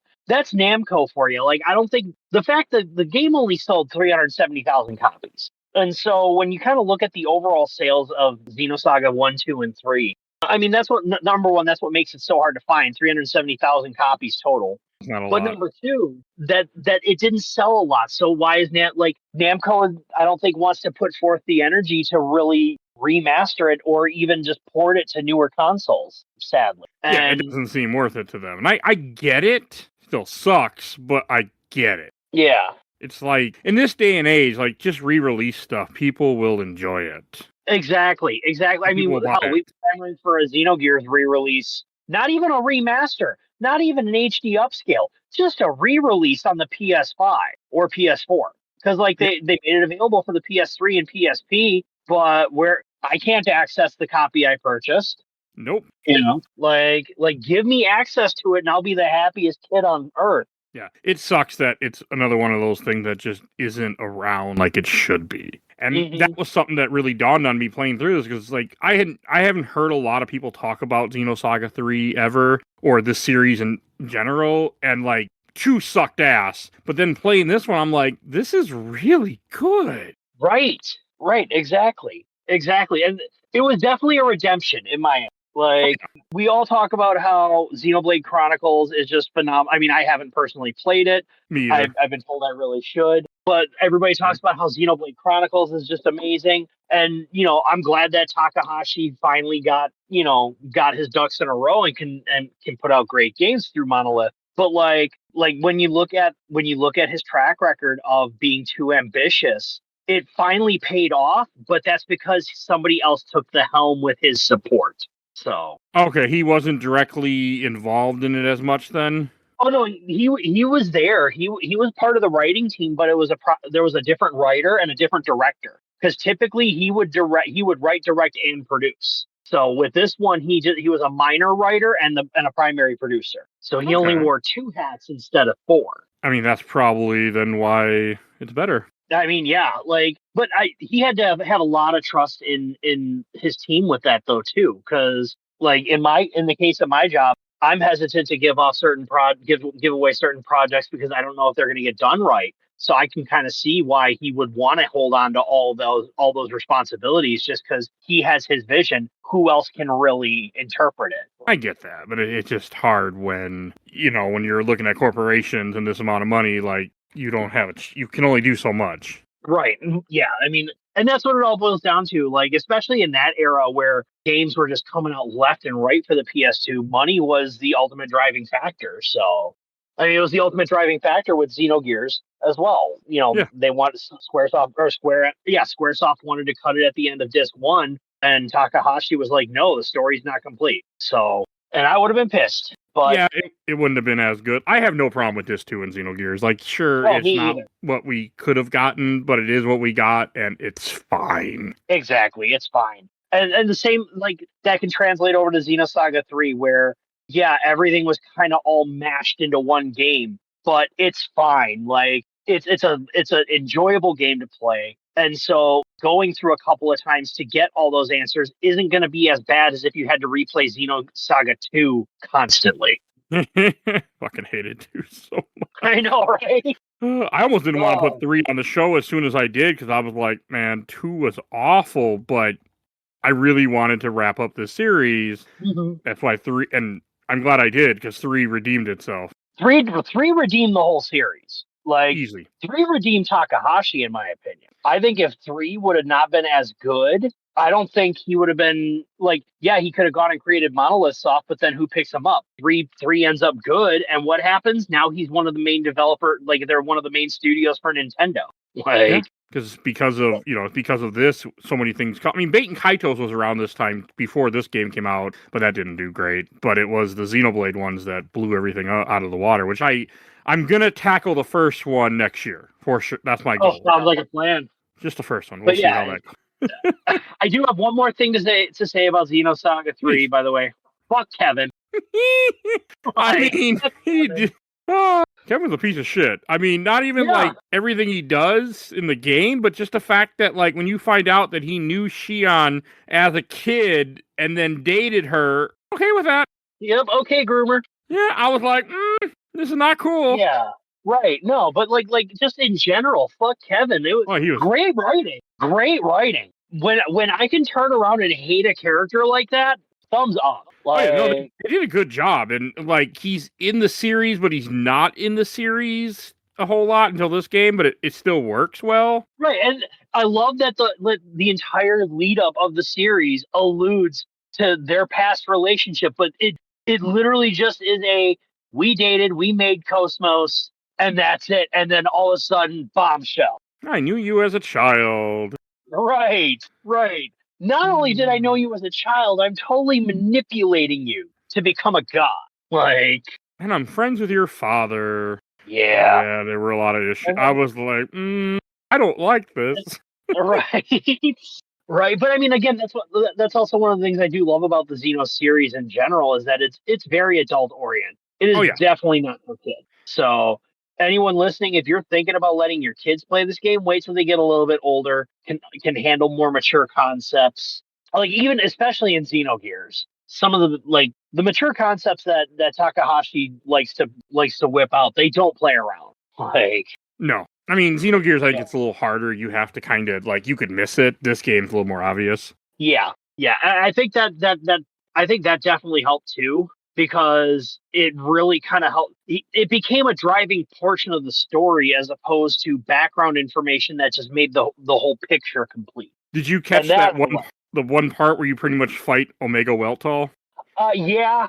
S6: Namco for you. Like, I don't think the fact that the game only sold 370,000 copies. And so when you kind of look at the overall sales of Xenosaga 1, 2, and 3, I mean, that's what number one, that's what makes it so hard to find, 370,000 copies total.
S2: Not a
S6: lot. Number 2, that it didn't sell a lot. So why is Namco, I don't think, wants to put forth the energy to really remaster it or even just port it to newer consoles, sadly.
S2: Yeah, it doesn't seem worth it to them. And I get it. Still sucks, but I get it.
S6: Yeah.
S2: It's like, in this day and age, like, just re-release stuff. People will enjoy it.
S6: Exactly. I mean, we've been clamoring for a Xenogears re-release. Not even a remaster. Not even an HD upscale. Just a re-release on the PS5 or PS4. Because, they made it available for the PS3 and PSP, but where I can't access the copy I purchased.
S2: Nope.
S6: Give me access to it and I'll be the happiest kid on earth.
S2: Yeah, it sucks that it's another one of those things that just isn't around like it should be. And that was something that really dawned on me playing through this, because I haven't heard a lot of people talk about Xenosaga 3 ever, or this series in general, and 2 sucked ass. But then playing this one, I'm like, this is really good.
S6: Right, exactly. And it was definitely a redemption in my end. Like, we all talk about how Xenoblade Chronicles is just phenomenal. I mean, I haven't personally played it.
S2: Me either.
S6: I've been told I really should. But everybody talks about how Xenoblade Chronicles is just amazing. And, I'm glad that Takahashi finally got his ducks in a row and can put out great games through Monolith. But like when you look at his track record of being too ambitious, it finally paid off, but that's because somebody else took the helm with his support. So
S2: okay, he wasn't directly involved in it as much then.
S6: Oh no, he was there. He was part of the writing team, but there was a different writer and a different director. Because typically he would write, direct, and produce. So with this one, he was a minor writer and a primary producer. So he only wore 2 hats instead of 4.
S2: I mean, that's probably then why it's better.
S6: I mean, yeah, but he had to have a lot of trust in his team with that though too, because in the case of my job, I'm hesitant to give away certain projects because I don't know if they're going to get done right. So I can kind of see why he would want to hold on to all those responsibilities just because he has his vision. Who else can really interpret it?
S2: I get that, but it's just hard when when you're looking at corporations and this amount of money, you don't have it. You can only do so much.
S6: Right. Yeah. I mean, and that's what it all boils down to. Especially in that era where games were just coming out left and right for the PS2, money was the ultimate driving factor. So, I mean, it was the ultimate driving factor with Xenogears as well. They wanted Squaresoft wanted to cut it at the end of disc 1, and Takahashi was like, "No, the story's not complete." So, and I would have been pissed. But
S2: yeah, it wouldn't have been as good. I have no problem with this 2 in Xenogears. Sure, it's not what we could have gotten, but it is what we got, and it's fine.
S6: Exactly, it's fine. And the same, that can translate over to Xenosaga 3, where, yeah, everything was kind of all mashed into one game, but it's fine. It's an enjoyable game to play. And so going through a couple of times to get all those answers isn't going to be as bad as if you had to replay Xenosaga 2 constantly.
S2: Fucking hated 2 so much.
S6: I know, right?
S2: I almost didn't want to put 3 on the show as soon as I did because I was like, man, 2 was awful, but I really wanted to wrap up the series. Mm-hmm. That's why 3, and I'm glad I did because 3 redeemed itself.
S6: 3 redeemed the whole series.
S2: Easily.
S6: 3 redeemed Takahashi, in my opinion. I think if 3 would have not been as good, I don't think he would have been he could have gone and created Monolith Soft, but then who picks him up? 3 ends up good, and what happens? Now he's one of the main they're one of the main studios for Nintendo.
S2: Because of this, so many things. I mean, Bait and Kaitos was around this time before this game came out, but that didn't do great. But it was the Xenoblade ones that blew everything out of the water, which I'm gonna tackle the first one next year for sure. That's my goal.
S6: Sounds like a plan.
S2: Just the first one. We'll see how that goes.
S6: I do have one more thing to say about Xenosaga 3, by the way. Fuck Kevin.
S2: I mean, Kevin's a piece of shit. I mean, not even everything he does in the game, but just the fact that when you find out that he knew Shion as a kid and then dated her, okay with that.
S6: Yep, okay, groomer.
S2: Yeah, I was like, this is not cool.
S6: Yeah, right. No, but just in general, fuck Kevin. It was great writing. Great writing. When I can turn around and hate a character like that, thumbs up.
S2: They did a good job, and he's in the series, but he's not in the series a whole lot until this game, but it still works well.
S6: Right, and I love that the entire lead up of the series alludes to their past relationship, but it literally just is we dated, we made Cosmos, and that's it, and then all of a sudden, bombshell.
S2: I knew you as a child.
S6: Right. Not only did I know you as a child, I'm totally manipulating you to become a god.
S2: And I'm friends with your father.
S6: Yeah.
S2: Yeah, there were a lot of issues. I was like, I don't like this.
S6: Right. Right. But I mean, again, that's also one of the things I do love about the Xeno series in general is that it's very adult oriented. It is definitely not for kids. So anyone listening, if you're thinking about letting your kids play this game, wait till they get a little bit older, can handle more mature concepts. Even especially in Xenogears, some of the mature concepts that Takahashi likes to whip out, they don't play around.
S2: No. I mean, Xenogears, I think it's a little harder. You have to kind of you could miss it. This game's a little more obvious.
S6: Yeah. Yeah. I think that I think that definitely helped too, because it really kind of helped. It became a driving portion of the story as opposed to background information that just made the whole picture complete.
S2: Did you catch the one part where you pretty much fight Omega Weltall?
S6: Yeah.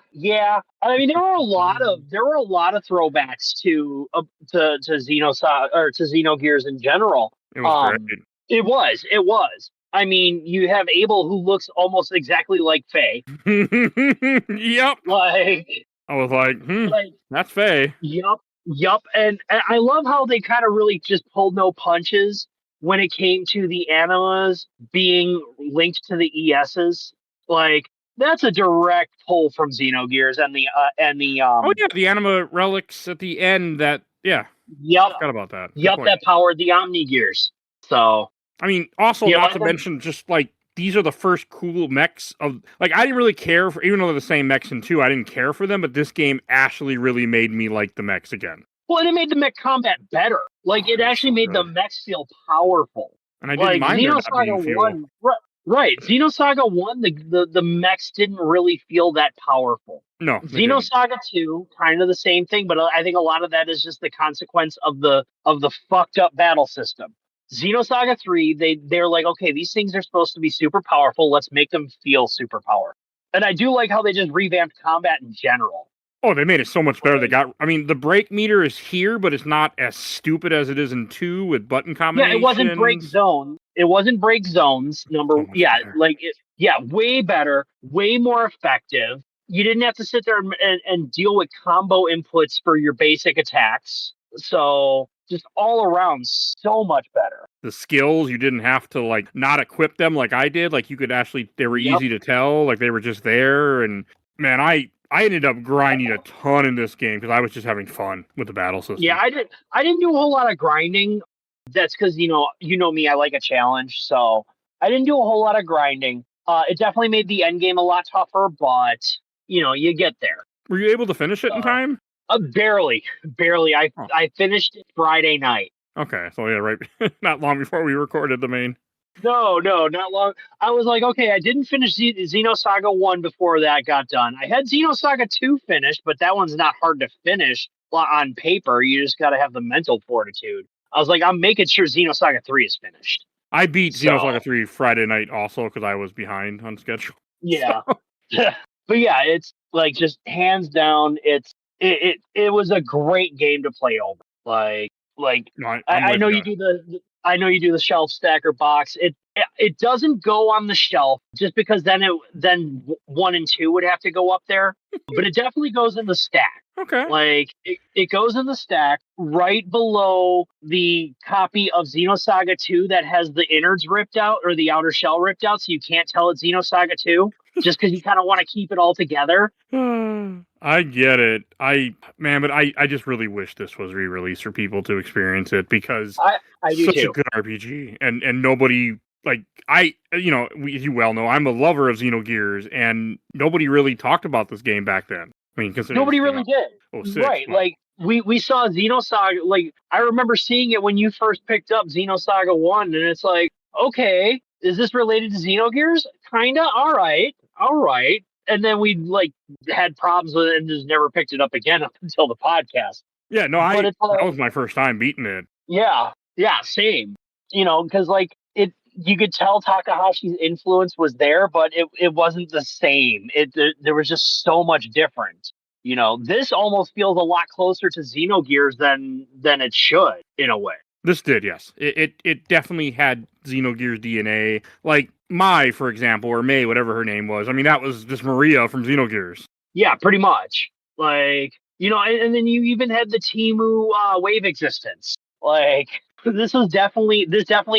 S6: I mean, there were a lot of throwbacks to Xenosaga or to Xenogears in general.
S2: It was great.
S6: It was. I mean, you have Abel, who looks almost exactly like Faye.
S2: Yep.
S6: Like,
S2: I was like, that's Faye.
S6: Yup. And I love how they kind of really just pulled no punches when it came to the animas being linked to the ESs. Like, that's a direct pull from Xenogears and the
S2: oh yeah, the anima relics at the end that
S6: Yep.
S2: Forgot about that.
S6: Yep, that powered the Omni Gears. So
S2: I mean, also not to mention just like these are the first cool mechs of like I didn't really care for, even though they're the same mechs in 2, I didn't care for them, but this game actually really made me like the mechs again.
S6: Well, and it made the mech combat better. Like it actually made the mechs feel powerful.
S2: And I didn't mind
S6: Xenosaga 1, right. Xenosaga 1, the mechs didn't really feel that powerful.
S2: No.
S6: Xenosaga 2, kind of the same thing, but I think a lot of that is just the consequence of the fucked up battle system. Xenosaga 3, they're like, okay, these things are supposed to be super powerful. Let's make them feel super powerful. And I do like how they just revamped combat in general.
S2: Oh, they made it so much better. The break meter is here, but it's not as stupid as it is in 2 with button combinations.
S6: Yeah, it wasn't break zone. It wasn't break zones. Way better, way more effective. You didn't have to sit there and deal with combo inputs for your basic attacks. So just all around, so much better.
S2: The skills, you didn't have to like not equip them like I did. Like you could actually, they were easy to tell. Like they were just there. And man, I ended up grinding a ton in this game because I was just having fun with the battle system.
S6: Yeah, I didn't do a whole lot of grinding. That's because you know me, I like a challenge, so I didn't do a whole lot of grinding. It definitely made the end game a lot tougher, but you get there.
S2: Were you able to finish it in time?
S6: Barely. I finished it Friday night.
S2: Okay, so yeah, right, not long before we recorded the main.
S6: No, not long. I was like, okay, I didn't finish Xenosaga 1 before that got done. I had Xenosaga 2 finished, but that one's not hard to finish on paper. You just got to have the mental fortitude. I was like, I'm making sure Xenosaga 3 is finished.
S2: I beat Xenosaga 3 Friday night also because I was behind on schedule.
S6: Yeah. So. But yeah, it's like just hands down, it was a great game to play over. I know you do the shelf stacker box. It doesn't go on the shelf just because then 1 and 2 would have to go up there, but it definitely goes in the stack.
S2: Okay.
S6: Like it goes in the stack right below the copy of Xenosaga 2 that has the innards ripped out or the outer shell ripped out, so you can't tell it's Xenosaga 2 just because you kind of want to keep it all together.
S2: I get it. But I just really wish this was re-released for people to experience it because
S6: I do
S2: such
S6: too.
S2: a good RPG and nobody like you well know I'm a lover of Xenogears and nobody really talked about this game back then. I mean,
S6: nobody really did.
S2: 06,
S6: right?
S2: but...
S6: Like we saw Xenosaga. Like I remember seeing it when you first picked up Xenosaga 1, and it's like, okay, is this related to Xenogears? Kinda. All right. And then we like had problems with it and just never picked it up again up until the podcast.
S2: Yeah, no, that was my first time beating it.
S6: Yeah, same. Because like you could tell Takahashi's influence was there, but it wasn't the same. There was just so much different. This almost feels a lot closer to Xenogears than it should in a way.
S2: This did, yes. It definitely had Xenogears DNA. Like Mai, for example, or May, whatever her name was. I mean, that was just Maria from Xenogears.
S6: Yeah, pretty much. Like, and then you even had the Timu wave existence. Like, this definitely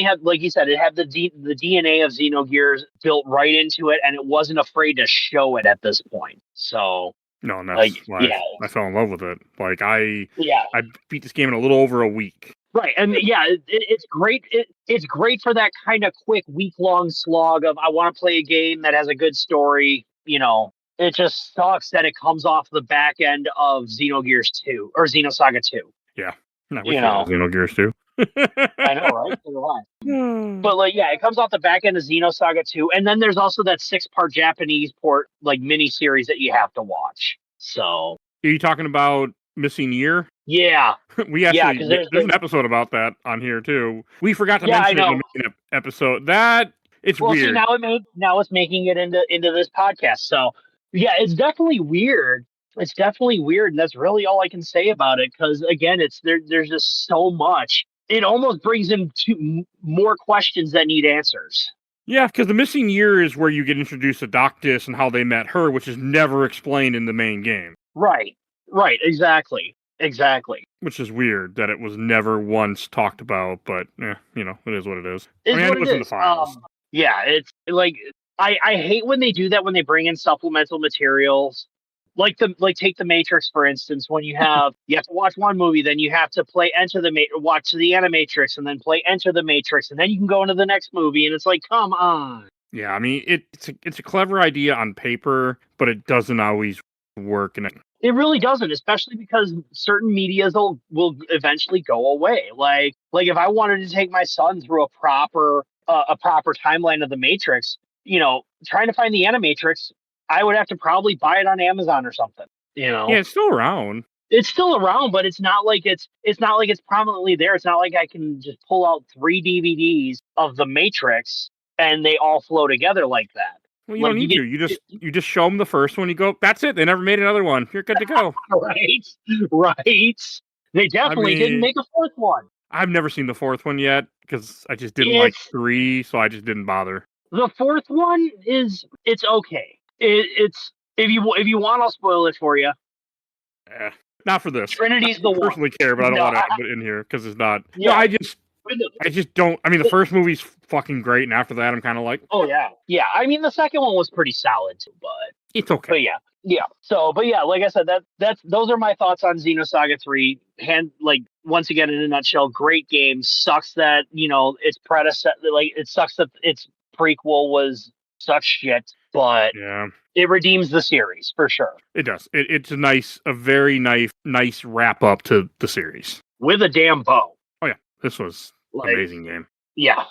S6: had, like you said, it had the DNA of Xenogears built right into it, and it wasn't afraid to show it at this point. So.
S2: No, and that's why I fell in love with it. Like, I beat this game in a little over a week.
S6: Right, and yeah, it's great. It's great for that kind of quick week-long slog of I want to play a game that has a good story. It just sucks that it comes off the back end of Xenogears 2 or Xenosaga 2.
S2: Yeah, I wish it was Xenogears 2.
S6: I know, right? So do I. But like, yeah, it comes off the back end of Xenosaga 2, and then there's also that 6-part Japanese port like mini series that you have to watch. So
S2: Are you talking about Missing Year?
S6: yeah,
S2: We actually
S6: there's
S2: an episode about that on here too. We forgot to
S6: Yeah,
S2: mention
S6: I
S2: it in
S6: know.
S2: the main episode. That it's
S6: well, see,
S2: weird.
S6: now it's making it into this podcast. So yeah, it's definitely weird. It's definitely weird, and that's really all I can say about it. Because again, there's just so much. It almost brings in more questions that need answers.
S2: Yeah, because the Missing Year is where you get introduced to Doctus and how they met her, which is never explained in the main game.
S6: Right, exactly.
S2: Which is weird that it was never once talked about, but it is what it is.
S6: It's
S2: I
S6: what
S2: know
S6: it
S2: it's in the
S6: is.
S2: files.
S6: Yeah, it's like I hate when they do that when they bring in supplemental materials. Like take the Matrix for instance. When you have to watch one movie, then you have to watch the Animatrix, and then play Enter the Matrix, and then you can go into the next movie, and it's like, come on.
S2: Yeah, I mean it's a clever idea on paper, but it doesn't always work. And
S6: It really doesn't, especially because certain medias will eventually go away. Like if I wanted to take my son through a proper timeline of the Matrix, trying to find the Animatrix, I would have to probably buy it on Amazon or something.
S2: yeah, it's still around.
S6: It's still around, but it's not like it's prominently there. It's not like I can just pull out 3 DVDs of the Matrix and they all flow together like that.
S2: Well, you don't need to. You just show them the first one. You go, that's it. They never made another one. You're good to go.
S6: Right. They definitely didn't make a 4th one.
S2: I've never seen the 4th one yet because I just didn't like 3, so I just didn't bother.
S6: The 4th one it's okay. It's if you want, I'll spoil it for you.
S2: Not for this.
S6: Trinity's the one.
S2: I personally care, but I don't want to put it in here because it's not.
S6: Yeah.
S2: No, I just don't. I mean, the first movie's fucking great, and after that, I'm kind of like,
S6: oh yeah. I mean, the second one was pretty solid too, but
S2: it's okay.
S6: But yeah. So, but yeah, like I said, those are my thoughts on Xenosaga 3. Once again, in a nutshell, great game. Sucks that its predecessor, it sucks that its prequel was such shit, but
S2: yeah,
S6: it redeems the series for sure.
S2: It does. It's a very nice wrap up to the series
S6: with a damn bow.
S2: Oh yeah, this was an amazing game.
S6: Yeah,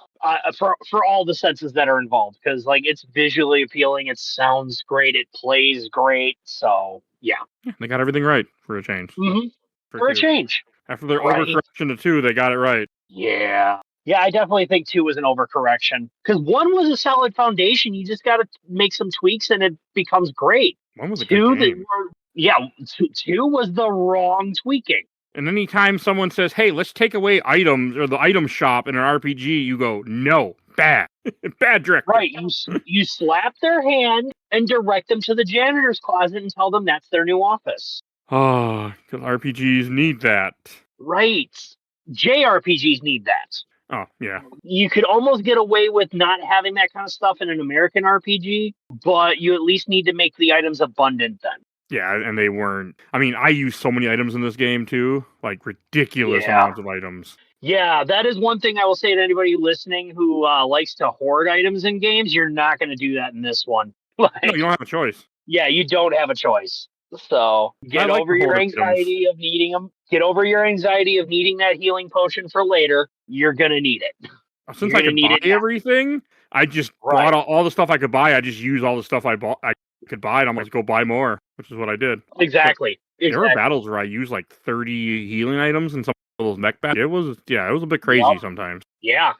S6: for all the senses that are involved, because it's visually appealing, it sounds great, it plays great. So yeah,
S2: they got everything right for a change.
S6: Mm-hmm. For a change.
S2: After their overcorrection to 2, they got it right.
S6: Yeah, I definitely think 2 was an overcorrection because 1 was a solid foundation. You just got to make some tweaks and it becomes great.
S2: 1 was a good game.
S6: 2 was the wrong tweaking.
S2: And anytime someone says, hey, let's take away items or the item shop in an RPG, you go, no, bad. Bad direction.
S6: Right. You slap their hand and direct them to the janitor's closet and tell them that's their new office.
S2: Oh, because RPGs need that.
S6: Right. JRPGs need that.
S2: Oh, yeah.
S6: You could almost get away with not having that kind of stuff in an American RPG, but you at least need to make the items abundant then.
S2: Yeah, and they weren't. I mean, I used so many items in this game, too. Like, ridiculous amounts of items.
S6: Yeah, that is one thing I will say to anybody listening who likes to hoard items in games. You're not going to do that in this one.
S2: No, you don't have a choice.
S6: Yeah, you don't have a choice. So get over your anxiety of needing them. Get over your anxiety of needing that healing potion for later. You're going to need it.
S2: Since I can buy everything, I just bought all the stuff I could buy. I just used all the stuff I could buy, and I'm like, go buy more, which is what I did.
S6: Exactly.
S2: There were battles where I used like 30 healing items and some of those mech battles. It was a bit crazy sometimes.
S6: Yeah.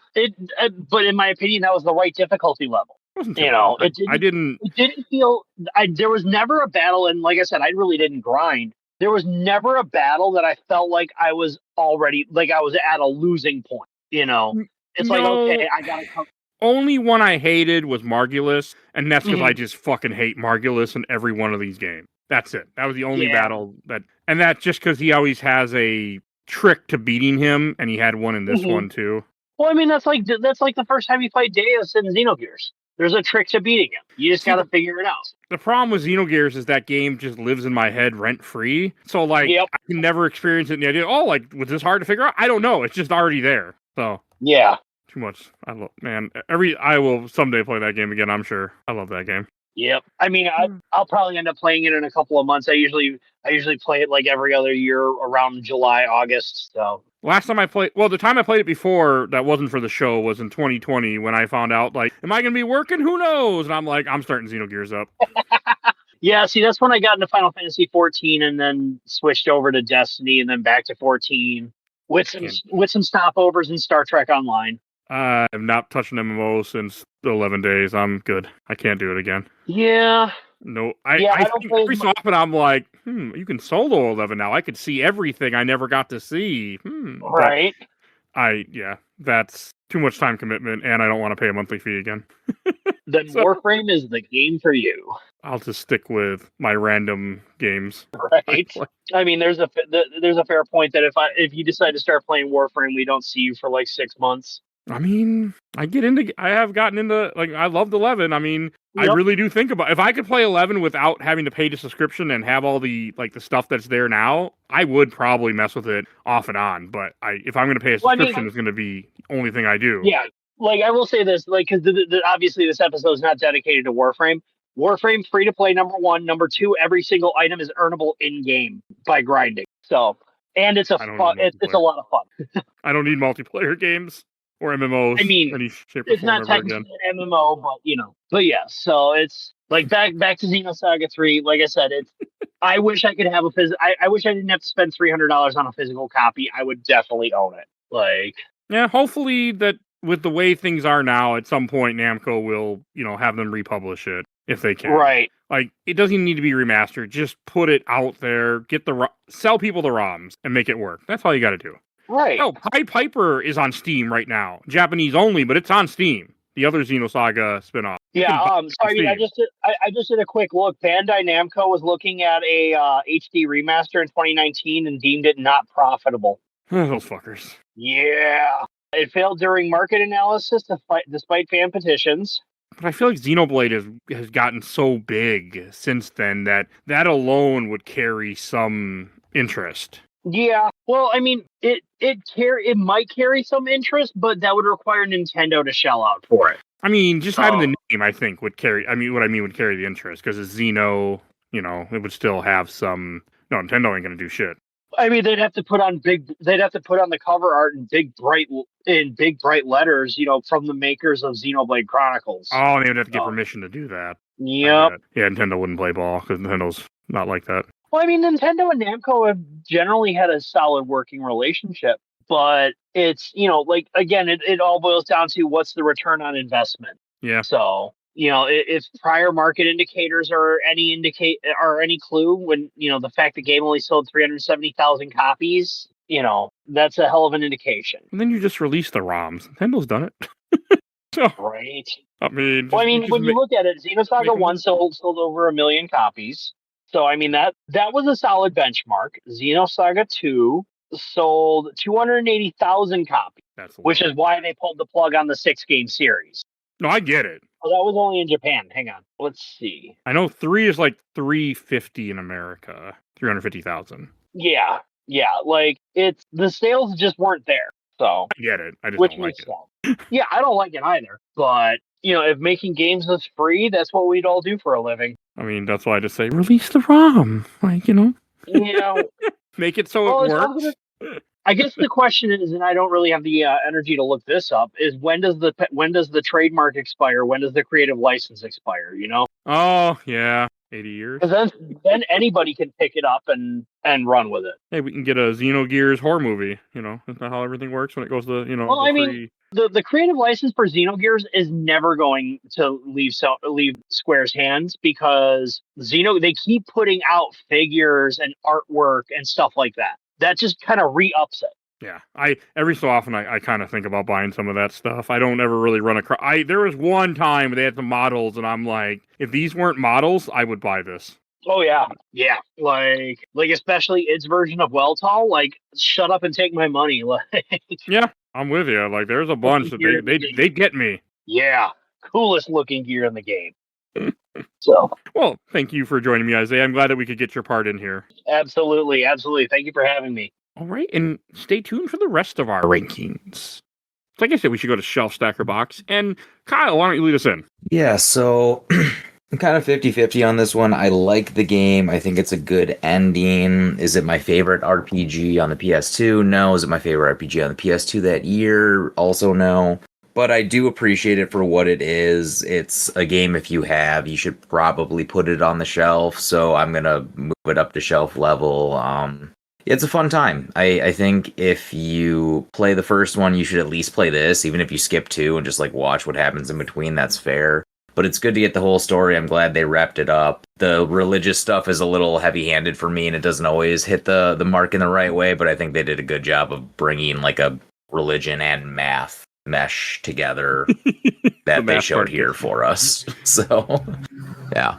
S6: But in my opinion, that was the right difficulty level. It didn't feel. There was never a battle, and like I said, I really didn't grind. There was never a battle that I felt like I was at a losing point. It's like, okay, I gotta come.
S2: Only one I hated was Margulis, and that's because I just fucking hate Margulis in every one of these games. That's it. That was the only battle and that's just because he always has a trick to beating him, and he had one in this one too.
S6: Well, I mean, that's like the first time you fight Deus in Xenogears. There's a trick to beating him. You just got to figure it out.
S2: The problem with Xenogears is that game just lives in my head rent free. So I can never experience it in the idea, was this hard to figure out? I don't know. It's just already there. So
S6: yeah.
S2: Too much. I will someday play that game again, I'm sure. I love that game.
S6: Yep. I mean, I'll probably end up playing it in a couple of months. I usually play it like every other year around July, August. So
S2: Last time I played, the time I played it before that wasn't for the show was in 2020 when I found out, like, am I going to be working? Who knows? And I'm like, I'm starting Xenogears up.
S6: yeah, see, that's when I got into Final Fantasy 14 and then switched over to Destiny and then back to 14 with some stopovers in Star Trek Online.
S2: I've not touched an MMO since 11 days. I'm good. I can't do it again.
S6: Yeah.
S2: No, I think every so often I'm like, you can solo 11 now. I could see everything I never got to see.
S6: Right.
S2: That's too much time commitment, and I don't want to pay a monthly fee again.
S6: Then Warframe is the game for you.
S2: I'll just stick with my random games.
S6: Right. I mean, there's a fair point that if you decide to start playing Warframe, we don't see you for like 6 months.
S2: I mean, I have gotten into, like, I loved 11. I mean, yep. I really do think about, if I could play 11 without having to pay the subscription and have all the, like, the stuff that's there now, I would probably mess with it off and on. But if I'm going to pay a subscription, it's going to be the only thing I do.
S6: Yeah. Like, I will say this, like, because obviously this episode is not dedicated to Warframe. Warframe, free to play, number one. Number two, every single item is earnable in game by grinding. So, and it's a lot of fun.
S2: I don't need multiplayer games. Or MMOs.
S6: I mean, it's not technically an MMO, but yeah. So it's like back to Xenosaga 3. Like I said, I wish I could have I wish I didn't have to spend $300 on a physical copy. I would definitely own it. Like,
S2: yeah, hopefully that with the way things are now, at some point Namco will, have them republish it if they can.
S6: Right.
S2: Like, it doesn't even need to be remastered. Just put it out there, sell people the ROMs, and make it work. That's all you got to do.
S6: Right.
S2: No, Pied Piper is on Steam right now. Japanese only, but it's on Steam. The other Xenosaga spinoff.
S6: Yeah. So I mean, I just did a quick look. Bandai Namco was looking at a HD remaster in 2019 and deemed it not profitable.
S2: Those fuckers.
S6: Yeah. It failed during market analysis despite fan petitions.
S2: But I feel like Xenoblade has gotten so big since then that alone would carry some interest.
S6: Yeah, well, I mean, it might carry some interest, but that would require Nintendo to shell out for it.
S2: I mean, just having the name, I think, would carry. I mean, would carry the interest because it's Xeno. It would still have some. No, Nintendo ain't gonna do shit.
S6: I mean, they'd have to put on the cover art in big bright letters, from the makers of Xenoblade Chronicles.
S2: Oh, they would have to get permission to do that.
S6: Yep.
S2: Yeah, Nintendo wouldn't play ball because Nintendo's not like that.
S6: Well, I mean, Nintendo and Namco have generally had a solid working relationship, but it's, again, it all boils down to what's the return on investment.
S2: Yeah.
S6: So, if prior market indicators are any clue, when, the fact the game only sold 370,000 copies, that's a hell of an indication.
S2: And then you just release the ROMs. Nintendo's done it.
S6: Right.
S2: I mean,
S6: when you look at it, Xenosaga 1 sold over 1 million copies. So, I mean, that was a solid benchmark. Xenosaga 2 sold 280,000 copies, which is why they pulled the plug on the 6-game series.
S2: No, I get it.
S6: Oh, that was only in Japan. Hang on. Let's see.
S2: I know 3 is like 350 in America. 350,000.
S6: Yeah. Like, the sales just weren't there. So
S2: I get it. I just don't like it.
S6: Yeah, I don't like it either. But, if making games was free, that's what we'd all do for a living.
S2: I mean, that's why I just say release the ROM. Like, make it so it works.
S6: I guess the question is, and I don't really have the energy to look this up, is when does the trademark expire? When does the creative license expire?
S2: Oh yeah, 80 years.
S6: Because then anybody can pick it up and run with it.
S2: Hey, we can get a Xenogears horror movie. That's not how everything works when it goes to
S6: Well, I mean, the creative license for Xenogears is never going to leave Square's hands because they keep putting out figures and artwork and stuff like that. That just kind of re-ups it.
S2: Yeah, every so often I kind of think about buying some of that stuff. I don't ever really run across. There was one time they had some models, and I'm like, if these weren't models, I would buy this.
S6: Oh yeah. Like especially its version of Weltall. Like, shut up and take my money. Like,
S2: yeah, I'm with you. Like, there's a bunch that they get me.
S6: Yeah, coolest looking gear in the game. So,
S2: well, thank you for joining me, Isaiah. I'm glad that we could get your part in here.
S6: Absolutely. Thank you for having me.
S2: All right, and stay tuned for the rest of our rankings. So like I said, we should go to Shelf Stacker Box. And Kyle, why don't you lead us in?
S5: Yeah, so I'm kind of 50-50 on this one. I like the game. I think it's a good ending. Is it my favorite RPG on the PS2? No. Is it my favorite RPG on the PS2 that year? Also no. But I do appreciate it for what it is. It's a game if you have, you should probably put it on the shelf. So I'm going to move it up to shelf level. It's a fun time. I think if you play the first one, you should at least play this. Even if you skip 2 and just like watch what happens in between, that's fair. But it's good to get the whole story. I'm glad they wrapped it up. The religious stuff is a little heavy-handed for me, and it doesn't always hit the mark in the right way, but I think they did a good job of bringing like a religion and math mesh together that they showed here for us. So yeah,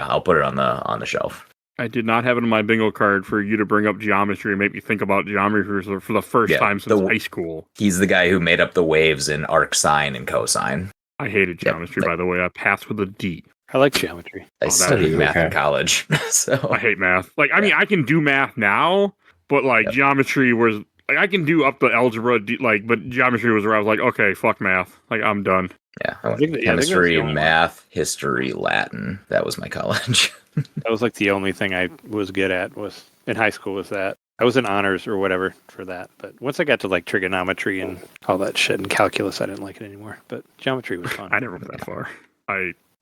S5: I'll put it on the shelf.
S2: I did not have it on my bingo card for you to bring up geometry and make me think about geometry for the first time since high school.
S5: He's the guy who made up the waves in arc sine and cosine.
S2: I hated geometry, by the way. I passed with a D.
S3: I like geometry.
S5: I studied math in college, so
S2: I hate math. Like, I mean, I can do math now, but like geometry was like I can do up the algebra, but geometry was where I was like, okay, fuck math. Like, I'm done.
S5: Yeah, I went chemistry, math, history, Latin. That was my college.
S3: That was like the only thing I was good at was in high school was that. I was in honors or whatever for that. But once I got to like trigonometry and all that shit and calculus, I didn't like it anymore. But geometry was fun.
S2: I never went that far.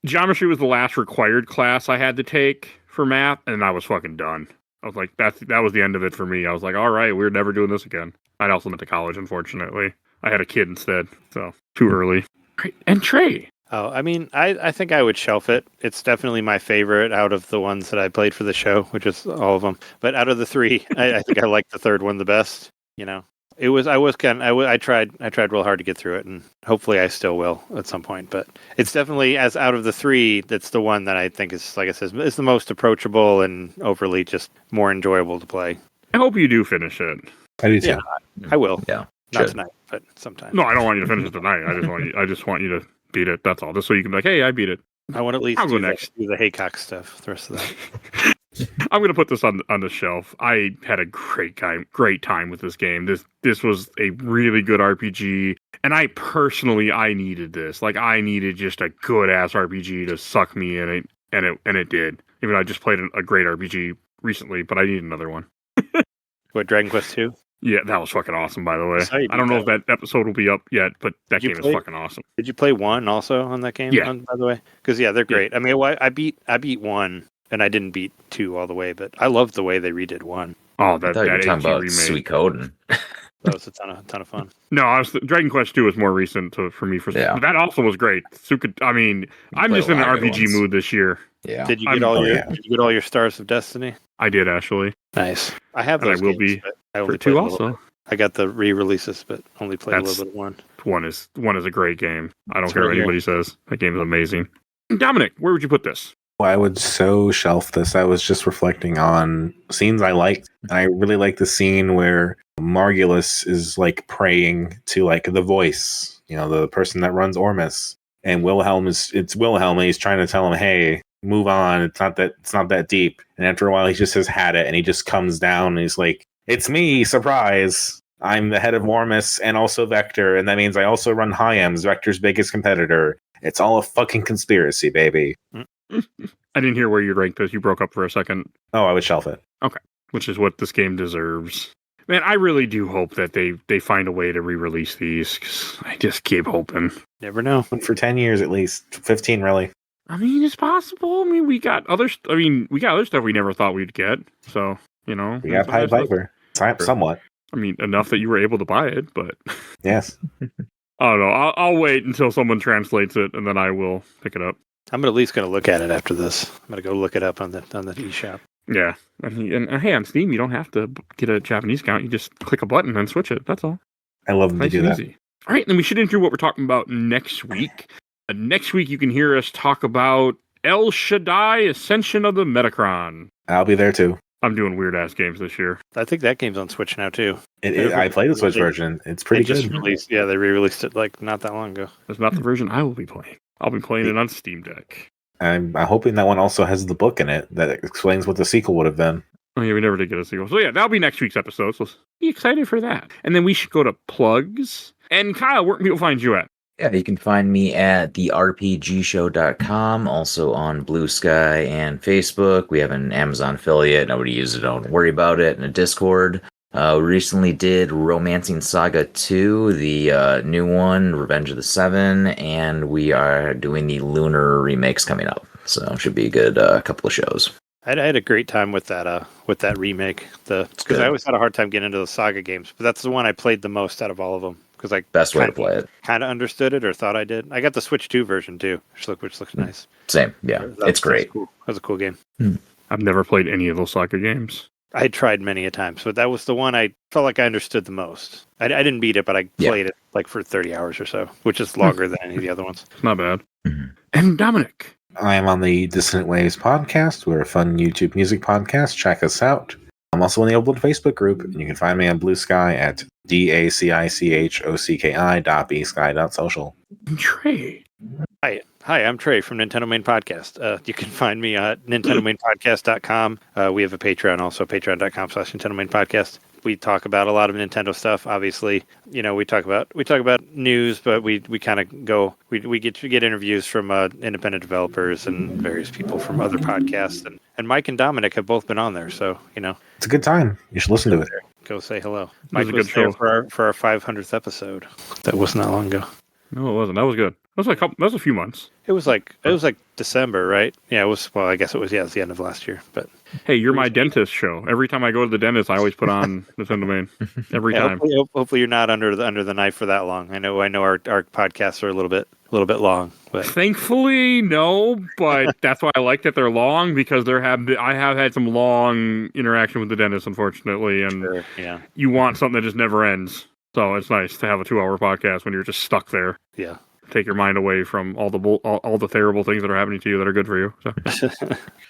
S2: Geometry was the last required class I had to take for math, and I was fucking done. I was like, that was the end of it for me. I was like, all right, we're never doing this again. I also went to college, unfortunately. I had a kid instead, so too early. And Trey.
S3: Oh, I mean, I think I would shelf it. It's definitely my favorite out of the ones that I played for the show, which is all of them. But out of the 3, I think I like the third one the best. You know, I tried real hard to get through it, and hopefully I still will at some point. But it's definitely as out of the 3, that's the one that I think is, like I said, is the most approachable and overly just more enjoyable to play.
S2: I hope you do finish it.
S4: I do too.
S3: Yeah, I will.
S5: Yeah,
S3: not tonight, but sometime.
S2: No, I don't want you to finish it tonight. I just want you to beat it. That's all. Just so you can be like, hey, I beat it.
S3: I want to at least
S2: I'll
S3: do
S2: go next.
S3: the Haycock stuff. The rest of that.
S2: I'm going to put this on the shelf. I had a great time with this game. This was a really good RPG, and I needed this. Like, I needed just a good ass RPG to suck me in it, and it did. Even though I just played a great RPG recently, but I need another one.
S3: What, Dragon Quest 2?
S2: Yeah, that was fucking awesome, by the way. I don't know if that episode will be up yet, but that game is fucking awesome.
S3: Did you play 1 also on that game?
S2: Yeah.
S3: By the way? Because, yeah, they're great. I mean, I beat 1, and I didn't beat 2 all the way, but I loved the way they redid 1.
S2: Oh, that
S5: I thought you were talking about
S2: remake.
S5: Sweet Coding.
S3: That was a ton of fun.
S2: No, Dragon Quest 2 was more recent for me. But that also was great. I mean, I'm just in an RPG mood this year.
S5: Yeah.
S3: Did you get all your Stars of Destiny?
S2: I did, actually.
S3: Nice. I have those
S2: I will
S3: games,
S2: be
S3: but I only
S2: for 2
S3: played
S2: also.
S3: I got the re-releases, but only played a little bit of 1.
S2: One is a great game. I don't care what anybody says. That game is amazing. Dominic, where would you put this?
S4: Well, I would so shelf this. I was just reflecting on scenes I liked. I really like the scene where Margulis is like praying to like the voice, the person that runs Ormus, and Wilhelm and he's trying to tell him, "Hey, move on. It's not that deep." And after a while, he just says, "Had it," and he just comes down and he's like, "It's me, surprise! I'm the head of Ormus and also Vector, and that means I also run Hyams, Vector's biggest competitor. It's all a fucking conspiracy, baby."
S2: I didn't hear where you ranked this. You broke up for a second.
S4: Oh, I would shelf it.
S2: Okay, which is what this game deserves. Man, I really do hope that they find a way to re-release these, because I just keep hoping.
S3: Never know.
S4: For 10 years at least. 15, really.
S2: I mean, it's possible. I mean, we got other stuff we never thought we'd get. So,
S4: We got Pied Piper. Somewhat.
S2: I mean, enough that you were able to buy it, but...
S4: Yes.
S2: I don't know. I'll wait until someone translates it, and then I will pick it up.
S3: I'm at least going to look at it after this. I'm going to go look it up on the eShop.
S2: Yeah. And hey, on Steam, you don't have to get a Japanese account. You just click a button and switch it. That's all.
S4: I love them to do that.
S2: Easy. All right, then we should enter what we're talking about next week. Next week, you can hear us talk about El Shaddai Ascension of the Metacron.
S4: I'll be there too.
S2: I'm doing weird-ass games this year.
S3: I think that game's on Switch now, too.
S4: I played the Switch version. It's pretty good.
S3: Just released, yeah, they re-released it like not that long ago.
S2: That's not the version I will be playing. I'll be playing it on Steam Deck.
S4: I'm hoping that one also has the book in it that explains what the sequel would have been.
S2: Oh, yeah, we never did get a sequel. So, yeah, that'll be next week's episode. So, be excited for that. And then we should go to plugs. And Kyle, where can people find you at?
S5: Yeah, you can find me at therpgshow.com, also on Blue Sky and Facebook. We have an Amazon affiliate. Nobody uses it, don't worry about it. And a Discord. We recently did Romancing Saga 2, the new one, Revenge of the Seven, and we are doing the Lunar remakes coming up. So it should be a good couple of shows.
S3: I had a great time with that remake. Because I always had a hard time getting into the Saga games, but that's the one I played the most out of all of them. Because I
S5: best way to play it.
S3: Kind of understood it or thought I did. I got the Switch 2 version too, which looks nice.
S5: Same, yeah, it's great.
S3: Cool. That was a cool game.
S2: I've never played any of those Saga games.
S3: I had tried many a time, so that was the one I felt like I understood the most. I didn't beat it, but I played it like for 30 hours or so, which is longer than any of the other ones.
S2: It's not bad. And Dominic.
S4: I am on the Dissonant Waves podcast. We're a fun YouTube music podcast. Check us out. I'm also in the Old Facebook group, and you can find me on Blue Sky at DACICHOCKI.bsky.social.
S2: Trey.
S3: Hi, I'm Trey from Nintendo Main Podcast. You can find me at NintendoMainPodcast.com. We have a Patreon also, patreon.com/Nintendo Main Podcast. We talk about a lot of Nintendo stuff. Obviously, we talk about news, but we kind of go. We get interviews from independent developers and various people from other podcasts. And Mike and Dominic have both been on there, so
S4: it's a good time. You should listen to it.
S3: Go say hello.
S2: Mike
S3: was there for our 500th episode. That wasn't that long ago.
S2: No, it wasn't. That was good. That was a few months.
S3: It was like December, right? Yeah, it was. Well, I guess it was. Yeah, it's the end of last year. But
S2: hey, you're my dentist show. Every time I go to the dentist, I always put on Nintendo Main. Every time.
S3: Hopefully, you're not under the knife for that long. I know our podcasts are a little bit long. But
S2: thankfully, no. But that's why I like that they're long, because I have had some long interaction with the dentist, unfortunately, and you want something that just never ends. So it's nice to have a 2-hour podcast when you're just stuck there.
S3: Yeah.
S2: Take your mind away from all the terrible things that are happening to you that are good for you. So.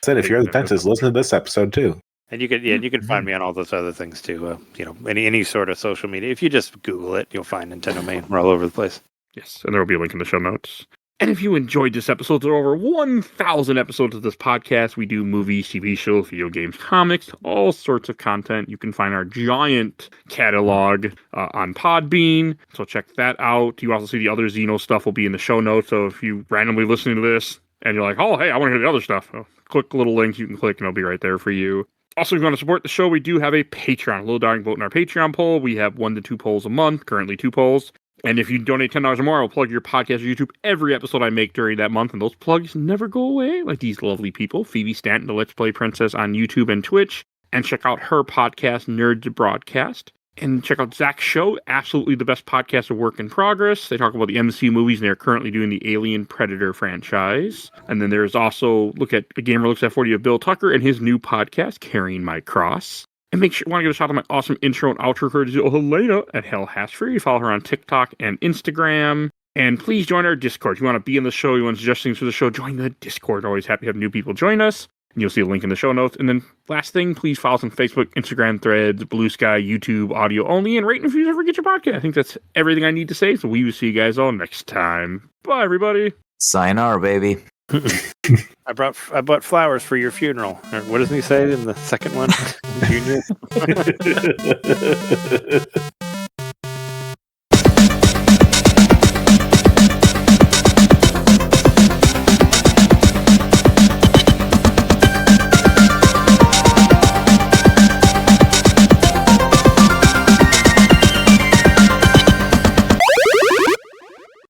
S4: Said if you're the dentist, listen to this episode too.
S3: And you can find me on all those other things too. Any sort of social media. If you just Google it, you'll find Nintendo Main. We're all over the place.
S2: Yes, and there will be a link in the show notes. And if you enjoyed this episode, there are over 1,000 episodes of this podcast. We do movies, TV shows, video games, comics, all sorts of content. You can find our giant catalog on Podbean, so check that out. You also see the other Xeno stuff will be in the show notes, so if you randomly listening to this and you're like, oh, hey, I want to hear the other stuff, click a little link you can click and it'll be right there for you. Also, if you want to support the show, we do have a Patreon, a little darling vote in our Patreon poll. We have 1 to 2 polls a month, currently 2 polls. And if you donate $10 or more, I'll plug your podcast or YouTube every episode I make during that month. And those plugs never go away, like these lovely people. Phoebe Stanton, the Let's Play Princess on YouTube and Twitch. And check out her podcast, Nerd to Broadcast. And check out Zach's show, absolutely the best podcast of work in progress. They talk about the MCU movies, and they're currently doing the Alien Predator franchise. And then there's also A Gamer Looks at 40 of Bill Tucker and his new podcast, Carrying My Cross. And make sure you want to give a shout out to my awesome intro and outro courtesy of Helena at Hell Has Free. Follow her on TikTok and Instagram. And please join our Discord. If you want to be in the show, you want to suggest things for the show, join the Discord. Always happy to have new people join us. And you'll see a link in the show notes. And then last thing, please follow us on Facebook, Instagram, Threads, Blue Sky, YouTube, audio only, and rate and reviews ever get your podcast. I think that's everything I need to say. So we will see you guys all next time. Bye, everybody.
S5: Sayonara, baby.
S3: I bought flowers for your funeral. Or what does he say in the second one? Junior.